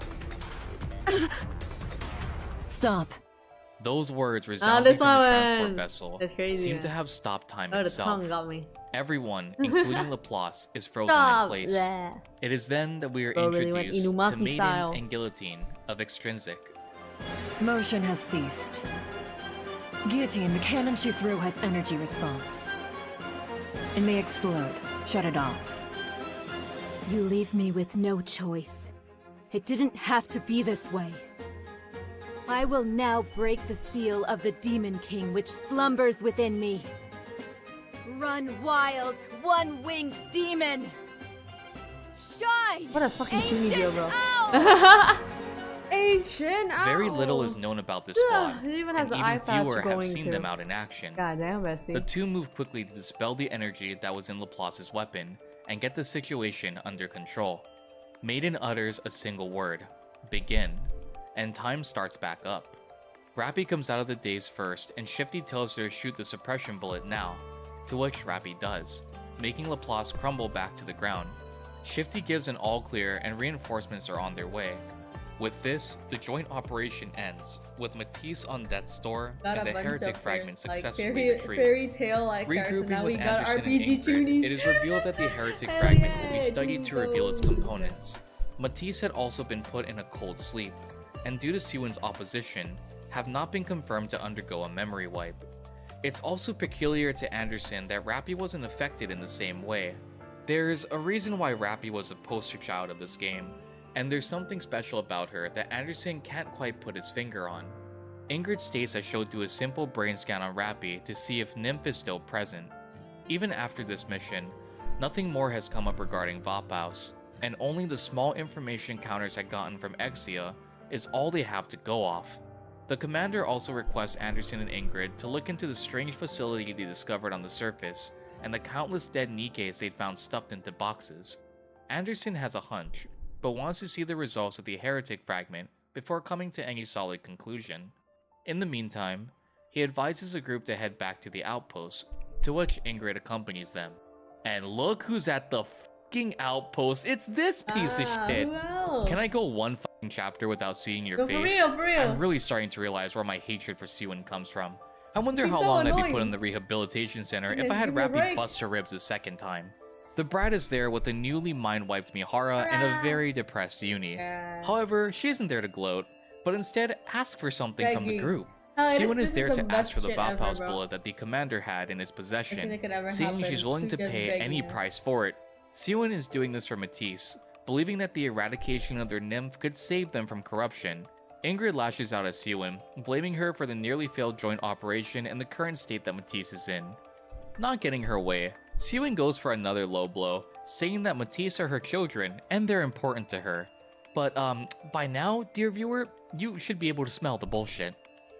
Stop. Those words resounding from the transport one. vessel That's crazy, seem man. to have stopped time Oh, the itself. tongue got me. Everyone, including Laplace, is frozen Stop. in place. Bleh. It is then that we are Bro really went introduced to Inumaki Maiden style. and Guillotine of Extrinsic. Motion has ceased. Guillotine, the cannon she threw has energy response. It may explode. Shut it off. You leave me with no choice. It didn't have to be this way. I will now break the seal of the Demon King which slumbers within me. Run wild, one-winged demon! Shine! What a fucking Ancient video, bro. owl! Ancient owl! Very little is known about this squad, It even has and the even eye patch fewer have going seen too. them out in action. Goddamn, bestie. The two move quickly to dispel the energy that was in Laplace's weapon and get the situation under control. Maiden utters a single word, begin, and time starts back up. Rappy comes out of the daze first, and Shifty tells her to shoot the suppression bullet now, to which Rappy does, making Laplace crumble back to the ground. Shifty gives an all clear and reinforcements are on their way. With this, the joint operation ends, with Matisse on death's door and the heretic fragment successfully retrieved. Fairy tale like Regrouping now we with got Anderson RPG and Ingrid, tuning. it is revealed that the heretic Hell fragment will yeah, be studied to reveal its dude. components. Matisse had also been put in a cold sleep, and due to Syuen's opposition, have not been confirmed to undergo a memory wipe. It's also peculiar to Anderson that Rappy wasn't affected in the same way. There's a reason why Rappy was a poster child of this game, and there's something special about her that Anderson can't quite put his finger on. Ingrid states that she'll do a simple brain scan on Rappy to see if Nymph is still present. Even after this mission, nothing more has come up regarding Vap House, and only the small information counters had gotten from Eckia is all they have to go off. The commander also requests Anderson and Ingrid to look into the strange facility they discovered on the surface and the countless dead Nikkes they'd found stuffed into boxes. Anderson has a hunch, but wants to see the results of the heretic fragment before coming to any solid conclusion. In the meantime, he advises the group to head back to the outpost, to which Ingrid accompanies them. And look who's at the fucking outpost, it's this piece of shit! Who else? Can I go one fucking chapter without seeing your Go face? for real. I'm really starting to realize where my hatred for Syuen comes from. I wonder She's how so long I'd be annoying. put in the rehabilitation center if Yeah, I had give her a Rappy break. bust her ribs a second time. The brat is there with a newly mind-wiped Mihara and a very depressed Uni. However, she isn't there to gloat, but instead ask for something from the Begging. group. This Syuen is there the to best ask for the shit Vap ever, House bro. bullet that the commander had in his possession, it could ever saying happen. she's willing to She's just pay begging any it. price for it. Syuen is doing this for Matisse, believing that the eradication of their nymph could save them from corruption. Ingrid lashes out at Syuen, blaming her for the nearly failed joint operation and the current state that Matisse is in. Not getting her way, Syuen goes for another low blow, saying that Matisse are her children and they're important to her. But by now, dear viewer, you should be able to smell the bullshit.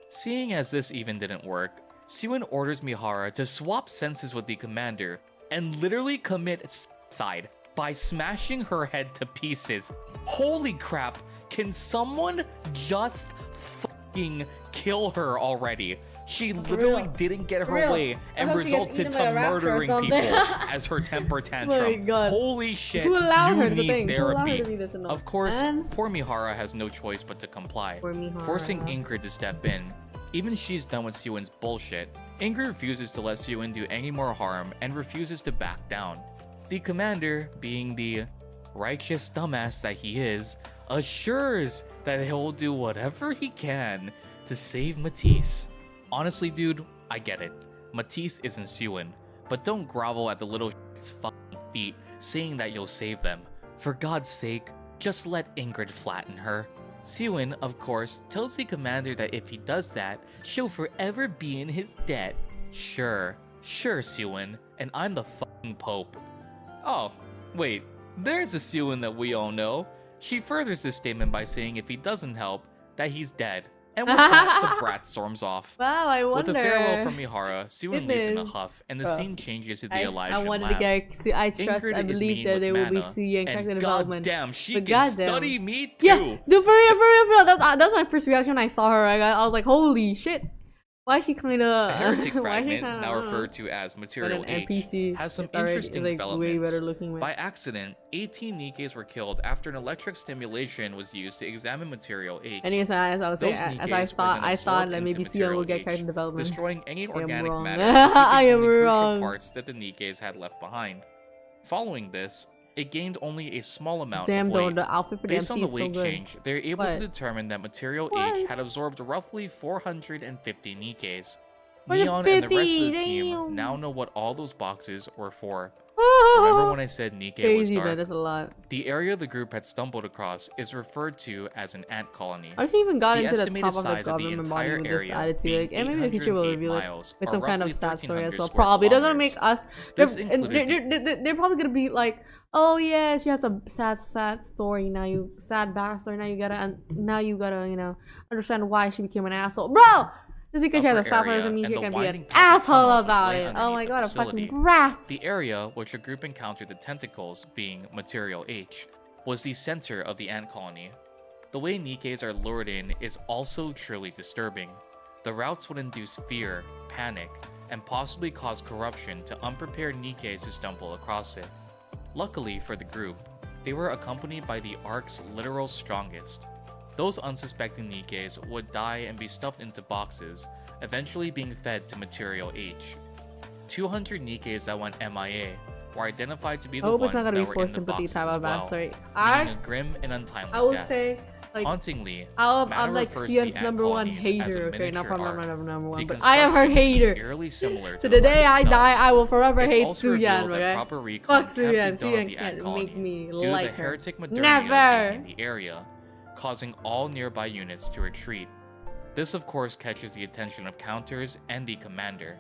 Seeing as this even didn't work, Syuen orders Mihara to swap senses with the commander and literally commit suicide by smashing her head to pieces. Holy crap, can someone just fucking kill her already? She literally didn't get her real. way I and hope she gets resulted eaten by to a raptor or murdering something. people as her temper tantrum. God. Holy shit, Who allowed you her to need think? Who allowed her therapy. to be this enough? Of course, And- poor Mihara has no choice but to comply, Poor Mihara. forcing Ingrid to step in. Even she's done with Syuen's bullshit. Ingrid refuses to let Syuen do any more harm and refuses to back down. The commander, being the righteous dumbass that he is, assures that he'll do whatever he can to save Matisse. Honestly, dude, I get it. Matisse isn't Syuen, but don't grovel at the little shit's fucking feet saying that you'll save them. For God's sake, just let Ingrid flatten her. Syuen, of course, tells the commander that if he does that, she'll forever be in his debt. Sure, Syuen, and I'm the fucking Pope. Oh, wait, There's a Syuen that we all know. She furthers this statement by saying if he doesn't help, that he's dead. And with that, the brat storms off. Wow, I wonder. With a farewell from Mihara, Syuen leaves in a huff, and the scene changes to the Elijah lab. I trust and believe that they will be seeing character development. Goddamn, she But can goddamn. study me too. Yeah, dude, for real. That's my first reaction when I saw her. I was like, holy shit. Why is she kind of... A heretic fragment, now referred to as Material H, NPC has some already, interesting like, developments. way better looking. By accident, 18 Nikkes were killed after an electric stimulation was used to examine Material H. Anyways, as I was saying, as I thought that maybe Syuen will get character development. Destroying any organic wrong. matter I am and keeping wrong. crucial parts that the Nikkes had left behind. Following this, it gained only a small amount Damn, of though, weight. the outfit for the Based on MC the is so weight good. change, they're able What? to determine that Material What? H had absorbed roughly 450 Nikkes. 450, Neon and the rest of the team damn. now know what all those boxes were for. Remember Remember when I said Nikke was Crazy, dark? man, that's a lot. The area the group had stumbled across is referred to as an ant colony. I actually even got The into the estimated top of the size of the government body entire with this area attitude. being Like, and maybe the future will 808 reveal it miles, with or some kind roughly of sad story as 1,300 well. square Probably they're gonna kilometers. make us. This included They're probably gonna be like, oh yeah, she has a sad story. Now you sad backstory. Now you gotta you know understand why she became an asshole, bro. Just because she has a sad story doesn't mean she can be an asshole about it. Oh my god, a fucking brat. The area which the group encountered the tentacles, being Material H, was the center of the ant colony. The way Nikkes are lured in is also truly disturbing. The routes would induce fear, panic, and possibly cause corruption to unprepared Nikkes who stumble across it. Luckily for the group, they were accompanied by the Ark's literal strongest. Those unsuspecting Nikkes would die and be stuffed into boxes, eventually being fed to Material H. 200 Nikkes that went MIA were identified to be the ones that were in the boxes as well, meaning a grim and untimely I would death. say, like, Hauntingly, I'm Mana like refers to Syuen's the ant number one colonies as a hater. Okay, not miniature probably Ark. number one, The but I am her construction hater. eerily similar To to the the day Ark I itself. die, I will forever It's hate also Syuen. revealed that Okay, proper recon fuck can't be Syuen. done on Syuen the ant can't colony make me due to like the her. heretic Modernia Never. being in the area, causing all nearby units to retreat. This of course catches the attention of Counters and the commander.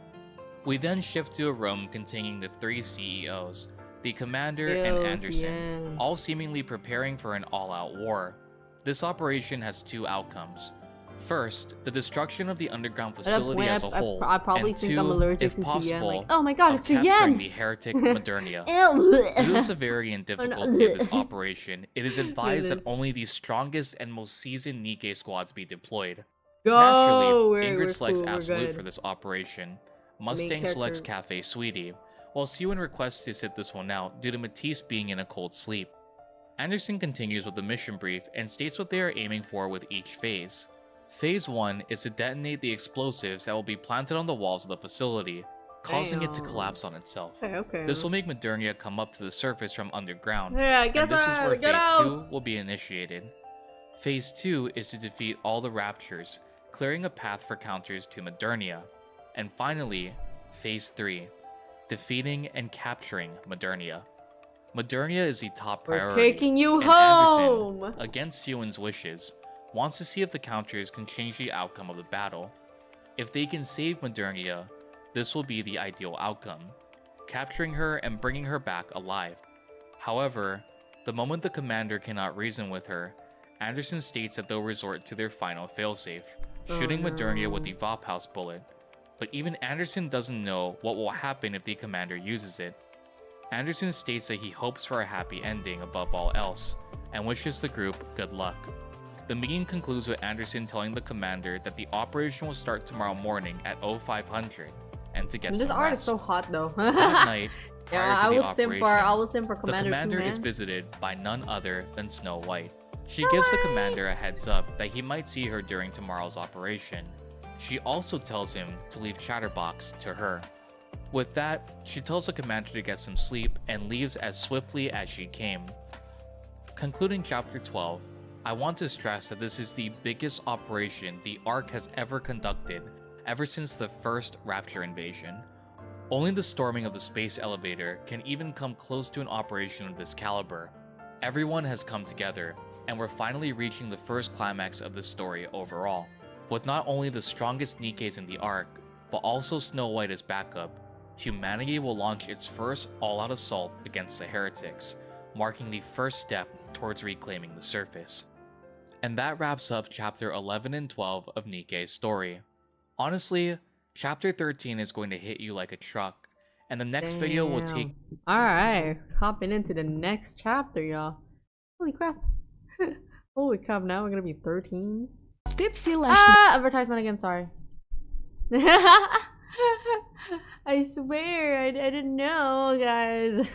We then shift to a room containing the three CEOs, the commander and Anderson, all seemingly preparing for an all-out war. This operation has two outcomes. First, the destruction of the underground facility as a whole, I probably and think two, I'm allergic if to Syuen. possible, Like, oh my god, of it's capturing Syuen. the heretic Modernia. Ew. Due to the severity and difficulty of this operation, it is advised that Goodness. only the strongest and most seasoned Nikke squads be deployed. Go! Naturally, We're Ingrid selects cool, we're Absolute good. for this operation. Mustang selects character. Cafe Sweetie, while Syuen requests to sit this one out due to Matisse being in a cold sleep. Anderson continues with the mission brief and states what they are aiming for with each phase. Phase 1 is to detonate the explosives that will be planted on the walls of the facility, causing it to Damn. collapse on itself. Okay. This will make Modernia come up to the surface from underground, Yeah, and get this is where out, get Phase out. 2 will be initiated. Phase 2 is to defeat all the Raptures, clearing a path for counters to Modernia. And finally, Phase 3, defeating and capturing Modernia. Modernia is the top We're priority, taking you and home. Anderson, against Syuen's wishes, wants to see if the counters can change the outcome of the battle. If they can save Modernia, this will be the ideal outcome, capturing her and bringing her back alive. However, the moment the commander cannot reason with her, Anderson states that they'll resort to their final failsafe, shooting Modernia with the Vap House bullet. But even Anderson doesn't know what will happen if the commander uses it. Anderson states that he hopes for a happy ending above all else, and wishes the group good luck. The meeting concludes with Anderson telling the commander that the operation will start tomorrow morning at 0500, and to get This some art rest. is so hot though. That night, prior Yeah, to I the would simp for operation, the Commander commander too, is man. visited by none other than Snow White. She gives the commander a heads up that he might see her during tomorrow's operation. She also tells him to leave Chatterbox to her. With that, she tells the commander to get some sleep and leaves as swiftly as she came. Concluding chapter 12, I want to stress that this is the biggest operation the Ark has ever conducted ever since the first Rapture invasion. Only the storming of the space elevator can even come close to an operation of this caliber. Everyone has come together, and we're finally reaching the first climax of the story overall. With not only the strongest Nikkes in the Ark, but also Snow White as backup, humanity will launch its first all-out assault against the heretics, marking the first step towards reclaiming the surface. And that wraps up chapter 11 and 12 of NIKKE's story. Honestly, chapter 13 is going to hit you like a truck, and the next video will take... Alright, hopping into the next chapter, y'all. Holy crap. Holy crap, now we're gonna be 13. Advertisement again, sorry. I swear, I didn't know, guys.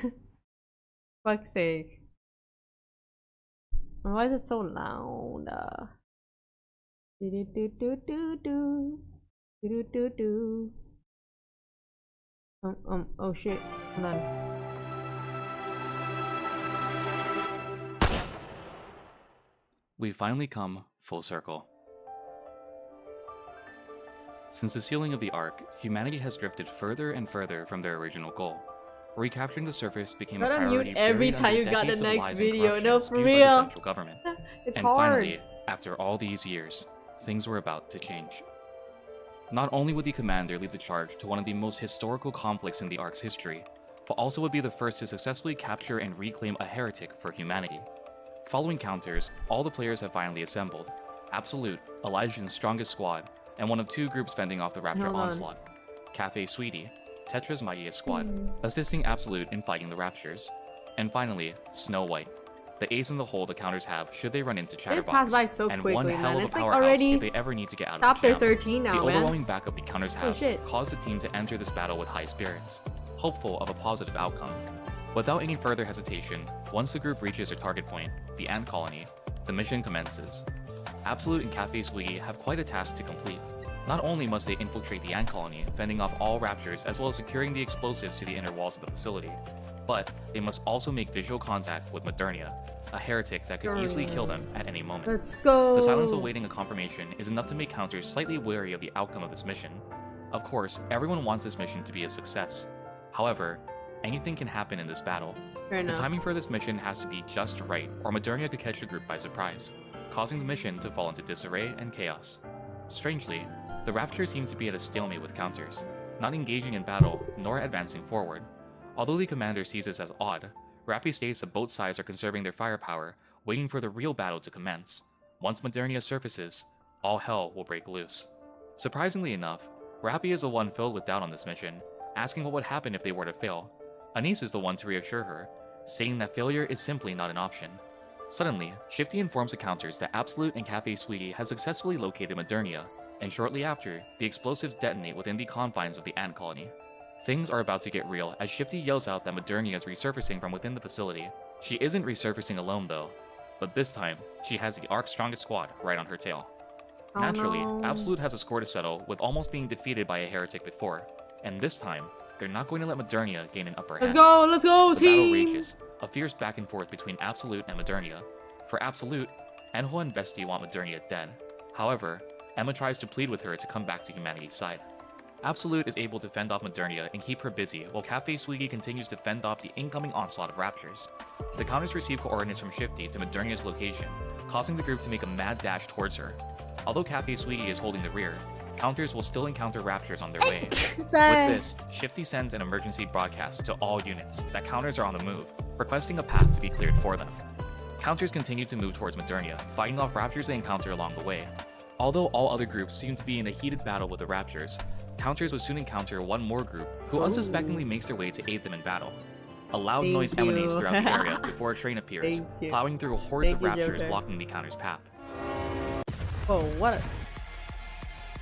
Fuck's sake. Why is it so loud? Oh shit. Hold on. We finally come full circle. Since the sealing of the Ark, humanity has drifted further and further from their original goal. Recapturing the surface became a priority every time you got the next video. No, for real. The central government. It's and hard. Finally, after all these years, things were about to change. Not only would the commander lead the charge to one of the most historical conflicts in the Ark's history, but also would be the first to successfully capture and reclaim a heretic for humanity. Following counters, all the players have finally assembled. Absolute, Elijah's strongest squad, and one of two groups fending off the Rapture onslaught. Cafe Sweetie, Tetra's mightiest squad, assisting Absolute in fighting the Raptures. And finally, Snow White, the ace in the hole the counters have should they run into Chatterbox, so and quickly, one hell of a it's powerhouse if they ever need to get out of the chapter camp. 13 now, the man. overwhelming backup the counters have caused the team to enter this battle with high spirits, hopeful of a positive outcome. Without any further hesitation, once the group reaches their target point, the ant colony, the mission commences. Absolute and Cafe Sweetie have quite a task to complete. Not only must they infiltrate the ant colony, fending off all raptors as well as securing the explosives to the inner walls of the facility, but they must also make visual contact with Modernia, a heretic that could easily kill them at any moment. Let's go! The silence awaiting a confirmation is enough to make counters slightly wary of the outcome of this mission. Of course, everyone wants this mission to be a success. However, anything can happen in this battle. The timing for this mission has to be just right, or Modernia could catch the group by surprise, causing the mission to fall into disarray and chaos. Strangely, the Rapture seems to be at a stalemate with counters, not engaging in battle, nor advancing forward. Although the commander sees this as odd, Rappy states that both sides are conserving their firepower, waiting for the real battle to commence. Once Modernia surfaces, all hell will break loose. Surprisingly enough, Rappy is the one filled with doubt on this mission, asking what would happen if they were to fail. Anise is the one to reassure her, stating that failure is simply not an option. Suddenly, Shifty informs the counters that Absolute and Cafe Sweetie has successfully located Modernia, and shortly after, the explosives detonate within the confines of the ant colony. Things are about to get real as Shifty yells out that Modernia is resurfacing from within the facility. She isn't resurfacing alone though, but this time, she has the Ark's strongest squad right on her tail. Naturally, Absolute has a score to settle with almost being defeated by a heretic before, and this time, they're not going to let Modernia gain an upper hand. Let's go, the team! Battle rages, a fierce back and forth between Absolute and Modernia. For Absolute, Enho and Vesti want Modernia dead. However, Emma tries to plead with her to come back to humanity's side. Absolute is able to fend off Modernia and keep her busy, while Cafe Sweetie continues to fend off the incoming onslaught of Raptures. The counters receive coordinates from Shifty to Modernia's location, causing the group to make a mad dash towards her. Although Cafe Sweetie is holding the rear, counters will still encounter Raptures on their way. With this, Shifty sends an emergency broadcast to all units that counters are on the move, requesting a path to be cleared for them. Counters continue to move towards Modernia, fighting off Raptures they encounter along the way. Although all other groups seem to be in a heated battle with the Raptures, counters will soon encounter one more group who unsuspectingly makes their way to aid them in battle. A loud noise emanates throughout the area before a train appears, plowing through hordes of Raptures blocking the counter's path. Oh, what a...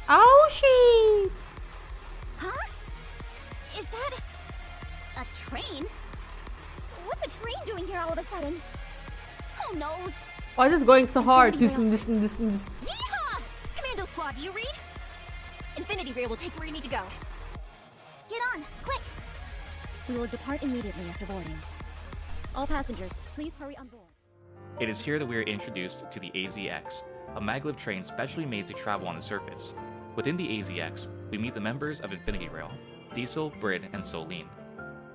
Oh, shit! Huh? Is that... a train? What's a train doing here all of a sudden? Who knows? Why is this going so hard? Listen. Yeehaw! Commando squad, do you read? Infinity Ray will take you where you need to go. Get on, quick! We will depart immediately after boarding. All passengers, please hurry on board. It is here that we are introduced to the AZX, a maglev train specially made to travel on the surface. Within the AZX, we meet the members of Infinity Rail, Diesel, Brid, and Solene.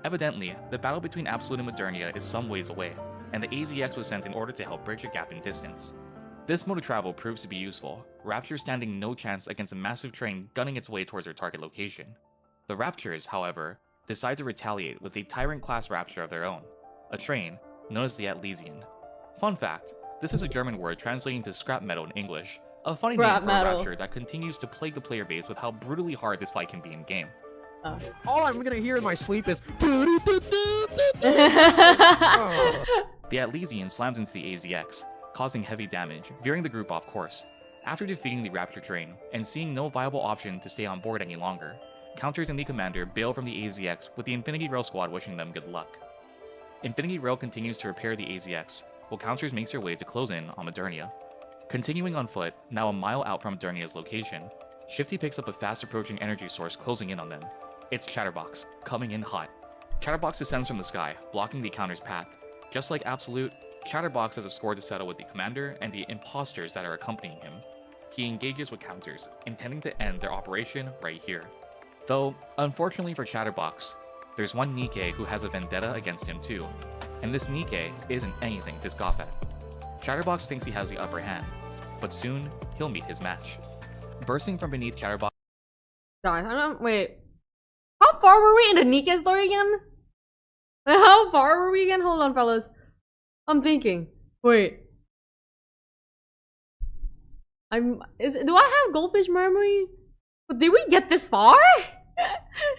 Evidently, the battle between Absolute and Modernia is some ways away, and the AZX was sent in order to help bridge a gap in distance. This mode of travel proves to be useful, Rapture standing no chance against a massive train gunning its way towards their target location. The Raptures, however, decide to retaliate with a Tyrant-class Rapture of their own. A train, known as the Atlesian. Fun fact, this is a German word translating to scrap metal in English, a funny name for a rapture that continues to plague the player base with how brutally hard this fight can be in game. All I'm gonna hear in my sleep is The Atlesian slams into the AZX, causing heavy damage, veering the group off course. After defeating the Rapture train, and seeing no viable option to stay on board any longer, Counters and the Commander bail from the AZX with the Infinity Rail squad wishing them good luck. Infinity Rail continues to repair the AZX, while Counters makes their way to close in on Modernia. Continuing on foot, now a mile out from Modernia's location, Shifty picks up a fast-approaching energy source closing in on them. It's Chatterbox, coming in hot. Chatterbox descends from the sky, blocking the counter's path. Just like Absolute, Chatterbox has a score to settle with the Commander and the imposters that are accompanying him. He engages with Counters, intending to end their operation right here. Though, unfortunately for Chatterbox, there's one NIKKE who has a vendetta against him too, and this NIKKE isn't anything to scoff at. Chatterbox thinks he has the upper hand, but soon he'll meet his match. Bursting from beneath Chatterbox. Guys, wait. How far were we in the NIKKE story again? How far were we again? Hold on, fellas. I'm thinking. Wait. Do I have goldfish memory? Did we get this far?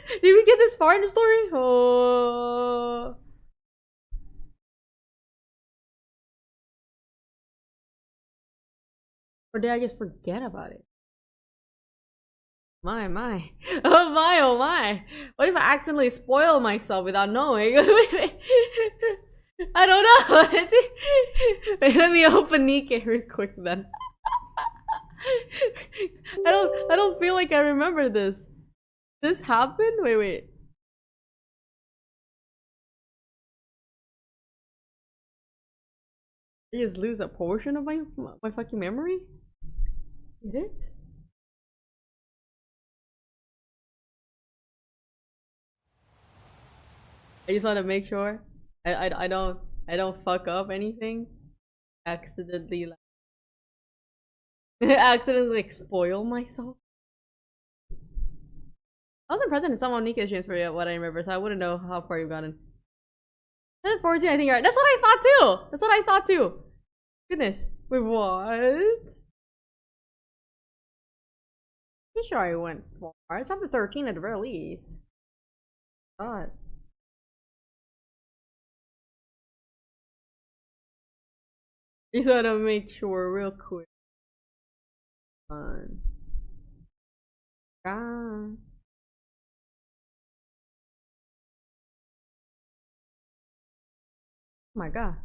Did we get this far in the story? Oh. Or did I just forget about it? My. Oh my, oh my. What if I accidentally spoil myself without knowing? I don't know. Wait, let me open NIKKE real quick then. I don't feel like I remember this. This happened? Wait. I just lose a portion of my fucking memory? Did it? I just want to make sure I don't fuck up anything. Accidentally like spoil myself. I wasn't present in some of NIKKE's streams for what I remember, so I wouldn't know how far you've gotten. 14, I think you're right. That's what I thought too. That's what I thought too. Goodness. Wait, what? Pretty sure I went far. Chapter 13 at the very least. God. Just wanna make sure real quick. God. Oh my god.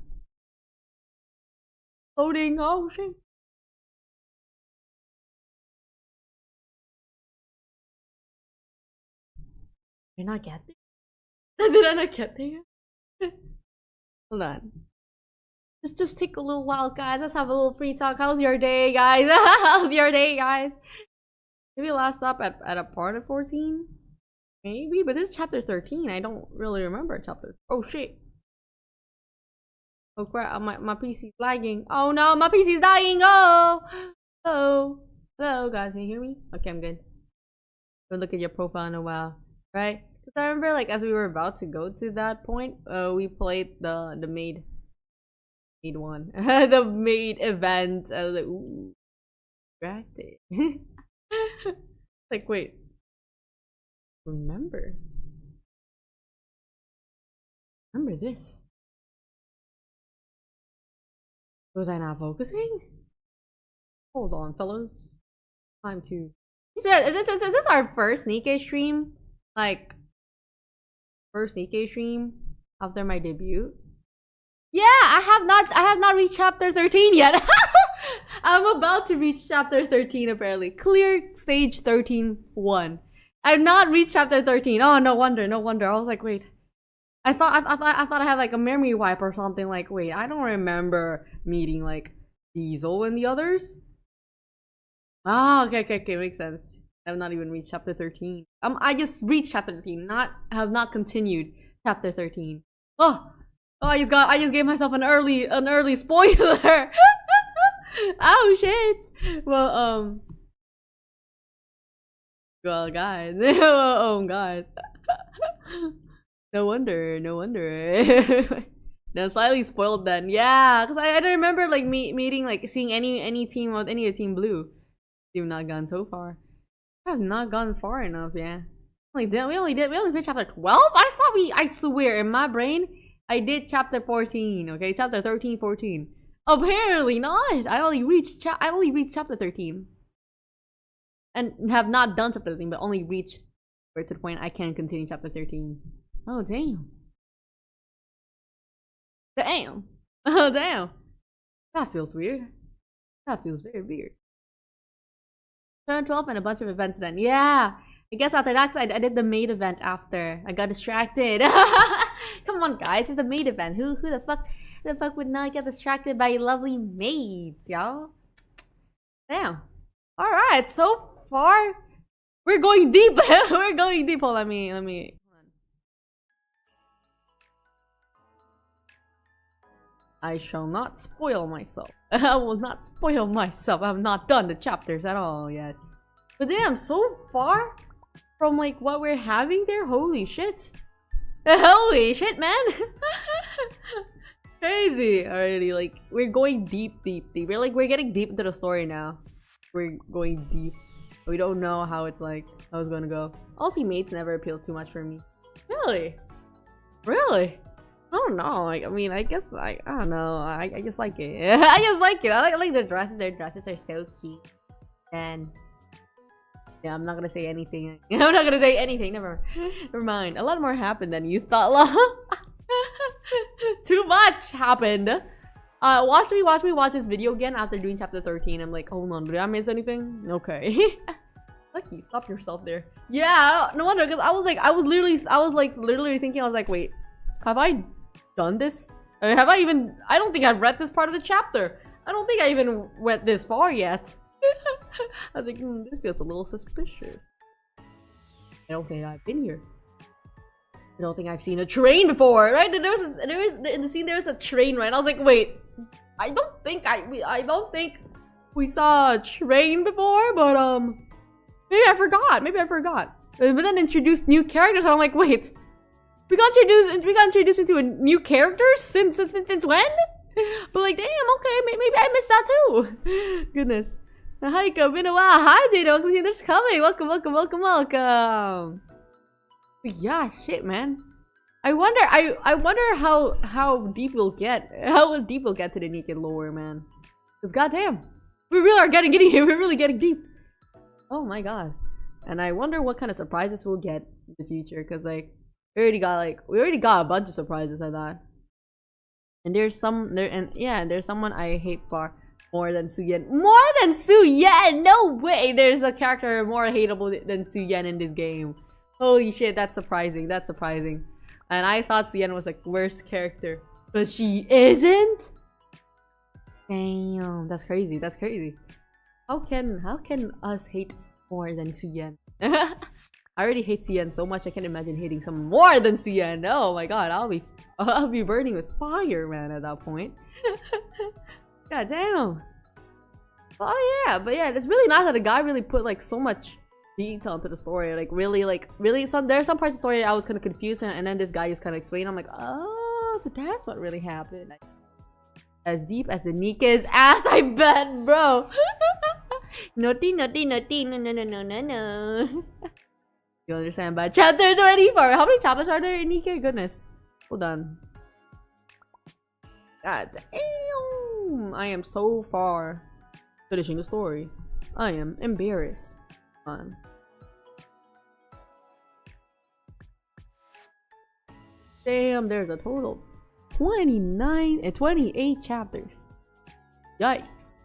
Loading, oh shit. Did I not get there? Did I not get there? Hold on. Just take a little while, guys. Let's have a little free talk. How's your day, guys? How's your day, guys? Maybe last stop at a part of 14? Maybe, but this is chapter 13. I don't really remember chapter. Oh shit. Oh crap, my PC's lagging. Oh no, my PC's dying. Oh! Hello, guys, can you hear me? Okay, I'm good. Don't look at your profile in a while, right? Because I remember, like, as we were about to go to that point, we played the maid one. The maid event. I was like, ooh, distracted. Like, wait. Remember this. Was I not focusing? Hold on, fellas. Time to. Is this our first NIKKE stream? Like, first NIKKE stream after my debut? Yeah, I have not reached chapter 13 yet. I'm about to reach chapter 13 apparently. Clear stage 13-1. I've not reached chapter 13. Oh, no wonder. I was like, wait. I thought I had like a memory wipe or something. Like, wait, I don't remember meeting like Diesel and the others. Oh, okay, makes sense. I have not even reached chapter 13. I just reached chapter 13, have not continued chapter 13. Oh, I just gave myself an early spoiler. Oh shit. Well, guys. Oh god. No wonder. Then slightly spoiled then. Yeah, because I don't remember like meeting like seeing any team with any of Team Blue. We've not gone so far. I have not gone far enough, yeah. We only did chapter 12? I swear in my brain I did chapter 14, okay? Chapter 13, 14. Apparently not. I only reached chapter 13. And have not done chapter 13, but only reached to the point I can continue chapter 13. Oh damn. Damn. Oh damn. That feels weird. That feels very weird. Turn 12 and a bunch of events then. Yeah. I guess after that, I did the maid event after. I got distracted. Come on, guys. It's the maid event. Who the fuck would not get distracted by lovely maids, y'all? Damn. Alright, so far, we're going deep. We're going deep. Hold on, let me. I shall not spoil myself. I will not spoil myself. I have not done the chapters at all yet. But damn, so far from like what we're having there, holy shit. Holy shit, man. Crazy already. Like we're going deep. We're getting deep into the story now. We're going deep. We don't know how it's gonna go. Also, mates never appealed too much for me. Really? I don't know. I mean, I guess I don't know. I just like it. I just like it. I like the dresses. Their dresses are so cute. And yeah, I'm not gonna say anything. I'm not gonna say anything. Never mind. A lot more happened than you thought. Too much happened. Watch me watch this video again after doing chapter 13. I'm like, hold on, did I miss anything? Okay. Lucky, stop yourself there. Yeah, no wonder, because I was literally thinking, I was like, wait, have I done this? I mean, I don't think I've read this part of the chapter. I don't think I even went this far yet. I was like, this feels a little suspicious. I don't think I've been here. I don't think I've seen a train before, right? In the scene there was a train, right? I was like, wait, I don't think we saw a train before, but maybe I forgot. But then introduced new characters, and I'm like, wait, we got introduced into a new characters since when? But like, damn, okay, maybe I missed that too. Goodness. Hi, been a while. Hi, Jada. Welcome to There's Coming. Welcome. Yeah, shit, man. I wonder how deep we'll get. How deep we'll get to the NIKKE lore, man. Cause goddamn, we really are getting here. We're really getting deep. Oh my god. And I wonder what kind of surprises we'll get in the future. Cause like we already got a bunch of surprises I thought. And there's someone I hate far more than Syuen. More than Syuen! No way! There's a character more hateable than Syuen in this game. Holy shit, that's surprising. And I thought Syuen was like worst character, but she isn't. Damn, that's crazy. How can us hate more than Syuen? I already hate Syuen so much I can't imagine hating someone more than Syuen. Oh my god, I'll be burning with fire, man, at that point. God damn. Oh yeah, but yeah, it's really nice that the guy really put like so much detail into the story. Like really, there's some parts of the story I was kind of confused, and then this guy just kind of explained. I'm like, oh, so that's what really happened. Like, as deep as the NIKKE's ass, I bet, bro. Naughty, no. You understand? But chapter 24. How many chapters are there in NIKKE? Goodness. Hold on. God damn. I am so far finishing the story. I am embarrassed. On. Damn, there's a total 28 chapters. Yikes.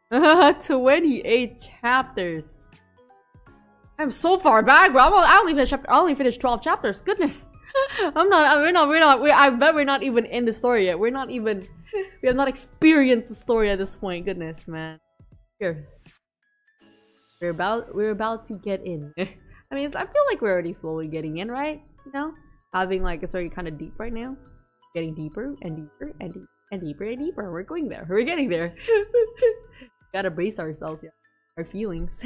28 chapters. I'm so far back, bro. I only finished 12 chapters. Goodness. I bet we're not even in the story yet. We have not experienced the story at this point. Goodness, man. Here. We're about to get in. I mean, I feel like we're already slowly getting in, right? You know? Having like, it's already kind of deep right now. Getting deeper and deeper and deeper and deeper and deeper. We're going there. We're getting there. Gotta brace ourselves, yeah. Our feelings.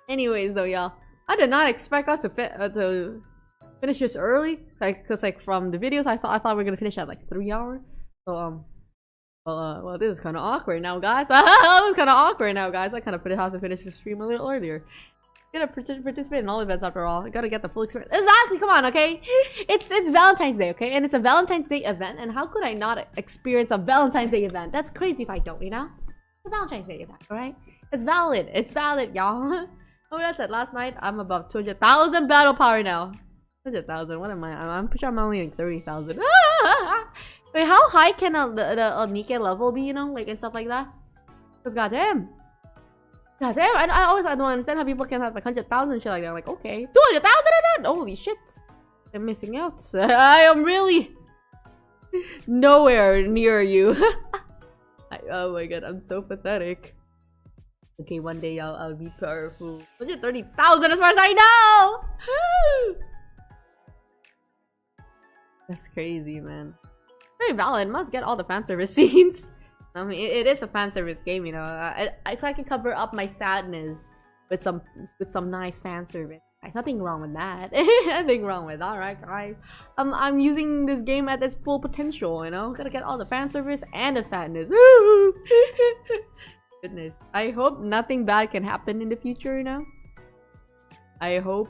Anyways, though, y'all. I did not expect us to finish this early, cause like from the videos I thought we were gonna finish at like 3 hours. So well, this is kind of awkward now, guys. This is kind of awkward now, guys. I kind of have to finish the stream a little earlier. Gotta participate in all events after all. I gotta get the full experience. Exactly. Come on, okay? It's Valentine's Day, okay? And it's a Valentine's Day event. And how could I not experience a Valentine's Day event? That's crazy if I don't, you know? It's a Valentine's Day event, alright? It's valid. It's valid, y'all. Oh, that's it. Last night, I'm above 200,000 battle power now. 200,000. What am I? I'm pretty sure I'm only like 30,000. Wait, how high can the NIKKE level be, you know? Like, and stuff like that? Because goddamn. Goddamn, I don't understand how people can have like 100,000 shit like that. I'm like, okay. 200,000 of that? Holy shit. I'm missing out. I am really nowhere near you. Oh my god, I'm so pathetic. Okay, one day I'll be powerful. 130,000 as far as I know! That's crazy, man. Very valid. Must get all the fan service scenes. I mean, it is a fan service game, you know. I can cover up my sadness with some nice fan service. There's nothing wrong with that. Nothing wrong with that, right, guys? I'm using this game at its full potential, you know. Gotta get all the fan service and the sadness. Goodness. I hope nothing bad can happen in the future, you know. I hope,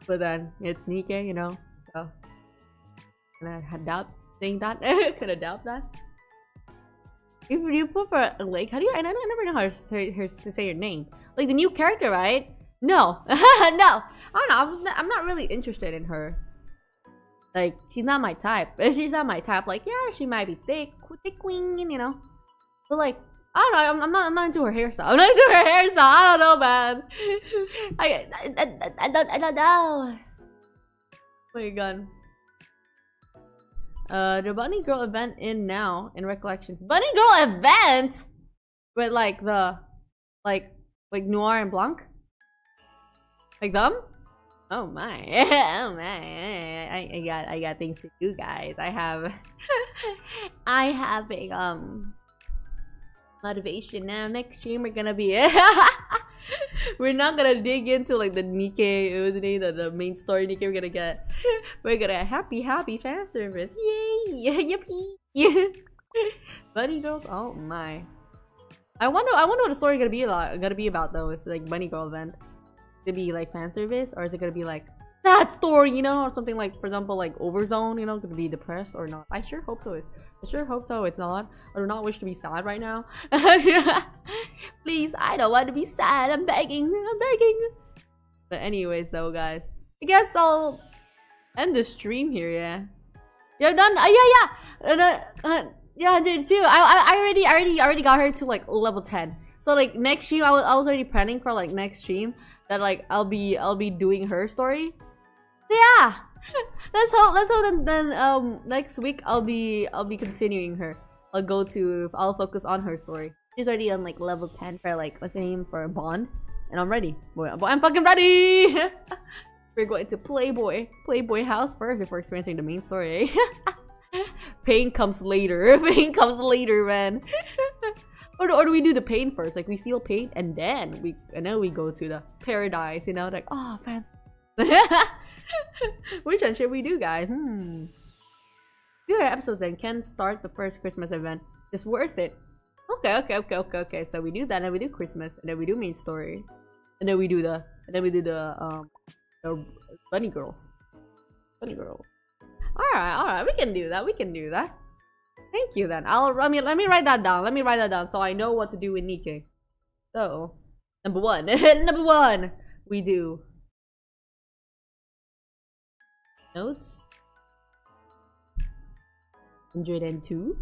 but then it's NIKKE, you know. So, can I doubt saying that? Can I doubt that? If you prefer like, how do you? I never know how to say your name. Like the new character, right? No, no. I don't know. I'm not really interested in her. Like she's not my type. She's not my type. Like yeah, she might be thick queen, you know. But like I don't know. I'm not into her hairstyle. I'm not into her hairstyle. I don't know, man. I don't know. Oh my god. The Bunny Girl event in now in recollections. Bunny Girl event with like the like Noir and Blanc, like them. Oh my, oh my! I got things to do, guys. I have a motivation now. Next stream we're gonna be we're not gonna dig into like the NIKKE, the main story NIKKE. We're gonna happy fan service. Yay! Yippee! Bunny girls. Oh my! I wonder what the story gonna be about though. It's like Bunny Girl event. Is it be like fan service, or is it gonna be like that story, you know, or something like, for example, like Overzone, you know, gonna be depressed or not? I sure hope so. I sure hope so. It's not. I do not wish to be sad right now. Please, I don't want to be sad. I'm begging. I'm begging. But anyways, though, guys, I guess I'll end the stream here. Yeah. You're done. Yeah, 102. I already got her to like level 10. So like next stream, I was already planning for like next stream that like I'll be doing her story. So yeah. Let's hope then next week I'll be continuing her. I'll focus on her story. She's already on like level 10 for like, what's the name, for Bond, and I'm ready. Boy, I'm fucking ready. We're going to Playboy House first before experiencing the main story. Pain comes later. Pain comes later, man. Or do we do the pain first? Like we feel pain and then we go to the paradise, you know, like oh fancy. Which one should we do, guys? Few episodes then can start the first Christmas event. It's worth it. Okay. So we do that, and then we do Christmas, and then we do main story, and then we do the bunny girls. All right. We can do that. Thank you. Then let me write that down. So I know what to do with NIKKE. So number one, we do notes. 102.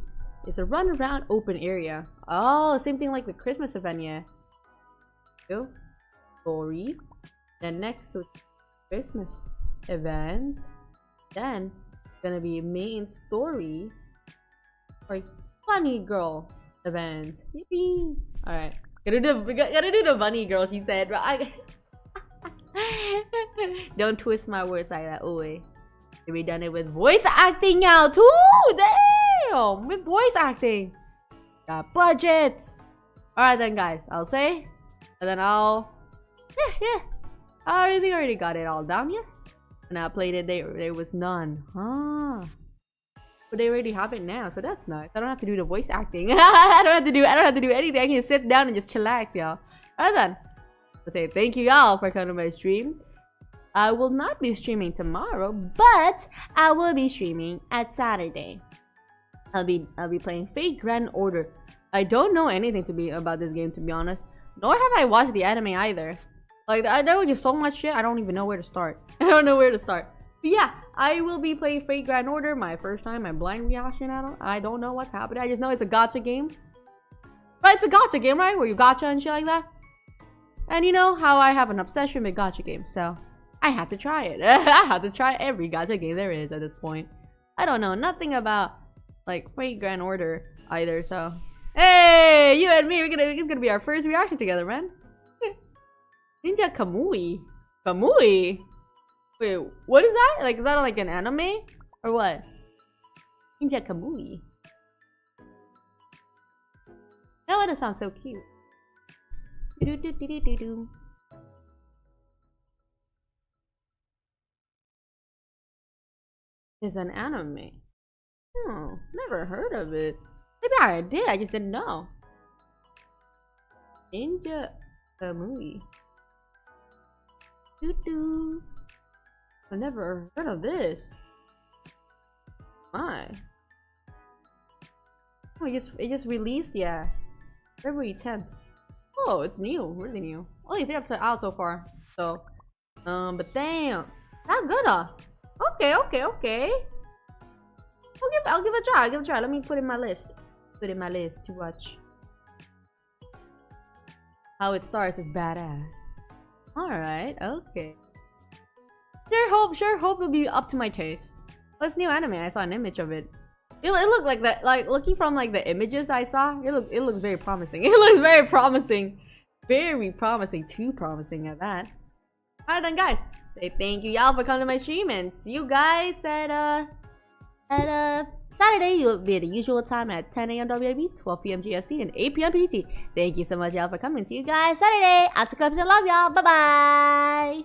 It's a run around open area. Oh, same thing like the Christmas event, yeah. Go. Story. Then next to Christmas event. Then gonna be main story for Bunny Girl event. Yippee! Alright. Gotta do the Bunny Girl, she said, but I don't twist my words like that. Oh wait. We done it with voice acting now too. Damn, with voice acting. Got budgets. All right then, guys. I'll say, and then I'll. Yeah. I already got it all down. Yeah. When I played it, there was none. Huh. But they already have it now, so that's nice. I don't have to do the voice acting. I don't have to do anything. I can sit down and just chillax, y'all. Alright then. Let's say thank you y'all for coming to my stream. I will not be streaming tomorrow, but I will be streaming at Saturday. I'll be playing Fate Grand Order. I don't know anything about this game, to be honest. Nor have I watched the anime either. Like, there was just so much shit, I don't even know where to start. I don't know where to start. But yeah, I will be playing Fate Grand Order, my first time, my blind reaction. I don't know what's happening. I just know it's a gacha game. But it's a gacha game, right? Where you gacha and shit like that. And you know how I have an obsession with gacha games, so I have to try it. I have to try every gacha game there is at this point. I don't know nothing about like Fate Grand Order either, so hey, you and me, it's gonna be our first reaction together, man. Ninja Kamui. Kamui? Wait, what is that? Like, is that like an anime? Or what? Ninja Kamui. Oh, that sounds so cute. It's an anime. Oh, never heard of it. Maybe I did, I just didn't know. Ninja Kamui. I've never heard of this. My. Oh, it just released, yeah. February 10th. Oh, it's new, really new. Only 3 episodes out so far. So, but damn, not good, Okay. I'll give it a try. Let me put it in my list. To watch. How it starts is badass. Alright, okay. Sure hope it'll be up to my taste. What's new anime? I saw an image of it. It looked like that, like looking from like the images I saw, it looks very promising. It looks very promising. Very promising, too promising at that. Alright then guys, say thank you y'all for coming to my stream and see you guys at Saturday. You'll be at the usual time at 10 AM WAB, 12 PM GST, and 8 PM PT. Thank you so much y'all for coming. See you guys Saturday. I'll love y'all. Bye bye.